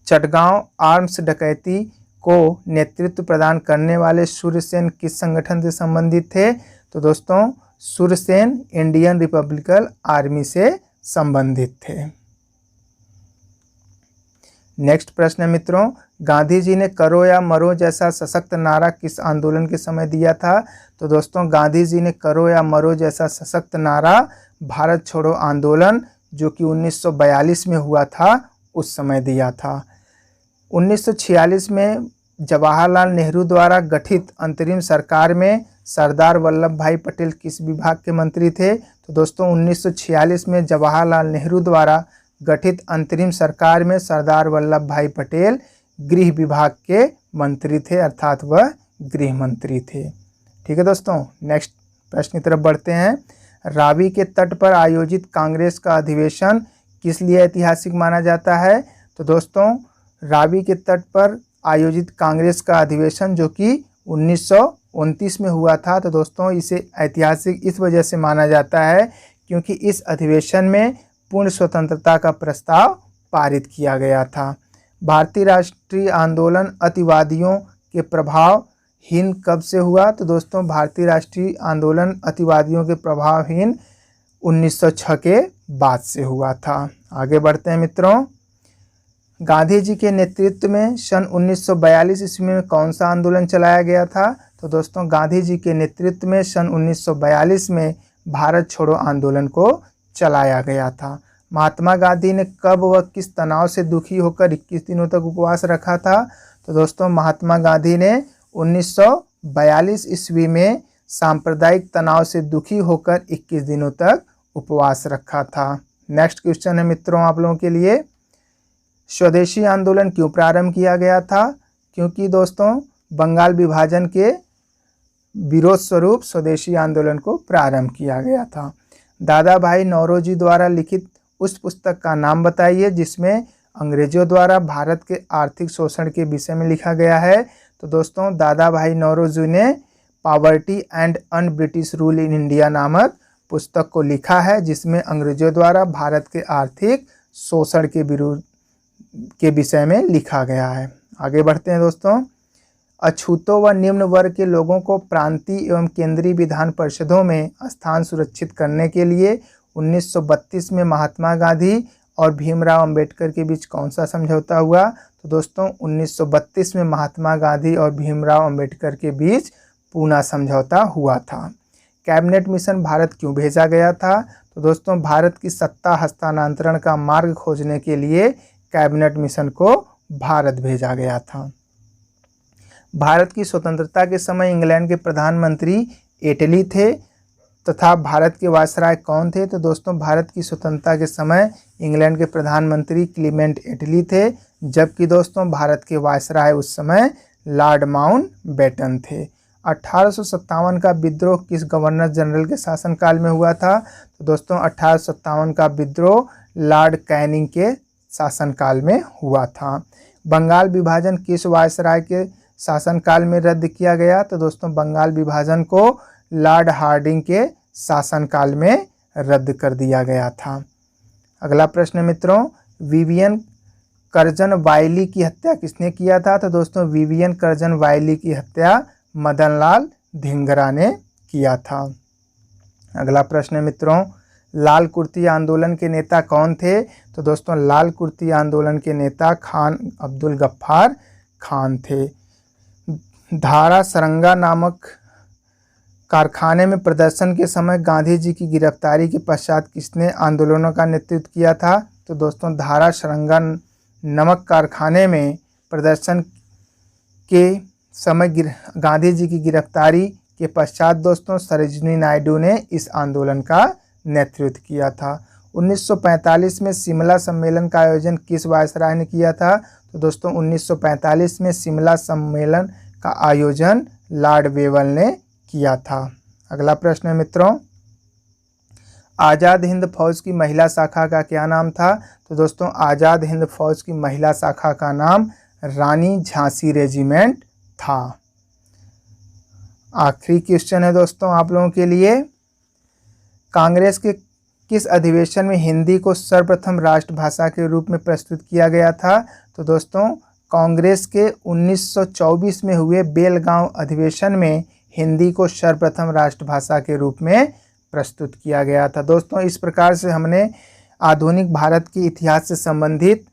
Speaker 1: चटगांव आर्म्स डकैती को नेतृत्व प्रदान करने वाले सूर्यसेन किस संगठन से संबंधित थे? तो दोस्तों सूर्यसेन इंडियन रिपब्लिकन आर्मी से संबंधित थे। नेक्स्ट प्रश्न है मित्रों, गांधी जी ने करो या मरो जैसा सशक्त नारा किस आंदोलन के समय दिया था? तो दोस्तों गांधी जी ने करो या मरो जैसा सशक्त नारा भारत छोड़ो आंदोलन जो कि 1942 में हुआ था उस समय दिया था। 1946 में जवाहरलाल नेहरू द्वारा गठित अंतरिम सरकार में सरदार वल्लभ भाई पटेल किस विभाग के मंत्री थे? तो दोस्तों 1946 में जवाहरलाल नेहरू द्वारा गठित अंतरिम सरकार में सरदार वल्लभ भाई पटेल गृह विभाग के मंत्री थे, अर्थात वह गृह मंत्री थे। ठीक है दोस्तों, नेक्स्ट प्रश्न की तरफ बढ़ते हैं। रावी के तट पर आयोजित कांग्रेस का अधिवेशन किस लिए ऐतिहासिक माना जाता है? तो दोस्तों रावी के तट पर आयोजित कांग्रेस का अधिवेशन जो कि 1929 में हुआ था, तो दोस्तों इसे ऐतिहासिक इस वजह से माना जाता है क्योंकि इस अधिवेशन में पूर्ण स्वतंत्रता का प्रस्ताव पारित किया गया था। भारतीय राष्ट्रीय आंदोलन अतिवादियों के प्रभावहीन कब से हुआ? तो दोस्तों भारतीय राष्ट्रीय आंदोलन अतिवादियों के प्रभावहीन 1906 के बाद से हुआ था। आगे बढ़ते हैं मित्रों। गांधी जी के नेतृत्व में सन 1942 ईस्वी में कौन सा आंदोलन चलाया गया था? तो दोस्तों गांधी जी के नेतृत्व में सन 1942 में भारत छोड़ो आंदोलन को चलाया गया था। महात्मा गांधी ने कब व किस तनाव से दुखी होकर 21 दिनों तक उपवास रखा था? तो दोस्तों महात्मा गांधी ने 1942 ईस्वी में सांप्रदायिक तनाव से दुखी होकर 21 दिनों तक उपवास रखा था। नेक्स्ट क्वेश्चन है मित्रों आप लोगों के लिए, स्वदेशी आंदोलन क्यों प्रारंभ किया गया था? क्योंकि दोस्तों बंगाल विभाजन के विरोध स्वरूप स्वदेशी आंदोलन को प्रारंभ किया गया था। दादा भाई नौरोजी द्वारा लिखित उस पुस्तक का नाम बताइए जिसमें अंग्रेजों द्वारा भारत के आर्थिक शोषण के विषय में लिखा गया है। तो दोस्तों दादा भाई नौरोजी ने poverty and un British rule in India नामक पुस्तक को लिखा है जिसमें अंग्रेजों द्वारा भारत के आर्थिक शोषण के विरुद्ध के विषय में लिखा गया है। आगे बढ़ते हैं दोस्तों। अछूतों व निम्न वर्ग के लोगों को प्रांतीय एवं केंद्रीय विधान परिषदों में स्थान सुरक्षित करने के लिए 1932 में महात्मा गांधी और भीमराव अंबेडकर के बीच कौन सा समझौता हुआ? तो दोस्तों 1932 में महात्मा गांधी और भीमराव अंबेडकर के बीच पूना समझौता हुआ था। कैबिनेट मिशन भारत क्यों भेजा गया था? तो दोस्तों भारत की सत्ता हस्तांतरण का मार्ग खोजने के लिए कैबिनेट मिशन को भारत भेजा गया था। भारत की स्वतंत्रता के समय इंग्लैंड के प्रधानमंत्री एटली थे तथा भारत के वायसराय कौन थे? तो दोस्तों भारत की स्वतंत्रता के समय इंग्लैंड के प्रधानमंत्री क्लीमेंट एटली थे, जबकि दोस्तों भारत के वायसराय उस समय लॉर्ड माउंटबेटन थे। 1857 का विद्रोह किस गवर्नर जनरल के शासनकाल में हुआ था? तो दोस्तों 1857 का विद्रोह लॉर्ड कैनिंग के शासनकाल में हुआ था। बंगाल विभाजन किस वायसराय के शासनकाल में रद्द किया गया? तो दोस्तों बंगाल विभाजन को लॉर्ड हार्डिंग के शासनकाल में रद्द कर दिया गया था। अगला प्रश्न मित्रों, विवियन कर्जन वायली की हत्या किसने किया था? तो दोस्तों विवियन कर्जन वायली की हत्या मदनलाल धिंगरा ने किया था। अगला प्रश्न मित्रों, लाल कुर्ती आंदोलन के नेता कौन थे? तो दोस्तों लाल कुर्ती आंदोलन के नेता खान अब्दुल गफ्फार खान थे। धारा सरंगा नामक कारखाने में प्रदर्शन के समय गांधी जी की गिरफ्तारी के पश्चात किसने आंदोलनों का नेतृत्व किया था? तो दोस्तों धारा सरंगा नमक कारखाने में प्रदर्शन के समय गांधी जी की गिरफ्तारी के पश्चात दोस्तों सरोजिनी नायडू ने इस आंदोलन का नेतृत्व किया था। 1945 में शिमला सम्मेलन का आयोजन किस वायसराय ने किया था? तो दोस्तों 1945 में शिमला सम्मेलन का आयोजन लॉर्ड वेवल ने किया था। अगला प्रश्न है मित्रों, आज़ाद हिंद फौज की महिला शाखा का क्या नाम था? तो दोस्तों आज़ाद हिंद फौज की महिला शाखा का नाम रानी झांसी रेजिमेंट था। आखिरी क्वेश्चन है दोस्तों आप लोगों के लिए, कांग्रेस के किस अधिवेशन में हिंदी को सर्वप्रथम राष्ट्रभाषा के रूप में प्रस्तुत किया गया था? तो दोस्तों कांग्रेस के 1924 में हुए बेलगांव अधिवेशन में हिंदी को सर्वप्रथम राष्ट्रभाषा के रूप में प्रस्तुत किया गया था। दोस्तों इस प्रकार से हमने आधुनिक भारत के इतिहास से संबंधित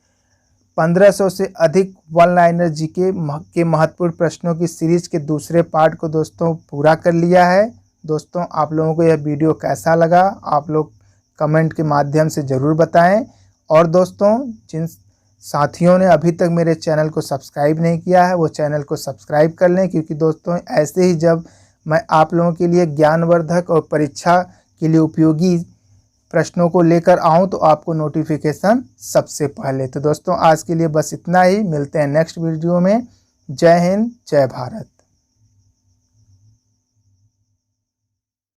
Speaker 1: 1500 से अधिक वन लाइनर जीके के महत्वपूर्ण प्रश्नों की सीरीज के दूसरे पार्ट को दोस्तों पूरा कर लिया है। दोस्तों आप लोगों को यह वीडियो कैसा लगा आप लोग कमेंट के माध्यम से ज़रूर बताएं, और दोस्तों जिन साथियों ने अभी तक मेरे चैनल को सब्सक्राइब नहीं किया है वो चैनल को सब्सक्राइब कर लें, क्योंकि दोस्तों ऐसे ही जब मैं आप लोगों के लिए ज्ञानवर्धक और परीक्षा के लिए उपयोगी प्रश्नों को लेकर आऊं तो आपको नोटिफिकेशन सबसे पहले। तो दोस्तों आज के लिए बस इतना ही, मिलते हैं नेक्स्ट वीडियो में। जय हिंद जय भारत।